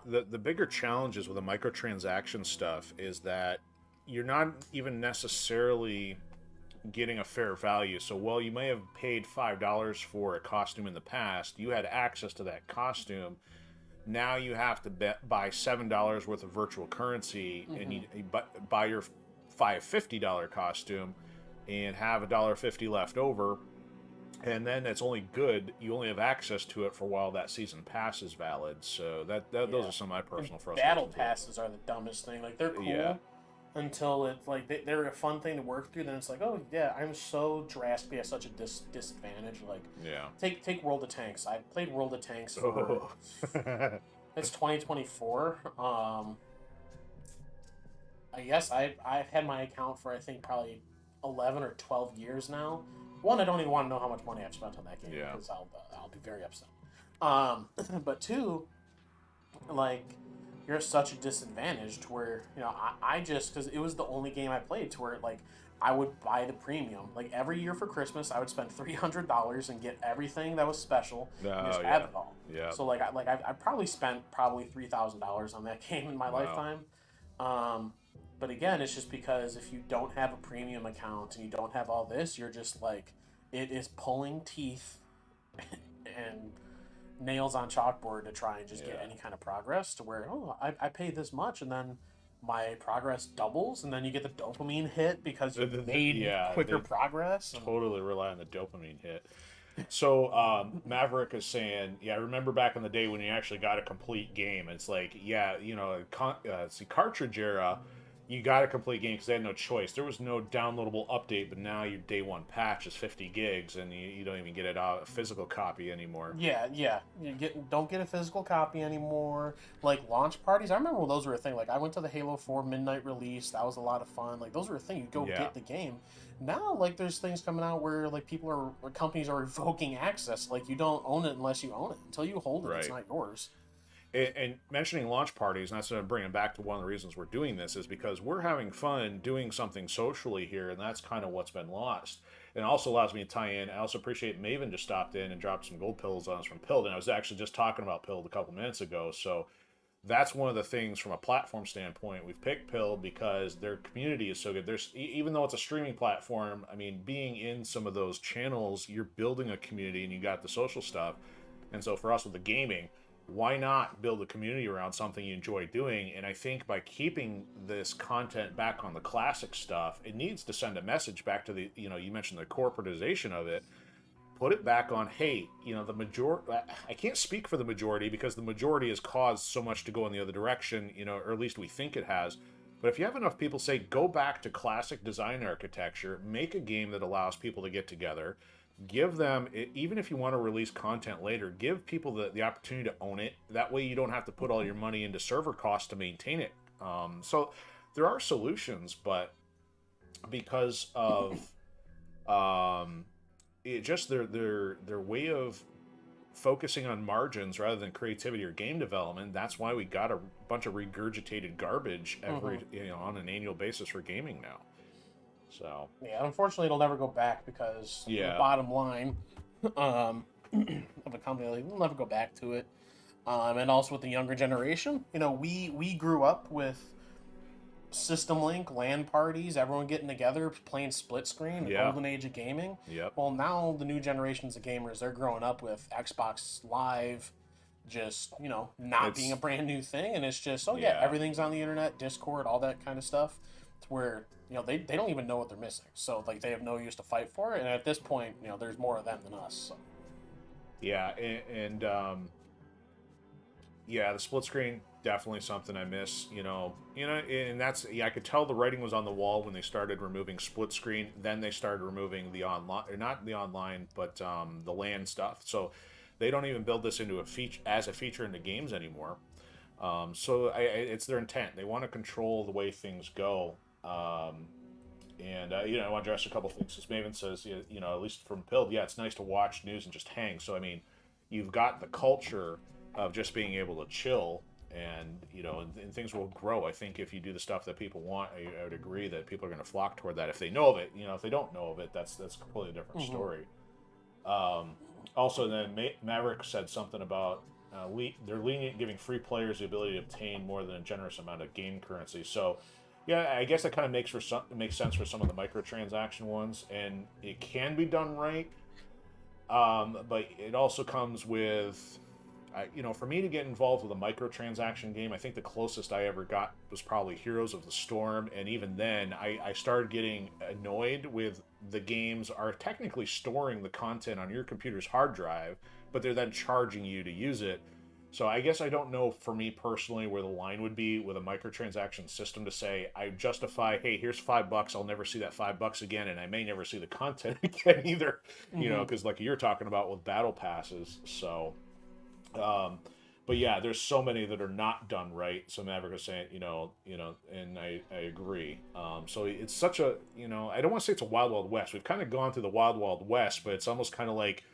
The bigger challenges with the microtransaction stuff is that you're not even necessarily getting a fair value. So while you may have paid $5 for a costume in the past, you had access to that costume. Now you have to buy $7 worth of virtual currency, and you buy your $50 costume and have $1.50 left over, and then it's only good. You only have access to it for while that season pass is valid. So those are some of my personal frustrations. Battle passes are the dumbest thing. Like they're cool. Until it's like they're a fun thing to work through, then it's like, I'm so drastically at such a disadvantage. Like, take World of Tanks. I played World of Tanks for it's 2024. I guess I've had my account for I think probably 11 or 12 years now. One, I don't even want to know how much money I've spent on that game because I'll be very upset. But two, like, you're at such a disadvantage to where, I just, because it was the only game I played to where, like, I would buy the premium. Like, every year for Christmas, I would spend $300 and get everything that was special and just have it all. Yeah. So, like, I probably spent $3,000 on that game in my lifetime. But again, it's just because if you don't have a premium account and you don't have all this, you're just, like, it is pulling teeth and nails on chalkboard to try and just get any kind of progress to where I pay this much and then my progress doubles and then you get the dopamine hit because you made quicker progress. Totally rely on the dopamine hit. So Maverick is saying, I remember back in the day when you actually got a complete game. It's like, cartridge era, you got a complete game because they had no choice. There was no downloadable update, but now your day one patch is 50 gigs, and you don't even get it out a physical copy anymore. Yeah. You don't get a physical copy anymore. Like launch parties, I remember when those were a thing. Like I went to the Halo 4 midnight release. That was a lot of fun. Like those were a thing. You go get the game. Now, like there's things coming out where like companies are revoking access. Like you don't own it unless you own it. Until you hold it, it's not yours. And mentioning launch parties, and that's what I'm bringing back to one of the reasons we're doing this, is because we're having fun doing something socially here, and that's kind of what's been lost. And it also allows me to tie in. I also appreciate Maven just stopped in and dropped some gold pills on us from Pilled, and I was actually just talking about Pilled a couple minutes ago. So that's one of the things from a platform standpoint. We've picked Pilled because their community is so good. There's, even though it's a streaming platform, I mean, being in some of those channels, you're building a community, and you got the social stuff. And so for us with the gaming, why not build a community around something you enjoy doing? And I think by keeping this content back on the classic stuff, it needs to send a message back to the, you know, you mentioned the corporatization of it. Put it back on, hey, you know, the majority, I can't speak for the majority because the majority has caused so much to go in the other direction, you know, or at least we think it has. But if you have enough people say, go back to classic design architecture, make a game that allows people to get together, give them, even if you want to release content later, give people the opportunity to own it. That way you don't have to put all your money into server costs to maintain it. So there are solutions, but because of it just their way of focusing on margins rather than creativity or game development, that's why we got a bunch of regurgitated garbage every you know, on an annual basis for gaming now. So yeah, unfortunately, it'll never go back because the bottom line of a company, like, we'll never go back to it. And also with the younger generation, you know, we grew up with System Link, LAN parties, everyone getting together, playing split screen, the golden age of gaming. Yep. Well, now the new generations of gamers, they're growing up with Xbox Live, just, you know, not being a brand new thing, and it's just, everything's on the internet, Discord, all that kind of stuff. It's where, you know, they don't even know what they're missing. So, like, they have no use to fight for it, and at this point, you know, there's more of them than us. So. Yeah, and the split screen, definitely something I miss, you know, and that's, I could tell the writing was on the wall when they started removing split screen. Then they started removing the online, or not the online, but the LAN stuff. So they don't even build this into a feature into games anymore. So it's their intent. They want to control the way things go. And you know, I want to address a couple things. As Maven says, you know, at least from Pilled, it's nice to watch news and just hang. So I mean, you've got the culture of just being able to chill, and you know, and things will grow. I think if you do the stuff that people want, I would agree that people are going to flock toward that if they know of it. You know, if they don't know of it, that's a completely different story. Also, then Maverick said something about they're lenient, giving free players the ability to obtain more than a generous amount of game currency. So, yeah, I guess that kind of makes sense for some of the microtransaction ones, and it can be done right. But it also comes with, you know, for me to get involved with a microtransaction game, I think the closest I ever got was probably Heroes of the Storm, and even then, I started getting annoyed with the games are technically storing the content on your computer's hard drive, but they're then charging you to use it. So I guess I don't know, for me personally, where the line would be with a microtransaction system to say, I justify, hey, here's $5, I'll never see that $5 again, and I may never see the content again either, you know, because like you're talking about with battle passes. So, but yeah, there's so many that are not done right. So Maverick was saying, you know, and I agree. So it's such a, you know, I don't want to say it's a wild, wild west. We've kind of gone through the wild, wild west, but it's almost kind of like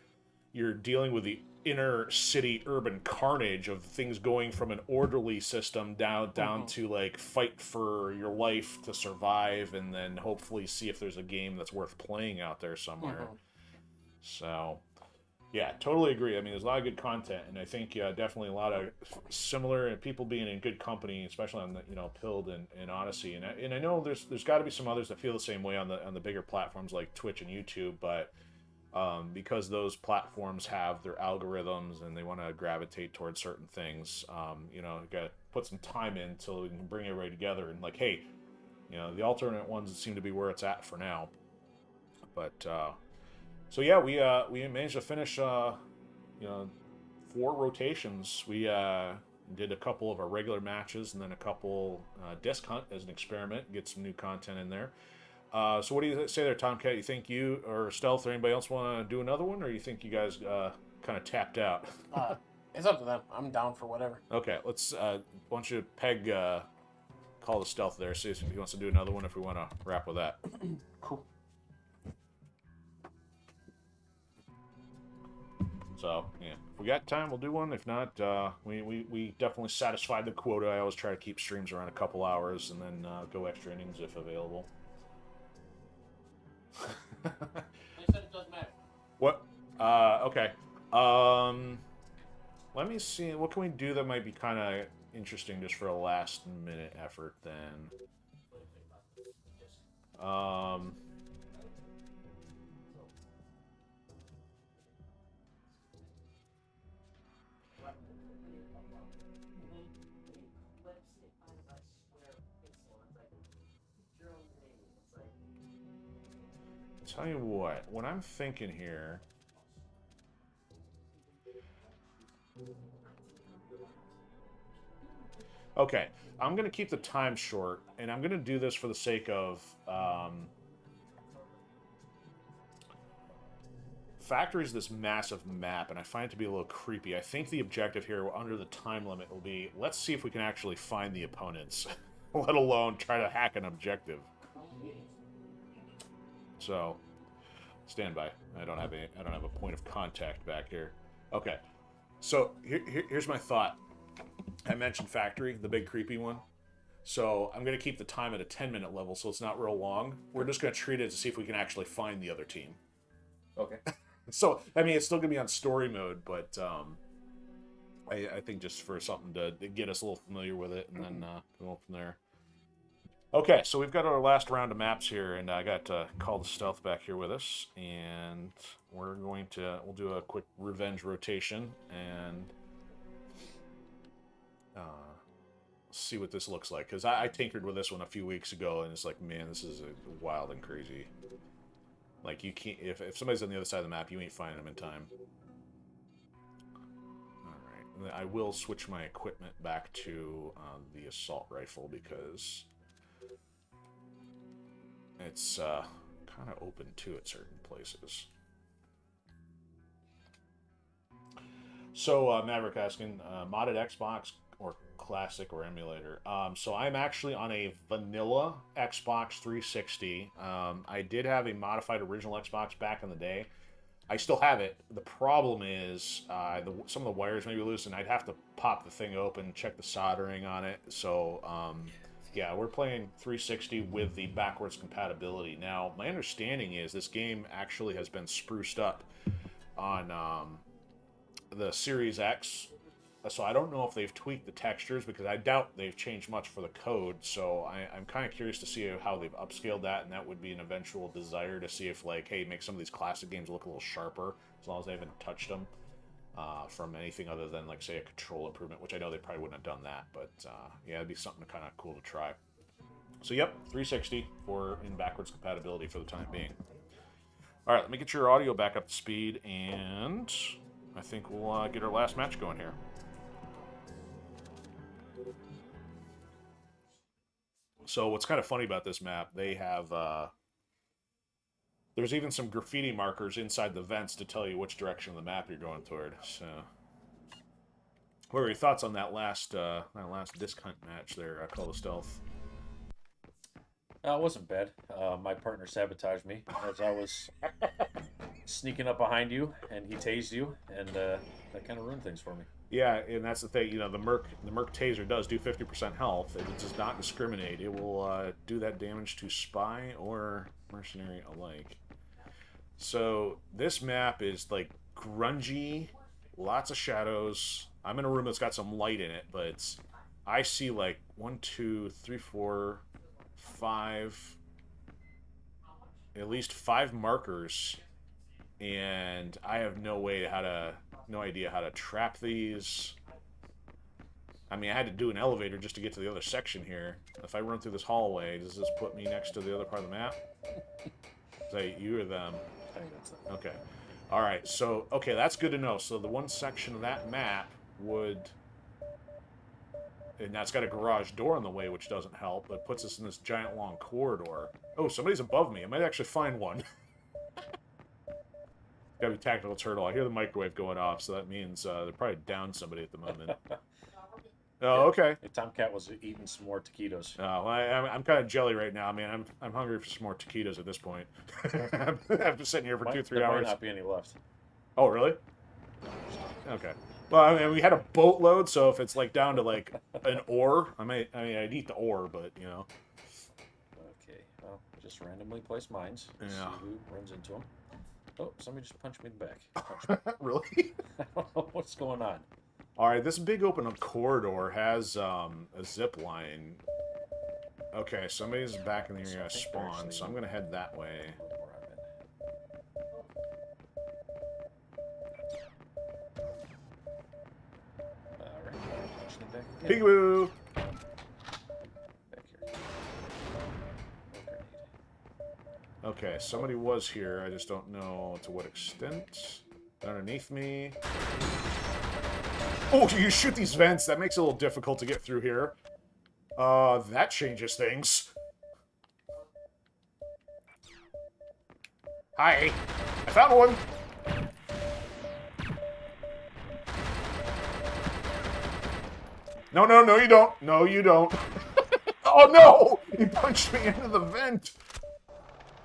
you're dealing with the inner city urban carnage of things going from an orderly system down to like fight for your life to survive, and then hopefully see if there's a game that's worth playing out there somewhere. So yeah, totally agree. I mean, there's a lot of good content, and I think definitely a lot of similar, and people being in good company, especially on the, you know, Pilled and Odyssey, and I know there's got to be some others that feel the same way on the bigger platforms like Twitch and YouTube, but because those platforms have their algorithms and they want to gravitate towards certain things, you know, you got to put some time in until we can bring everybody together and like, hey, you know, the alternate ones seem to be where it's at for now. But so yeah, we managed to finish you know, 4 rotations. We did a couple of our regular matches and then a couple disc hunt as an experiment, get some new content in there. So what do you say there, Tomcat? You think you or Stealth or anybody else want to do another one, or you think you guys kind of tapped out? It's up to them. I'm down for whatever. Okay, let's. Why don't you Peg call the Stealth there, see if he wants to do another one, if we want to wrap with that. Cool. So yeah, if we got time, we'll do one. If not, we definitely satisfied the quota. I always try to keep streams around a couple hours and then go extra innings if available. They said it doesn't matter. What? Okay. Let me see. What can we do that might be kind of interesting just for a last minute effort then? tell you what I'm thinking here. Okay, I'm going to keep the time short, and I'm going to do this for the sake of... Factory is this massive map, and I find it to be a little creepy. I think the objective here, under the time limit, will be, let's see if we can actually find the opponents, let alone try to hack an objective. So, stand by. I don't have a point of contact back here. Okay, so here's my thought. I mentioned Factory, the big creepy one. So I'm going to keep the time at a 10-minute level, so it's not real long. We're just going to treat it to see if we can actually find the other team. Okay. So, I mean, it's still going to be on story mode, but I think just for something to get us a little familiar with it, and then go from there. Okay, so we've got our last round of maps here, and I got Call the Stealth back here with us, and we'll do a quick revenge rotation, and see what this looks like, because I tinkered with this one a few weeks ago, and it's like, man, this is wild and crazy. Like, you can't, if somebody's on the other side of the map, you ain't finding them in time. Alright, I will switch my equipment back to the assault rifle, because it's kind of open too at certain places. So, Maverick asking, modded Xbox or classic or emulator? So I'm actually on a vanilla Xbox 360. I did have a modified original Xbox back in the day. I still have it. The problem is some of the wires may be loose, and I'd have to pop the thing open, check the soldering on it. So, yeah, we're playing 360 with the backwards compatibility. Now, my understanding is this game actually has been spruced up on the Series X. So I don't know if they've tweaked the textures, because I doubt they've changed much for the code. So I'm kind of curious to see how they've upscaled that, and that would be an eventual desire to see if, like, hey, make some of these classic games look a little sharper, as long as they haven't touched them from anything other than, like, say, a control improvement, which I know they probably wouldn't have done that. But, yeah, it'd be something kind of cool to try. So, yep, 360 in backwards compatibility for the time being. All right, let me get your audio back up to speed, and I think we'll get our last match going here. So what's kind of funny about this map, they have, there's even some graffiti markers inside the vents to tell you which direction of the map you're going toward. So, what were your thoughts on that last disc hunt match there, Call the Stealth? It wasn't bad. My partner sabotaged me as I was sneaking up behind you, and he tased you, and that kind of ruined things for me. Yeah, and that's the thing, you know, the Merc taser does do 50% health. It does not discriminate. It will do that damage to Spy or Mercenary alike. So this map is, like, grungy, lots of shadows. I'm in a room that's got some light in it, but I see, like, 1, 2, 3, 4, 5, at least 5 markers, and I have no idea how to trap these. I mean, I had to do an elevator just to get to the other section here. If I run through this hallway, does this put me next to the other part of the map? Is that you or them? I think that's it. Okay. All right. So, okay, that's good to know. So the one section of that map would, and that's got a garage door in the way, which doesn't help, but puts us in this giant long corridor. Oh, somebody's above me. I might actually find one. Gotta be tactical turtle. I hear the microwave going off, so that means they're probably down somebody at the moment. Oh, okay. The Tomcat was eating some more taquitos. Oh, I'm kind of jelly right now. I mean, I'm hungry for some more taquitos at this point. I've been sitting here for 2-3 hours. There might not be any left. Oh, really? Okay. Well, I mean, we had a boatload, so if it's like down to like an ore, I'd eat the ore, but you know. Okay. Well, just randomly place mines. Yeah. See who runs into them. Oh, somebody just punched me in the back. Really? I don't know what's going on. All right, this big open up corridor has a zip line. Okay, somebody's back in the area of spawn, so I'm gonna head that way. Peekaboo! Okay, somebody was here. I just don't know to what extent. Underneath me. Oh, you shoot these vents. That makes it a little difficult to get through here. That changes things. Hi. I found one. No, no, no, you don't. No, you don't. Oh, no! He punched me into the vent.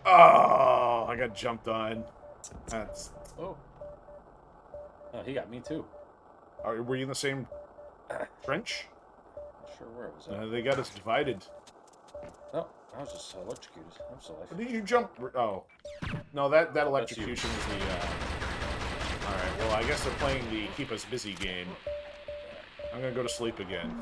Oh, I got jumped on. That's... Oh. Oh, he got me too. Were you in the same trench? Not sure where it was at. They got us divided. Oh, I was just electrocuted. I'm still alive. Did you jump? Oh. No, that electrocution is the, Alright, well, I guess they're playing the keep us busy game. I'm gonna go to sleep again.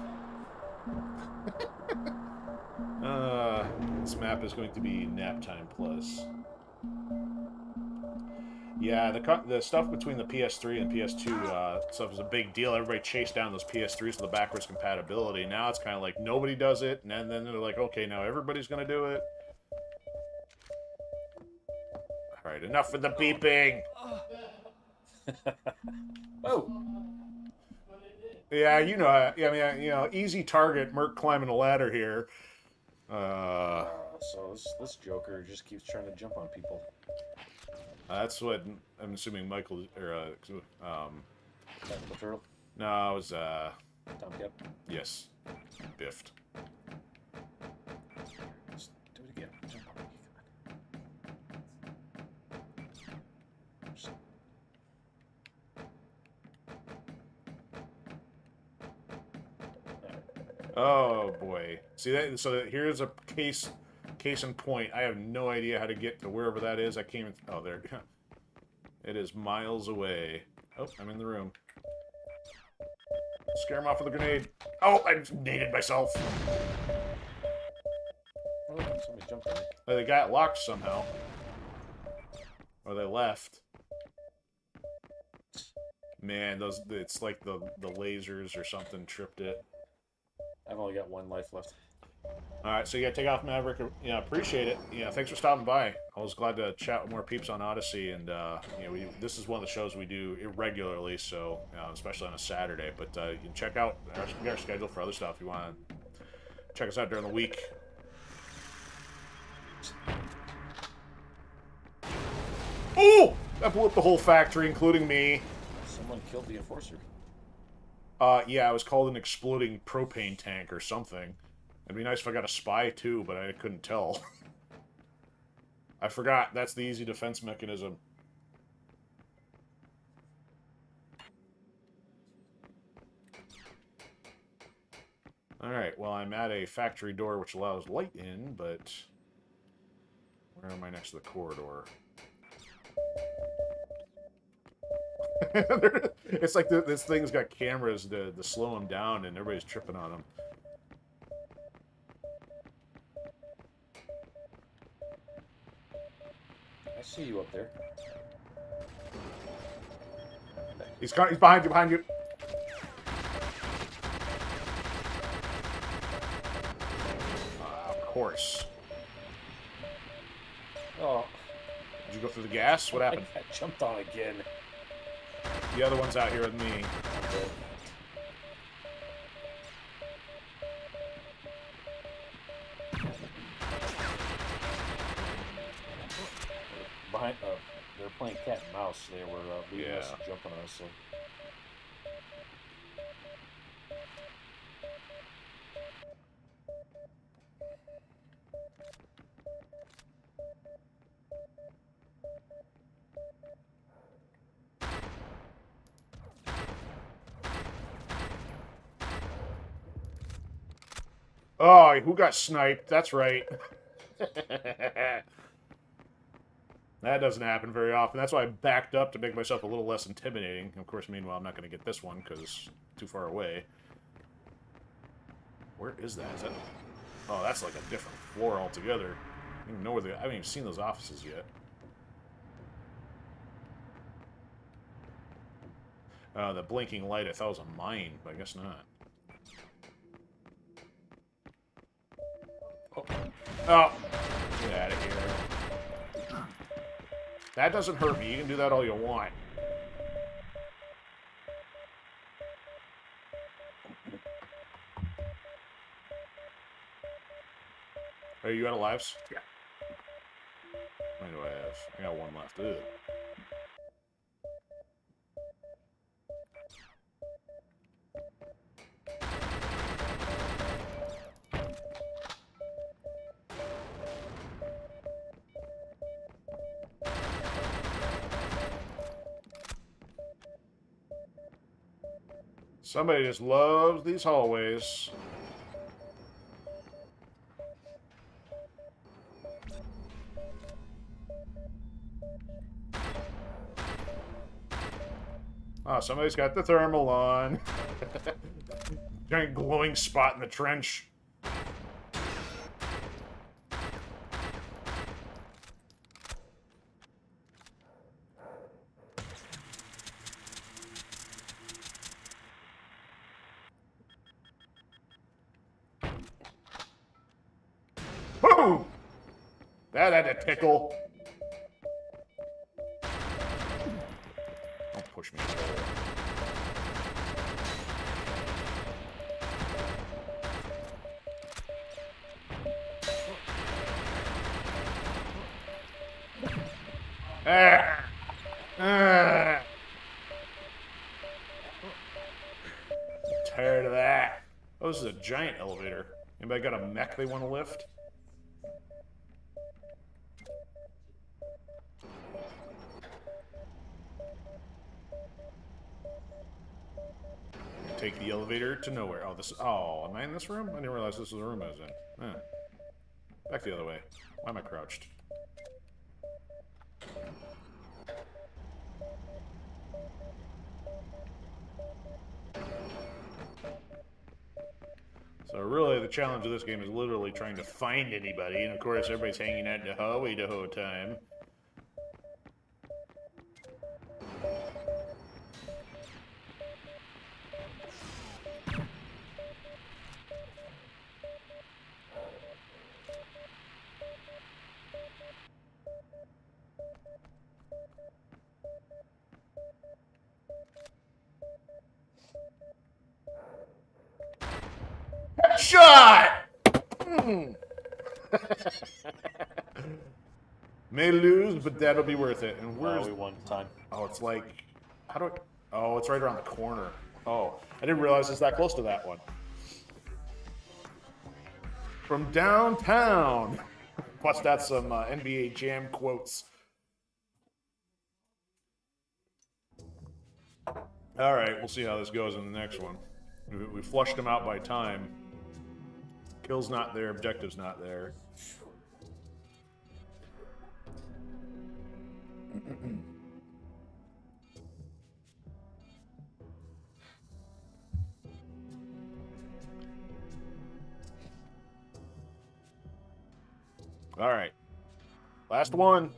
This map is going to be nap time plus. Yeah, the stuff between the PS3 and PS2 stuff is a big deal. Everybody chased down those PS3s for the backwards compatibility. Now it's kind of like nobody does it, and then they're like, okay, now everybody's gonna do it. Alright, enough with the beeping! Oh! Yeah, you know, easy target, Merc climbing a ladder here. So this Joker just keeps trying to jump on people. That's what I'm assuming Michael, or, Tactical turtle? no, it was, Tomcat? yes, biffed. Just do it again. Jump on me. Oh boy. See that? So here's a case in point. I have no idea how to get to wherever that is. I can't even. Oh, there. It is miles away. Oh, I'm in the room. Scare him off with a grenade. Oh, I naded myself. Oh, somebody jumped on me. Oh, they got locked somehow. Or they left. Man, it's like the lasers or something tripped it. I've only got one life left. Alright, so you gotta take off, Maverick. Yeah, appreciate it. Yeah, thanks for stopping by. I was glad to chat with more peeps on Odyssey, and this is one of the shows we do irregularly, so especially on a Saturday. But you can check out our schedule for other stuff if you want to check us out during the week. Oh! That blew up the whole factory, including me. Someone killed the enforcer. Yeah, it was called an exploding propane tank or something. It'd be nice if I got a spy, too, but I couldn't tell. I forgot. That's the easy defense mechanism. Alright, well, I'm at a factory door which allows light in, but... Where am I next to the corridor? It's like this thing's got cameras to slow them down, and everybody's tripping on them. I see you up there. He's behind you, of course. Oh. Did you go through the gas? What happened? I got jumped on again. The other one's out here with me. Okay. Behind, they're playing cat and mouse. They were leaving us and jumping on us. So. Oh, who got sniped? That's right. That doesn't happen very often. That's why I backed up to make myself a little less intimidating. Of course, meanwhile, I'm not going to get this one because it's too far away. Where is that? Is that... Oh, that's like a different floor altogether. I don't even know where I haven't even seen those offices yet. The blinking light, I thought was a mine, but I guess not. Oh. Get out of here. That doesn't hurt me. You can do that all you want. Are you out of lives? Yeah. How many do I have? I got one left. Ugh. Somebody just loves these hallways. Oh, somebody's got the thermal on. Giant glowing spot in the trench. Boom! That had to tickle. Don't push me. Ah! Ah! I'm tired of that. Oh, this is a giant elevator. Anybody got a mech they want to lift? Take the elevator to nowhere. Oh, oh, am I in this room? I didn't realize this was the room I was in. Huh. Back the other way. Why am I crouched? So really, the challenge of this game is literally trying to find anybody, and of course, everybody's hanging out in the hallway the whole time. Shot! May lose, but that'll be worth it. And where's... we won time. Oh, it's like... How do I... Oh, it's right around the corner. Oh, I didn't realize it's that close to that one. From downtown. Plus, that's some NBA Jam quotes. All right, we'll see how this goes in the next one. We flushed them out by time. Kill's not there, objective's not there. All right. Last one.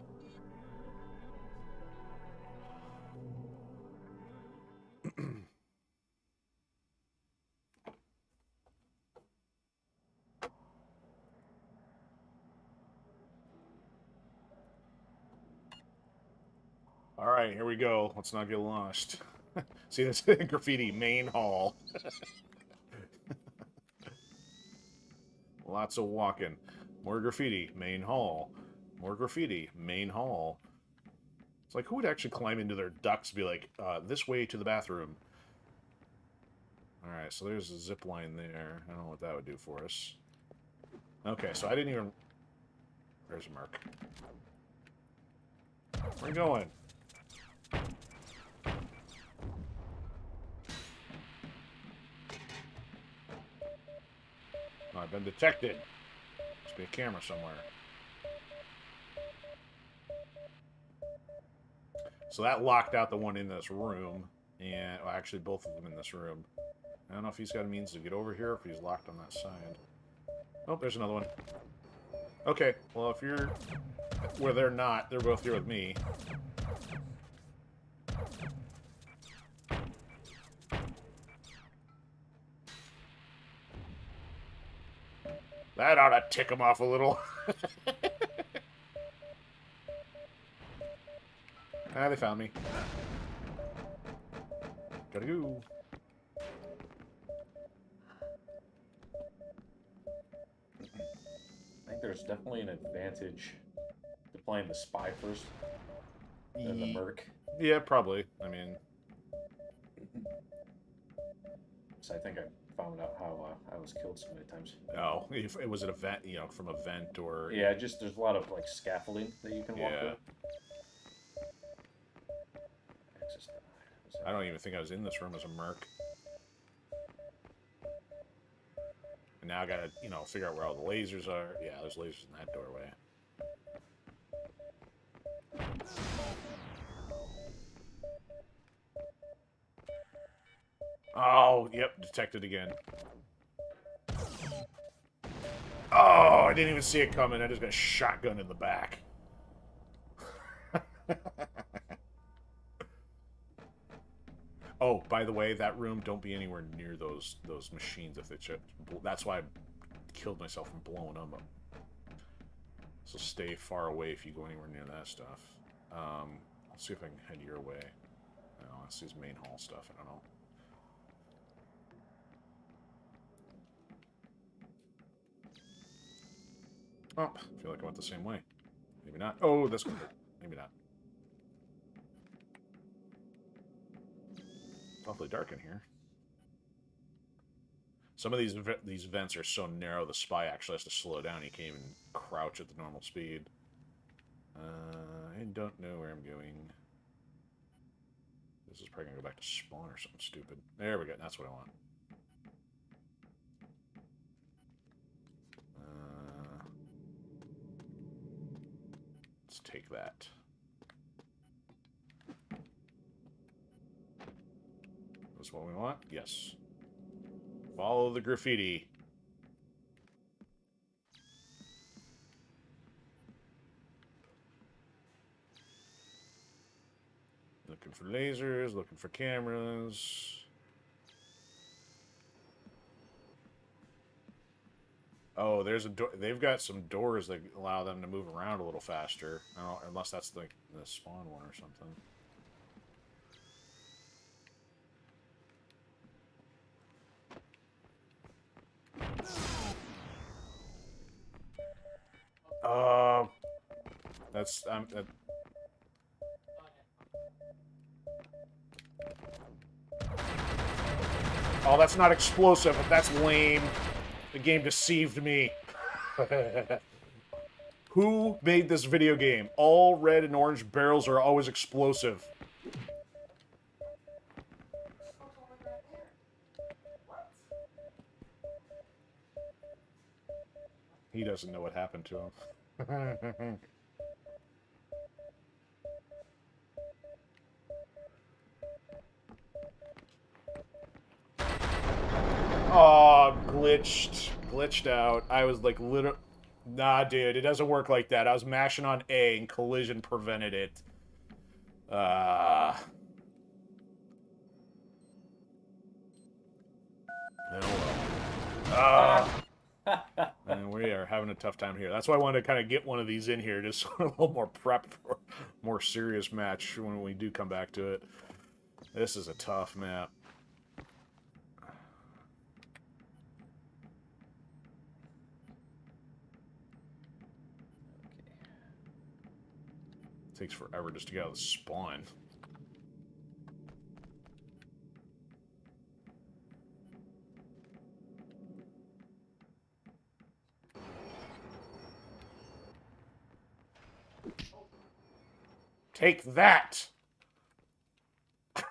All right, here we go. Let's not get lost. See, this graffiti, main hall. Lots of walking. More graffiti, main hall. More graffiti, main hall. It's like, who would actually climb into their ducts and be like, this way to the bathroom? All right, so there's a zip line there. I don't know what that would do for us. Okay, so I didn't even... There's a Merc. Where are you going? Oh, I've been detected. Must be a camera somewhere. So that locked out the one in this room, and well, actually both of them in this room. I don't know if he's got a means to get over here, or if he's locked on that side. Oh, there's another one. Okay, well if you're where they're not, they're both here with me. That ought to tick him off a little. Ah, they found me. Gotta go. I think there's definitely an advantage to playing the Spy first than the Merc. Yeah, probably. I mean... So I think I found out how I was killed so many times. Oh, if it was an event, you know, from a vent or... Yeah, just there's a lot of, like, scaffolding that you can walk through. I don't even think I was in this room as a Merc. And now I gotta, you know, figure out where all the lasers are. Yeah, there's lasers in that doorway. Oh, yep, detected again. Oh, I didn't even see it coming. I just got shotgun in the back. Oh, by the way, that room, don't be anywhere near those machines if it's... That's why I killed myself from blowing them up. So stay far away if you go anywhere near that stuff. Let's see if I can head your way. No, that's his main hall stuff. I don't know. Oh, I feel like I went the same way. Maybe not. Oh, this one. Maybe not. Awfully dark in here. Some of these vents are so narrow, the spy actually has to slow down. He can't even crouch at the normal speed. I don't know where I'm going. This is probably going to go back to spawn or something stupid. There we go. That's what I want. Let's take that. That's what we want? Yes. Follow the graffiti. Looking for lasers, looking for cameras. Oh, there's a door. They've got some doors that allow them to move around a little faster. I don't know, unless that's the spawn one or something. That's Oh, that's not explosive, but that's lame. The game deceived me. Who made this video game? All red and orange barrels are always explosive. He doesn't know what happened to him. Oh, glitched out. I was like literally... Nah, dude, it doesn't work like that. I was mashing on A and collision prevented it. Oh, well. And we are having a tough time here. That's why I wanted to kind of get one of these in here, just so a little more prep for a more serious match when we do come back to it. This is a tough map. It takes forever just to get out of the spawn. Take that! Did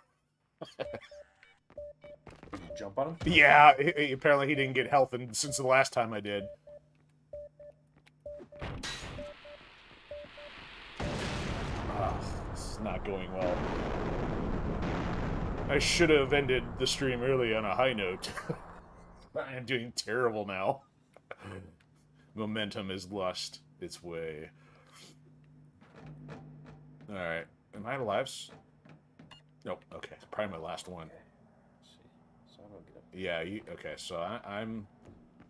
you jump on him? Yeah, apparently he didn't get health since the last time I did. This is not going well. I should have ended the stream early on a high note. I am doing terrible now. Momentum has lost its way. Alright. Am I out of lives? Nope. Okay. Probably my last one. Yeah, okay. So I'm...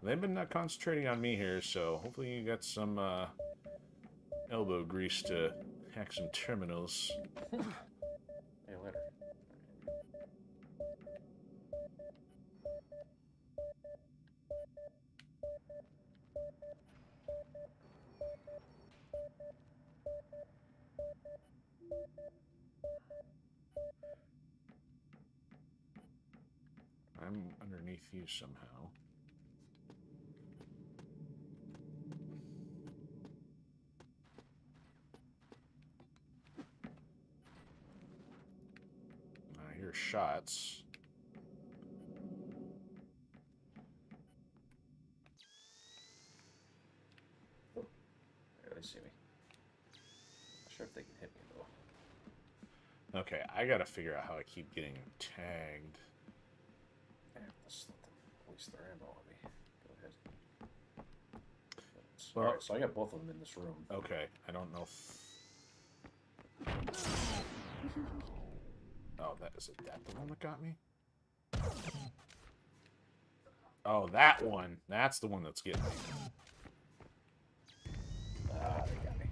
They've been not concentrating on me here, so hopefully you got some elbow grease to Hack some terminals. Hey, later. I'm underneath you somehow. I hear shots. Yeah, they see me. Not sure if they can hit me though. Okay, I gotta figure out how I keep getting tagged. Yeah, let's let them waste their ammo on me. Go ahead. Well, Alright, so I got both of them in this room. Okay, I don't know if... Oh, that is that the one that got me? Oh, that one. That's the one that's getting me. Ah, they got me.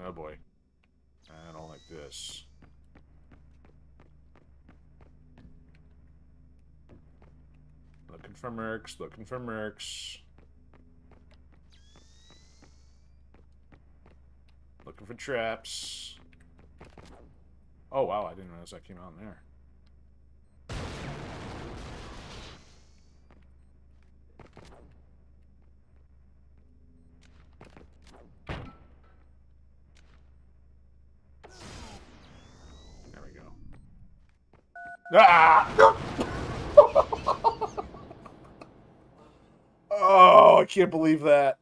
Oh boy. I don't like this. Looking for Mercs, looking for Mercs. Looking for traps. Oh wow, I didn't realize that came out in there. There we go. Ah! Oh, I can't believe that.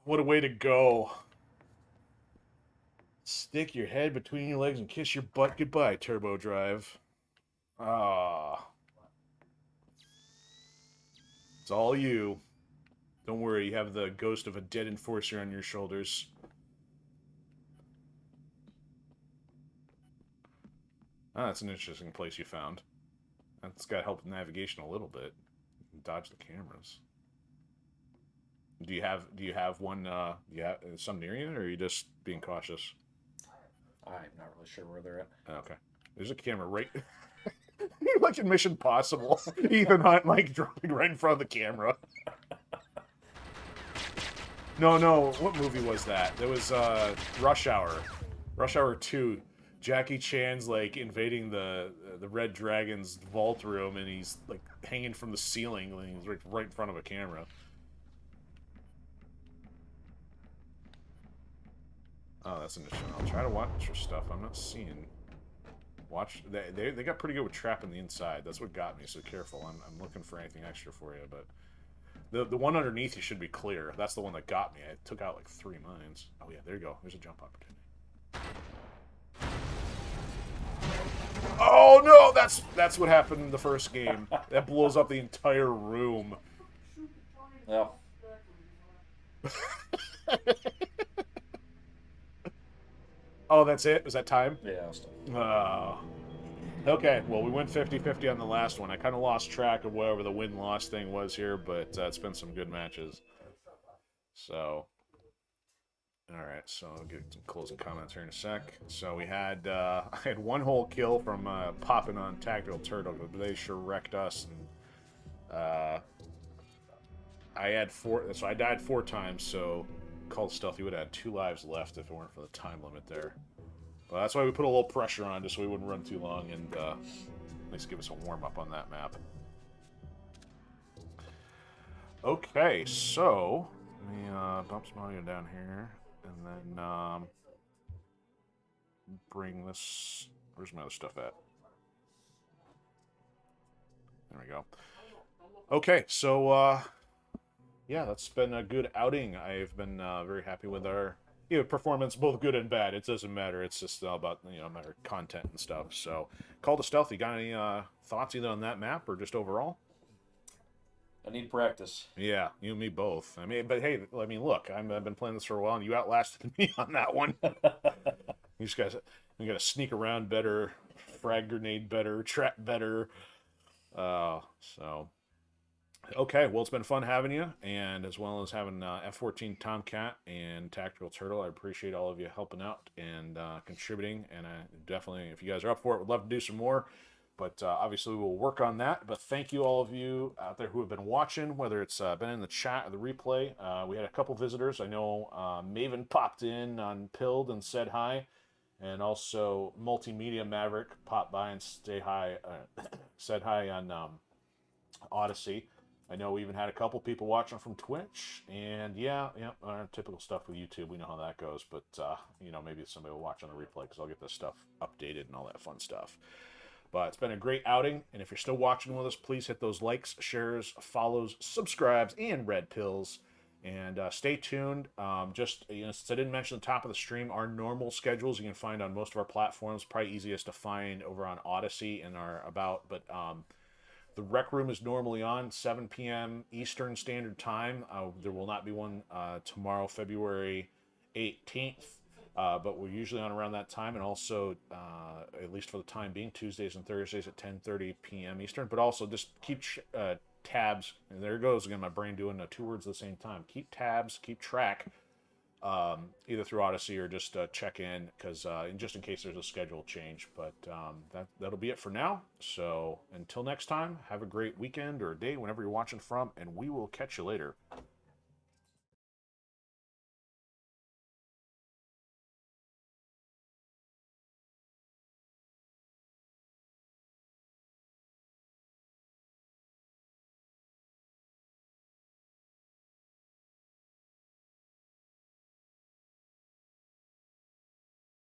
What a way to go. Stick your head between your legs and kiss your butt goodbye, Turbo Drive. Ah. It's all you. Don't worry, you have the ghost of a dead enforcer on your shoulders. Ah, that's an interesting place you found. That's got to help with navigation a little bit. Dodge the cameras. Do you have one? Do you have some near you, or are you just being cautious? I'm not really sure where they're at. Okay, there's a camera right. You're like in Mission Possible. Ethan Hunt like dropping right in front of the camera. No. What movie was that? There was Rush Hour. Rush Hour 2. Jackie Chan's like invading the Red Dragon's vault room, and he's like hanging from the ceiling, and he's right in front of a camera. Oh, that's interesting. I'll try to watch your stuff. I'm not seeing. Watch. They got pretty good with trapping the inside. That's what got me. So careful. I'm looking for anything extra for you, but the one underneath you should be clear. That's the one that got me. I took out like 3 mines. Oh yeah, there you go. There's a jump opportunity. Oh no, that's what happened in the first game. That blows up the entire room. Well. Oh, that's it? Is that time? Yeah, I'll okay, well, we went 50-50 on the last one. I kind of lost track of whatever the win-loss thing was here, but it's been some good matches. So, all right, so I'll get some closing comments here in a sec. So we had, I had one whole kill from popping on Tactical Turtle, but they sure wrecked us. And, I had 4, so I died 4 times, so Called Stealth, you would have had 2 lives left if it weren't for the time limit there. But that's why we put a little pressure on, just so we wouldn't run too long, and at least give us a warm-up on that map. Okay, so let me bump some audio down here, and then bring this. Where's my other stuff at? There we go. Okay, so yeah, that's been a good outing. I've been very happy with our performance, both good and bad. It doesn't matter. It's just all about our content and stuff. So, Call to Stealth, you got any thoughts either on that map or just overall? I need practice. Yeah, you and me both. I mean, but hey, look, I've been playing this for a while, and you outlasted me on that one. You just guys, We got to sneak around better, frag grenade better, trap better. So, okay, well, it's been fun having you, and as well as having F-14 Tomcat and Tactical Turtle. I appreciate all of you helping out and contributing, and I definitely, if you guys are up for it, would love to do some more. But obviously, we'll work on that. But thank you, all of you out there who have been watching, whether it's been in the chat or the replay. We had a couple visitors. I know Maven popped in on Pilled and said hi. And also Multimedia Maverick popped by and said hi on Odyssey. I know we even had a couple people watching from Twitch. And yeah, typical stuff with YouTube. We know how that goes. But, maybe somebody will watch on the replay because I'll get this stuff updated and all that fun stuff. But it's been a great outing, and if you're still watching with us, please hit those likes, shares, follows, subscribes, and red pills. And stay tuned. Since I didn't mention at the top of the stream, our normal schedules you can find on most of our platforms. Probably easiest to find over on Odyssey and our About. But the Rec Room is normally on 7 p.m. Eastern Standard Time. There will not be one tomorrow, February 18th. But we're usually on around that time, and also, at least for the time being, Tuesdays and Thursdays at 10:30 p.m. Eastern. But also, just keep tabs. And there it goes again, my brain doing two words at the same time. Keep tabs, keep track, either through Odyssey or just check in, because just in case there's a schedule change. But that'll be it for now. So until next time, have a great weekend or a day whenever you're watching from, and we will catch you later.